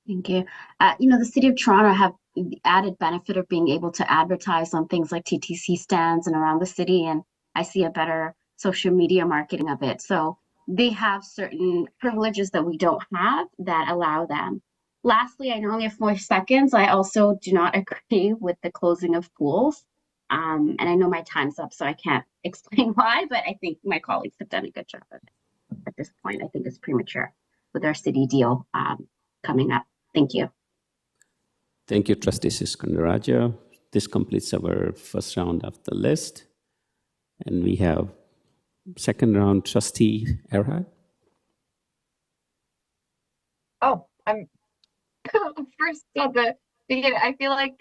G: Thank you. The City of Toronto have the added benefit of being able to advertise on things like TTC stands and around the city, and I see a better social media marketing of it. So they have certain privileges that we don't have that allow them. Lastly, I know only have 4 seconds. I also do not agree with the closing of pools. And I know my time's up, so I can't explain why, but I think my colleagues have done a good job of it. At this point, I think it's premature with our city deal coming up. Thank you.
B: Thank you, Trustee Siskandarajah. This completes our first round of the list. And we have second round, Trustee Erhard.
D: Oh, I'm first at the beginning. I feel like,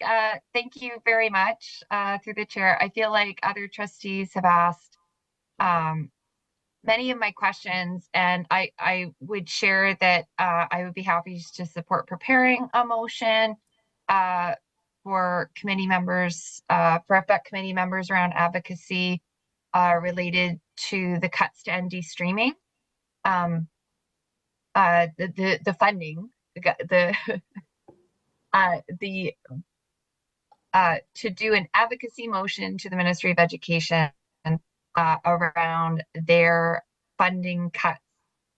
D: thank you very much through the chair. I feel like other trustees have asked many of my questions, and I would share that I would be happy to support preparing a motion for committee members, for FEC committee members around advocacy related to the cuts to ND streaming, the funding, to do an advocacy motion to the Ministry of Education around their funding cuts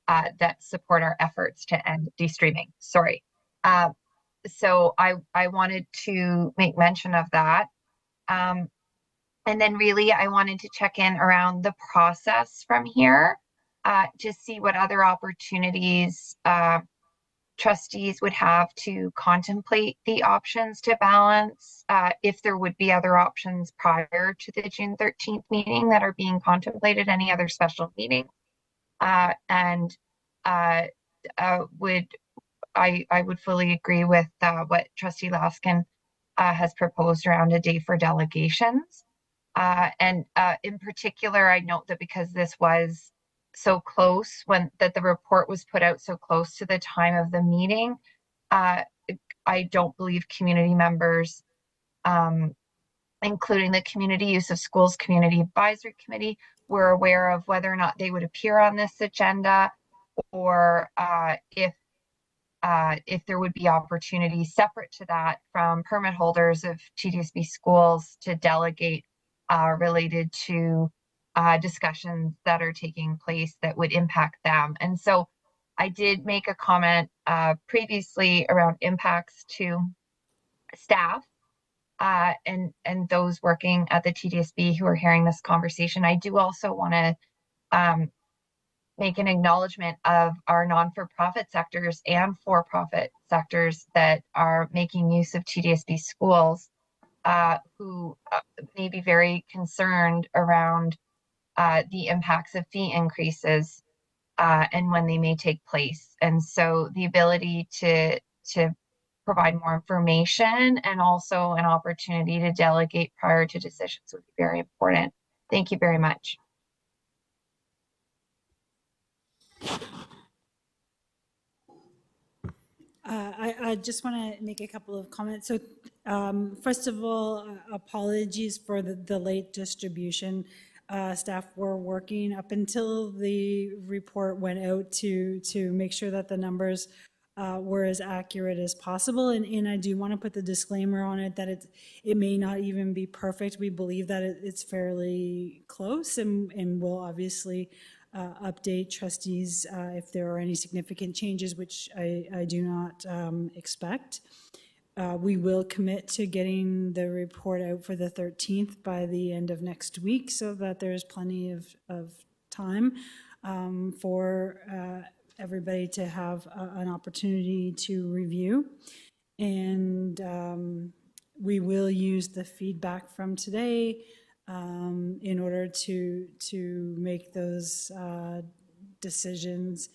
D: that support our efforts to end de-streaming. Sorry. So I wanted to make mention of that. And then really I wanted to check in around the process from here to see what other opportunities trustees would have to contemplate the options to balance, if there would be other options prior to the June 13th meeting that are being contemplated, any other special meeting. And I would fully agree with what Trustee Laskin has proposed around a day for delegations. And in particular, I note that because this was so close that the report was put out so close to the time of the meeting, I don't believe community members, including the Community Use of Schools Community Advisory Committee, were aware of whether or not they would appear on this agenda, or if there would be opportunities separate to that from permit holders of TDSB schools to delegate related to discussions that are taking place that would impact them. And so I did make a comment previously around impacts to staff and those working at the TDSB who are hearing this conversation. I do also want to make an acknowledgement of our non-for-profit sectors and for-profit sectors that are making use of TDSB schools, who may be very concerned around the impacts of fee increases and when they may take place. And so the ability to provide more information and also an opportunity to delegate prior to decisions would be very important. Thank you very much.
E: I just want to make a couple of comments. So first of all, apologies for the late distribution. Staff were working up until the report went out to make sure that the numbers were as accurate as possible. And I do want to put the disclaimer on it that it may not even be perfect. We believe that it's fairly close, and we'll obviously update trustees if there are any significant changes, which I do not expect. We will commit to getting the report out for the 13th by the end of next week, so that there's plenty of time for everybody to have an opportunity to review. And we will use the feedback from today in order to make those decisions.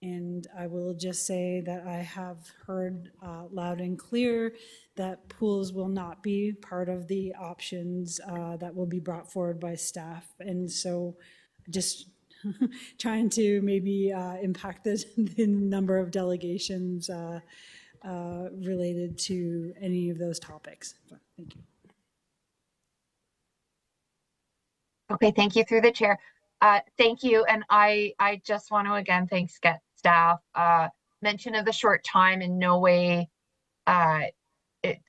E: And I will just say that I have heard loud and clear that pools will not be part of the options that will be brought forward by staff. And so just trying to maybe impact the number of delegations related to any of those topics. So, thank you.
D: Okay, thank you through the chair. Thank you, and I just want to again thank staff. Mention of the short time in no way. I think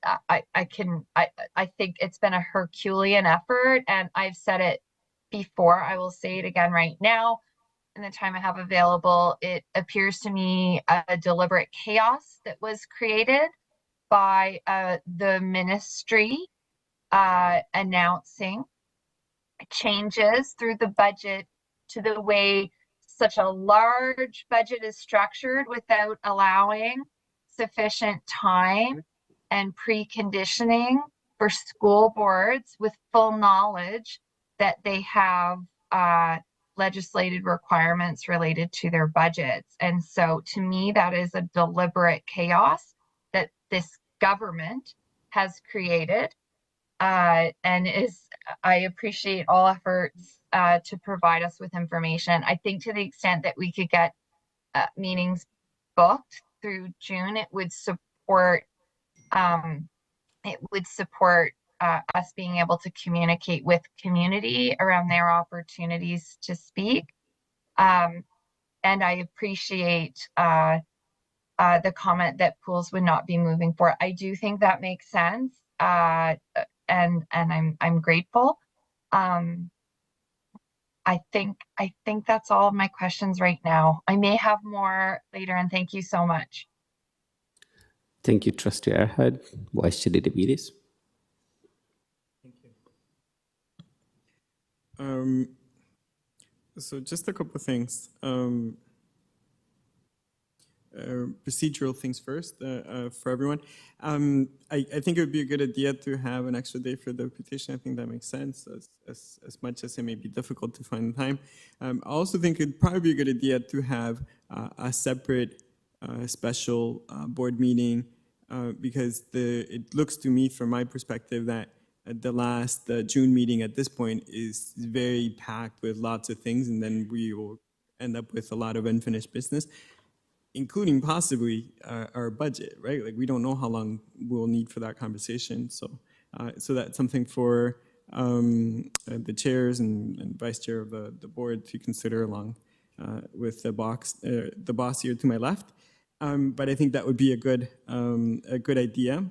D: it's been a Herculean effort, and I've said it before. I will say it again right now. In the time I have available, it appears to me a deliberate chaos that was created by the ministry announcing changes through the budget to the way such a large budget is structured without allowing sufficient time and preconditioning for school boards with full knowledge that they have legislated requirements related to their budgets. And so to me, that is a deliberate chaos that this government has created. I appreciate all efforts to provide us with information. I think to the extent that we could get meetings booked through June, it would support us being able to communicate with community around their opportunities to speak. And I appreciate the comment that pools would not be moving forward. I do think that makes sense. And I'm grateful. I think that's all of my questions right now. I may have more later, and thank you so much.
B: Thank you, Trustee Arhad. Vice Chair Davides.
T: Thank you. So just a couple of things. Procedural things first for everyone. I think it would be a good idea to have an extra day for the petition. I think that makes sense, as much as it may be difficult to find time. I also think it'd probably be a good idea to have a separate special board meeting because it looks to me, from my perspective, that the last June meeting at this point is very packed with lots of things, and then we will end up with a lot of unfinished business, including possibly our budget, right? Like, we don't know how long we'll need for that conversation. So that's something for the chairs and vice chair of the board to consider, along with the boss here to my left. But I think that would be a good idea.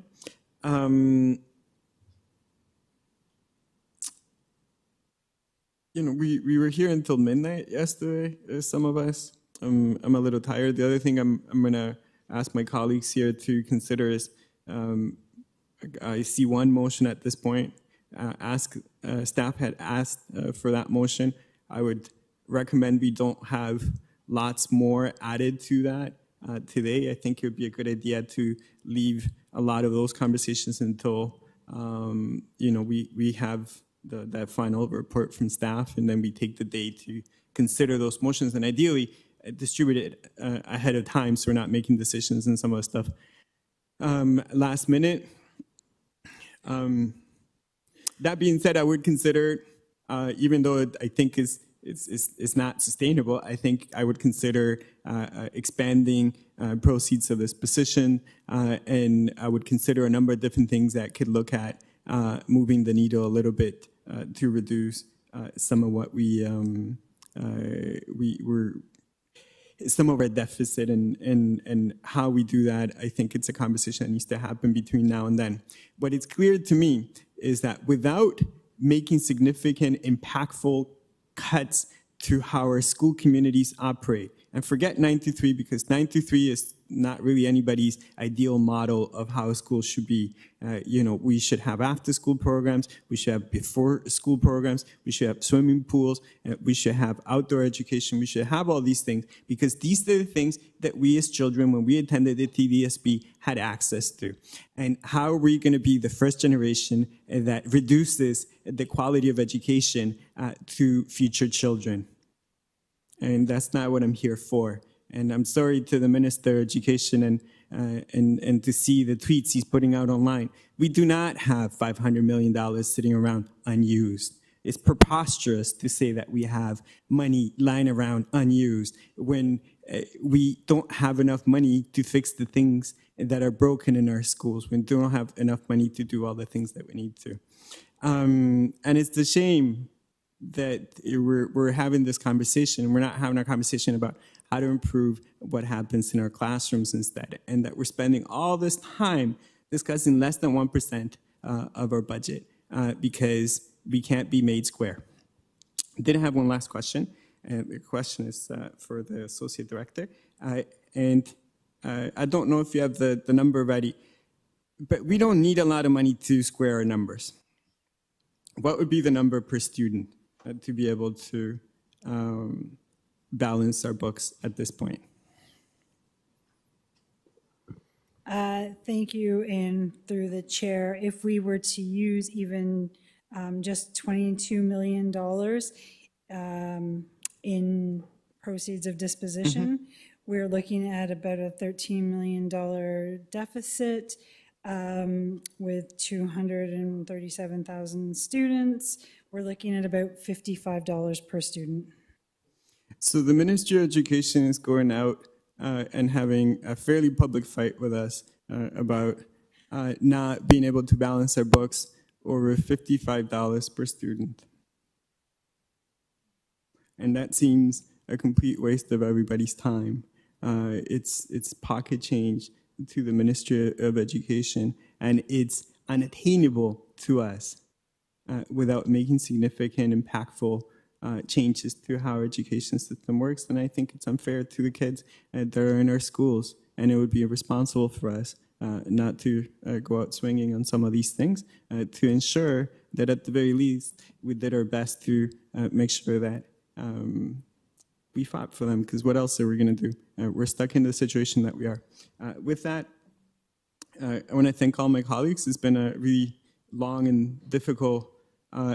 T: We were here until midnight yesterday, some of us. I'm a little tired. The other thing I'm going to ask my colleagues here to consider is I see one motion at this point. Staff had asked for that motion. I would recommend we don't have lots more added to that today. I think it would be a good idea to leave a lot of those conversations until we have that final report from staff, and then we take the day to consider those motions, and ideally distribute it ahead of time so we're not making decisions and some of the stuff last minute. That being said, I would consider, even though I think it's not sustainable, I think I would consider expanding proceeds of this position, and I would consider a number of different things that could look at moving the needle a little bit to reduce some of what some of our deficit, and how we do that. I think it's a conversation that needs to happen between now and then. What it's clear to me is that without making significant, impactful cuts to how our school communities operate, and forget 9-3, because 9-3 is not really anybody's ideal model of how a school should be. We should have after-school programs, we should have before-school programs, we should have swimming pools, we should have outdoor education, we should have all these things, because these are the things that we as children, when we attended the TDSB, had access to. And how are we going to be the first generation that reduces the quality of education to future children? And that's not what I'm here for. And I'm sorry to the Minister of Education and to see the tweets he's putting out online. We do not have $500 million sitting around unused. It's preposterous to say that we have money lying around unused when we don't have enough money to fix the things that are broken in our schools, when we don't have enough money to do all the things that we need to. And it's a shame that we're having this conversation. We're not having a conversation about how to improve what happens in our classrooms instead, and that we're spending all this time discussing less than 1% of our budget because we can't be made square. I did have one last question, and the question is for the Associate Director. I don't know if you have the number ready, but we don't need a lot of money to square our numbers. What would be the number per student to be able to balance our books at this point?
E: Thank you, and through the chair, if we were to use even just $22 million in proceeds of disposition, we're looking at about a $13 million deficit with 237,000 students. We're looking at about $55 per student.
T: So the Ministry of Education is going out and having a fairly public fight with us about not being able to balance our books over $55 per student. And that seems a complete waste of everybody's time. It's pocket change to the Ministry of Education, and it's unattainable to us without making significant, impactful changes to how our education system works. And I think it's unfair to the kids that are in our schools, and it would be irresponsible for us not to go out swinging on some of these things to ensure that at the very least we did our best to make sure that we fought for them, because what else are we going to do? We're stuck in the situation that we are. With that, I want to thank all my colleagues. It's been a really long and difficult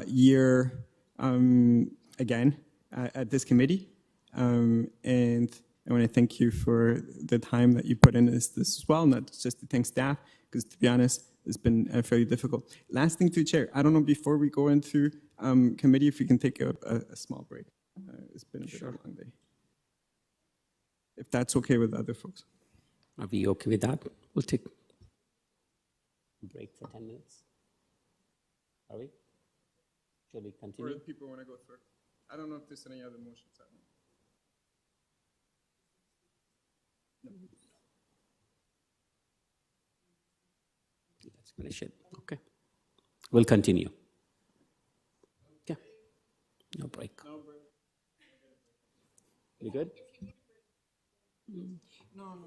T: year again at this committee. And I want to thank you for the time that you put in this as well, not just to thank staff, because to be honest, it's been fairly difficult. Last thing to Chair, I don't know, before we go into committee, if we can take a small break. It's been a bit of a long day. If that's okay with other folks.
B: Are we okay with that? We'll take a break for 10 minutes. Are we? Shall we continue?
T: Or if people want to go through. I don't know if there's any other motions. No.
B: Let's finish it. Okay. We'll continue. Yeah. No break.
T: No break.
B: You good?
T: No.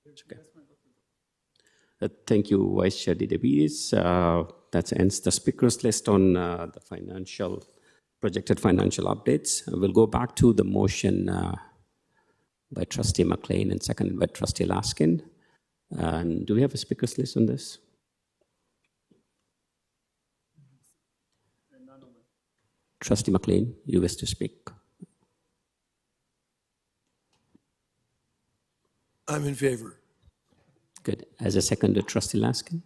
B: It's okay. Thank you, Vice Chair Didavides. That ends the speakers list on the projected financial updates. We'll go back to the motion by Trustee McLean and seconded by Trustee Laskin. And do we have a speakers list on this? Trustee McLean, you wish to speak?
P: I'm in favor.
B: Good. As a seconder, Trustee Laskin?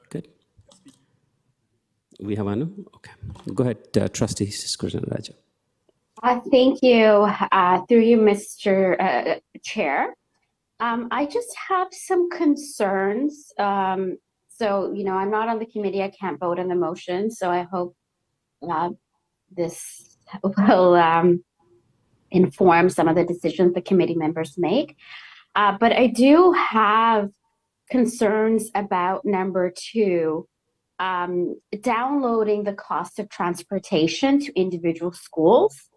B: Good. We have Anu? Okay. Go ahead, Trustee Raja.
G: Thank you. Through you, Mr. Chair. I just have some concerns. So, I'm not on the committee. I can't vote on the motion. So I hope this will inform some of the decisions the committee members make. But I do have concerns about number 2, downloading the cost of transportation to individual schools.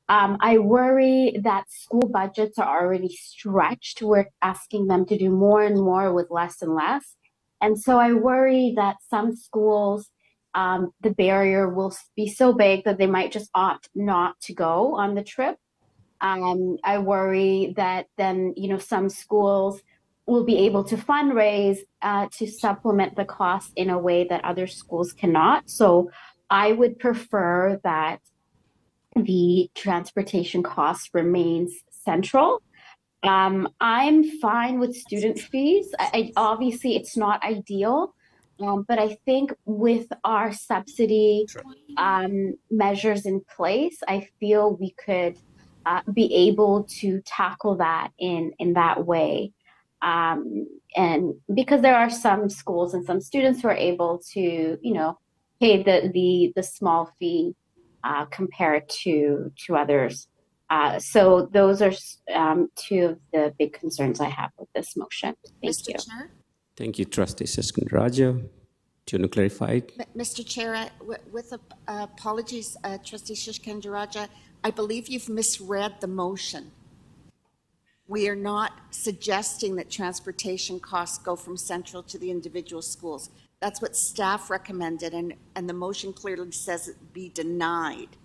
G: I worry that school budgets are already stretched. We're asking them to do more and more with less and less. And so I worry that some schools, the barrier will be so big that they might just opt not to go on the trip. I worry that then, some schools will be able to fundraise to supplement the cost in a way that other schools cannot. So I would prefer that the transportation cost remains central. I'm fine with student fees. Obviously, it's not ideal, but I think with our subsidy measures in place, I feel we could be able to tackle that in that way. And because there are some schools and some students who are able to, pay the small fee compared to others. So those are two of the big concerns I have with this motion. Thank
Q: Mr.
G: you.
Q: Chair?
B: Thank you, Trustee Siskindraja. Do you want to clarify it?
Q: Mr. Chair, with apologies, Trustee Siskindraja, I believe you've misread the motion. We are not suggesting that transportation costs go from central to the individual schools. That's what staff recommended, and the motion clearly says it be denied.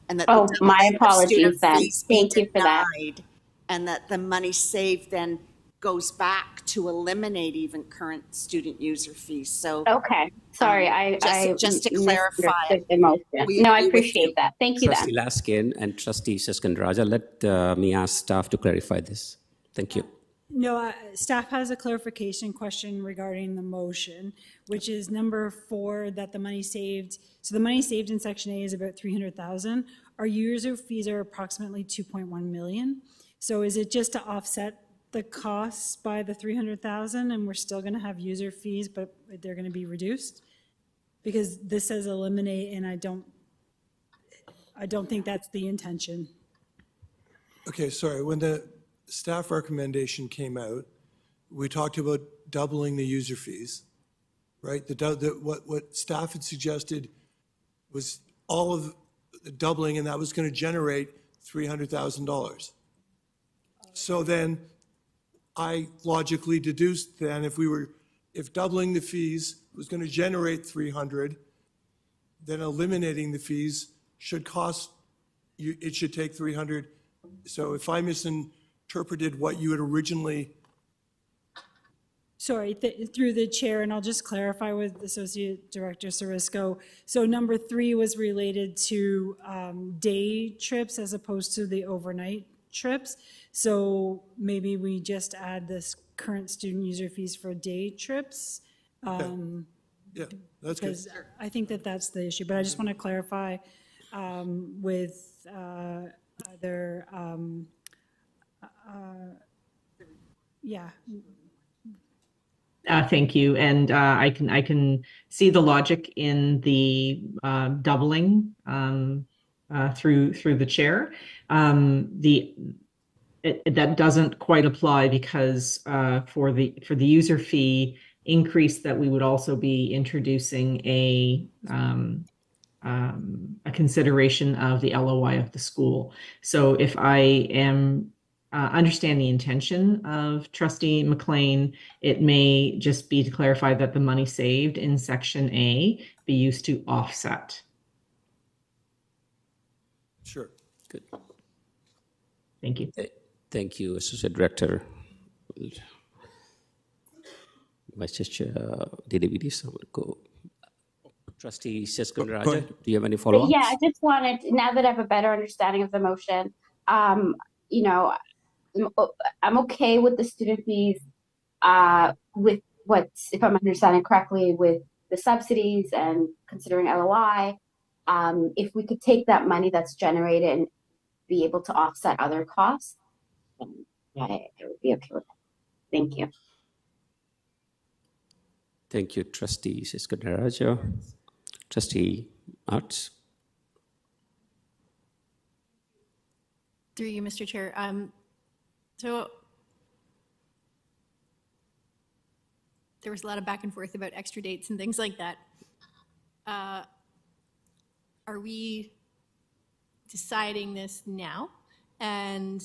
Q: And that
G: Oh,
Q: the
G: my apologies
Q: student
G: then.
Q: fees be
G: Thank you for that.
Q: denied, and that the money saved then goes back to eliminate even current student user fees. So
G: Okay, sorry, I
Q: just to clarify,
G: misunderstood the motion. No, I appreciate that. Thank you
B: Trustee
G: then.
B: Laskin and Trustee Siskindraja, let me ask staff to clarify this. Thank you.
E: No, staff has a clarification question regarding the motion, which is number 4, that the money saved. So the money saved in Section A is about 300,000. Our user fees are approximately 2.1 million. So is it just to offset the costs by the 300,000, and we're still going to have user fees, but they're going to be reduced? Because this says eliminate, and I don't think that's the intention.
P: Okay, sorry, when the staff recommendation came out, we talked about doubling the user fees, right? What staff had suggested was all of the doubling, and that was going to generate $300,000. So then I logically deduced then if doubling the fees was going to generate 300, then eliminating the fees should cost you, it should take 300. So if I misinterpreted what you had originally.
E: Sorry, through the chair, and I'll just clarify with Associate Director Sarisco. So number 3 was related to day trips as opposed to the overnight trips. So maybe we just add this current student user fees for day trips.
P: Yeah, that's good.
E: Because I think that's the issue, but I just want to clarify with other, yeah.
M: Thank you, and I can see the logic in the doubling through the chair. That doesn't quite apply because for the user fee increase, that we would also be introducing a consideration of the LOI of the school. So if I am understand the intention of Trustee McLean, it may just be to clarify that the money saved in Section A be used to offset.
P: Sure.
B: Good.
M: Thank you.
B: Thank you, Associate Director. Vice Chair DDBD, so we'll go. Trustee Siskindraja, do you have any follow-ups?
G: Yeah, I just wanted, now that I have a better understanding of the motion, I'm okay with the student fees, with if I'm understanding correctly, with the subsidies and considering LOI. If we could take that money that's generated and be able to offset other costs, then I would be okay with that. Thank you.
B: Thank you, Trustee Siskindraja. Trustee Arts.
C: Through you, Mr. Chair. So there was a lot of back and forth about extra dates and things like that. Are we deciding this now? And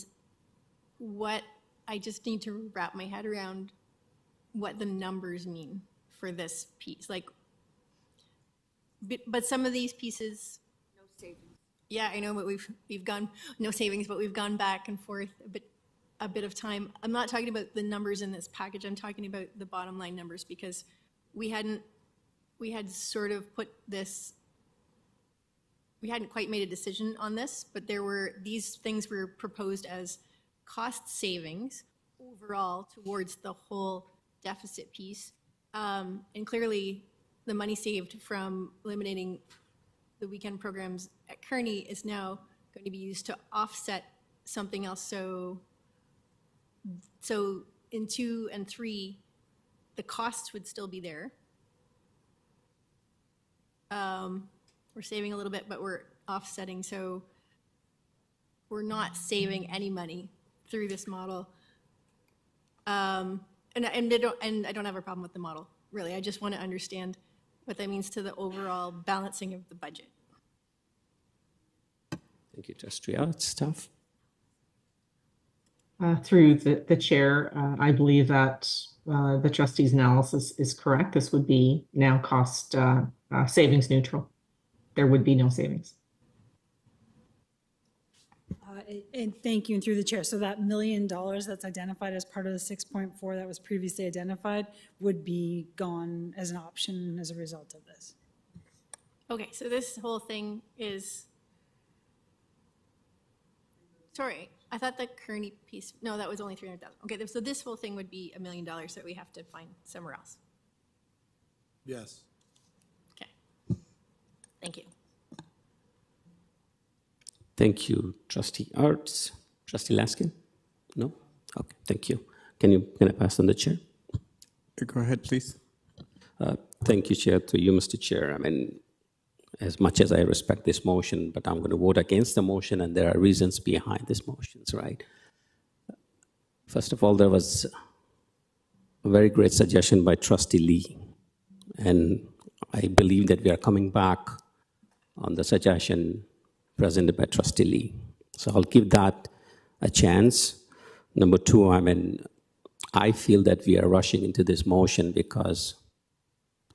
C: what, I just need to wrap my head around what the numbers mean for this piece. Like, but some of these pieces,
Q: no savings.
C: Yeah, I know, but we've gone, no savings, but we've gone back and forth a bit of time. I'm not talking about the numbers in this package. I'm talking about the bottom line numbers, because we had sort of put this, we hadn't quite made a decision on this, but these things were proposed as cost savings overall towards the whole deficit piece. And clearly, the money saved from eliminating the weekend programs at Kearney is now going to be used to offset something else. So in 2 and 3, the costs would still be there. We're saving a little bit, but we're offsetting. So we're not saving any money through this model. And I don't have a problem with the model, really. I just want to understand what that means to the overall balancing of the budget.
B: Thank you, Trustee Arts. Staff?
M: Through the chair, I believe that the trustee's analysis is correct. This would be now cost savings neutral. There would be no savings.
E: And thank you, and through the chair. So that $1 million that's identified as part of the 6.4 that was previously identified would be gone as an option as a result of this.
C: Okay, so this whole thing is, sorry, I thought the Kearney piece, no, that was only 300,000. Okay, so this whole thing would be $1 million that we have to find somewhere else.
P: Yes.
C: Okay, thank you.
B: Thank you, Trustee Arts. Trustee Laskin? No? Okay, thank you. Can I pass on the chair?
T: Go ahead, please.
B: Thank you, Chair. To you, Mr. Chair. I mean, as much as I respect this motion, but I'm going to vote against the motion, and there are reasons behind this motion, right? First of all, there was a very great suggestion by Trustee Lee, and I believe that we are coming back on the suggestion presented by Trustee Lee. So I'll give that a chance. Number two, I feel that we are rushing into this motion because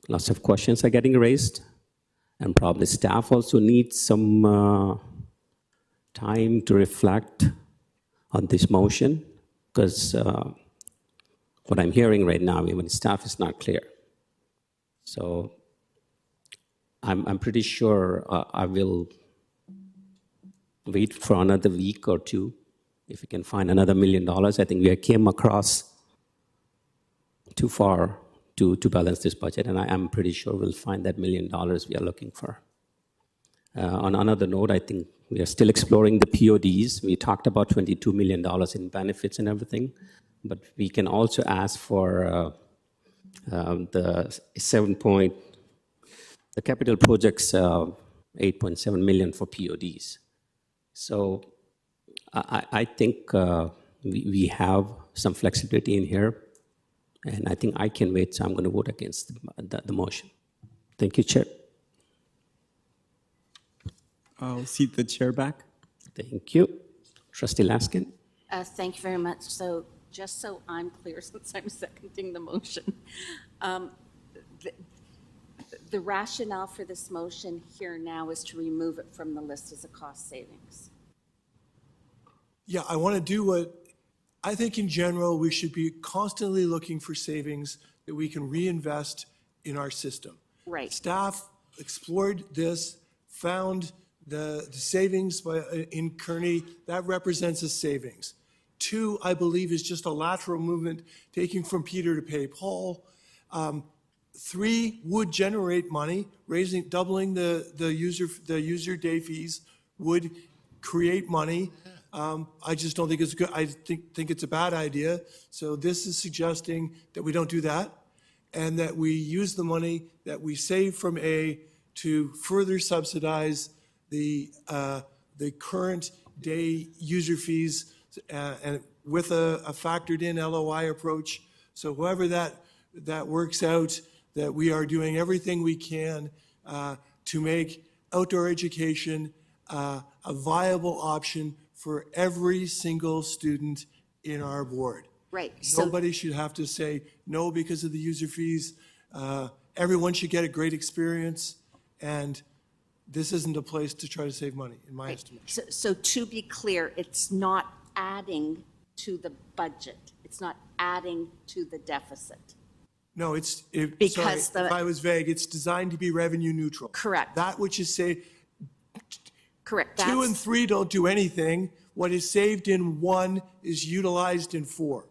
B: lots of questions are getting raised, and probably staff also needs some time to reflect on this motion, because what I'm hearing right now, even staff is not clear. So I'm pretty sure I will wait for another week or two. If we can find another $1 million, I think we came across too far to balance this budget, and I am pretty sure we'll find that $1 million we are looking for. On another note, I think we are still exploring the PODs. We talked about $22 million in benefits and everything, but we can also ask for the capital projects, 8.7 million for PODs. So I think we have some flexibility in here, and I think I can wait, so I'm going to vote against the motion. Thank you, Chair.
T: I'll seat the chair back.
B: Thank you. Trustee Laskin?
Q: Thank you very much. So just so I'm clear, since I'm seconding the motion, the rationale for this motion here now is to remove it from the list as a cost savings.
P: Yeah, I want to do what I think in general, we should be constantly looking for savings that we can reinvest in our system.
Q: Right.
P: Staff explored this, found the savings in Kearney. That represents a savings. 2, I believe, is just a lateral movement, taking from Peter to pay Paul. 3 would generate money, doubling the user day fees would create money. I just don't think it's good. I think it's a bad idea. So this is suggesting that we don't do that, and that we use the money that we save from A to further subsidize the current day user fees, and with a factored in LOI approach. So however that works out, that we are doing everything we can to make outdoor education a viable option for every single student in our board.
Q: Right.
P: Nobody should have to say no because of the user fees. Everyone should get a great experience, and this isn't a place to try to save money, in my estimation.
Q: So to be clear, it's not adding to the budget. It's not adding to the deficit.
P: No,
Q: Because
P: sorry, if I was vague, it's designed to be revenue neutral.
Q: Correct.
P: That which is
Q: Correct.
P: 2 and 3 don't do anything. What is saved in 1 is utilized in 4.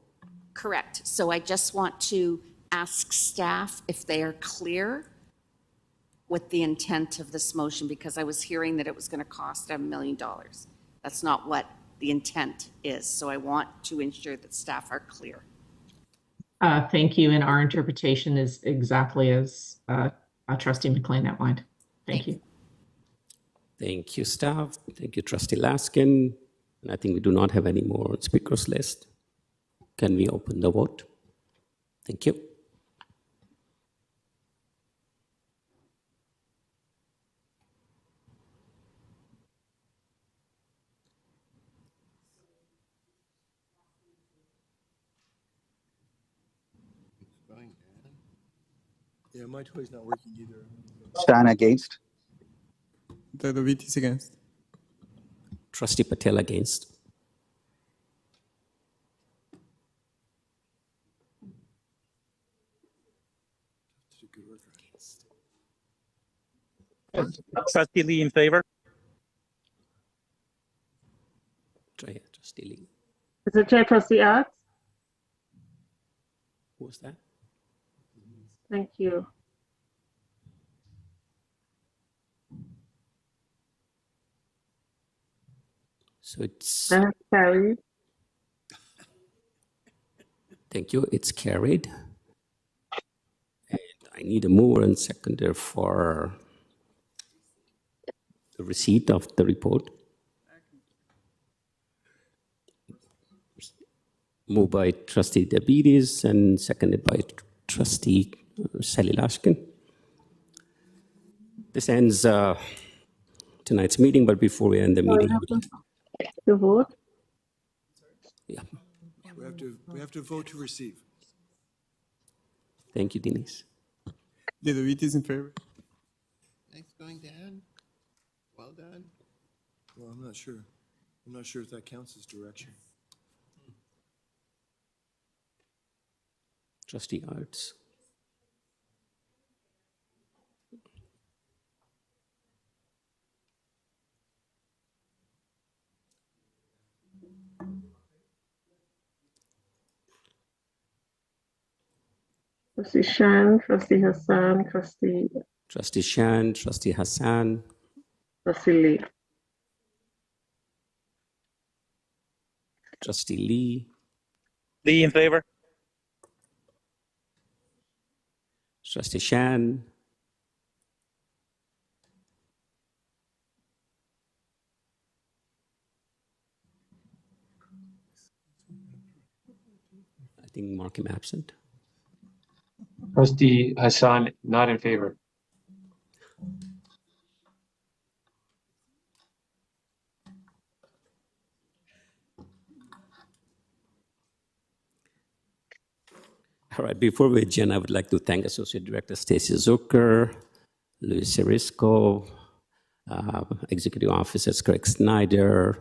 Q: Correct. So I just want to ask staff if they are clear with the intent of this motion, because I was hearing that it was going to cost $1 million. That's not what the intent is. So I want to ensure that staff are clear.
M: Thank you. And our interpretation is exactly as Trustee McLean outlined. Thank you.
B: Thank you, staff. Thank you, Trustee Laskin. And I think we do not have any more on speakers list. Can we open the vote? Thank you.
P: Yeah, my toy's not working either.
F: Stan against.
T: The VT is against.
B: Trustee Patel against.
F: Trustee Lee in favor.
B: Trustee Lee.
V: Mr. Chair, Trustee Arts.
B: Who was that?
V: Thank you.
B: So it's.
V: That's carried.
B: Thank you. It's carried. And I need a mover and seconder for the receipt of the report. Moved by Trustee Diabetes and seconded by Trustee Sally Lashkin. This ends tonight's meeting, but before we end the meeting,
V: to vote.
B: Yeah.
P: We have to vote to receive.
B: Thank you, Denise.
T: The VT is in favor.
S: Thanks, going Dan. Well done.
P: Well, I'm not sure. I'm not sure if that counts as direction.
B: Trustee Arts.
V: Trustee Shan, Trustee Hassan,
B: Trustee Shan, Trustee Hassan.
V: Trustee Lee.
B: Trustee Lee.
F: Lee in favor.
B: Trustee Shan. I think mark him absent.
W: Trustee Hassan, not in favor.
B: All right, before we adjourn, I would like to thank Associate Director Stacy Zucker, Luis Cerisco, Executive Officers Craig Snyder,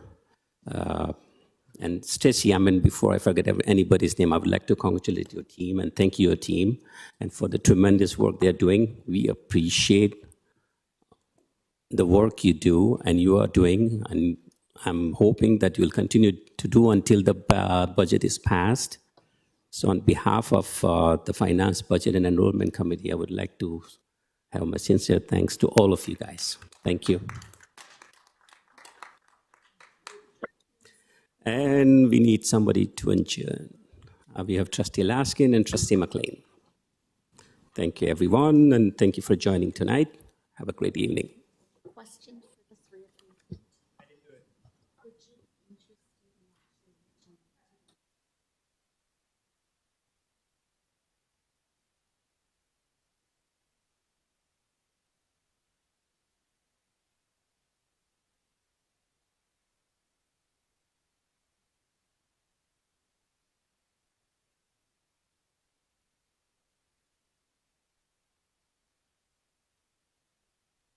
B: and Stacy. Before I forget anybody's name, I would like to congratulate your team and thank your team and for the tremendous work they're doing. We appreciate the work you do and you are doing, and I'm hoping that you'll continue to do until the budget is passed. So on behalf of the Finance, Budget, and Enrollment Committee, I would like to have my sincere thanks to all of you guys. Thank you. And we need somebody to adjourn. We have Trustee Laskin and Trustee McLean. Thank you, everyone, and thank you for joining tonight. Have a great evening.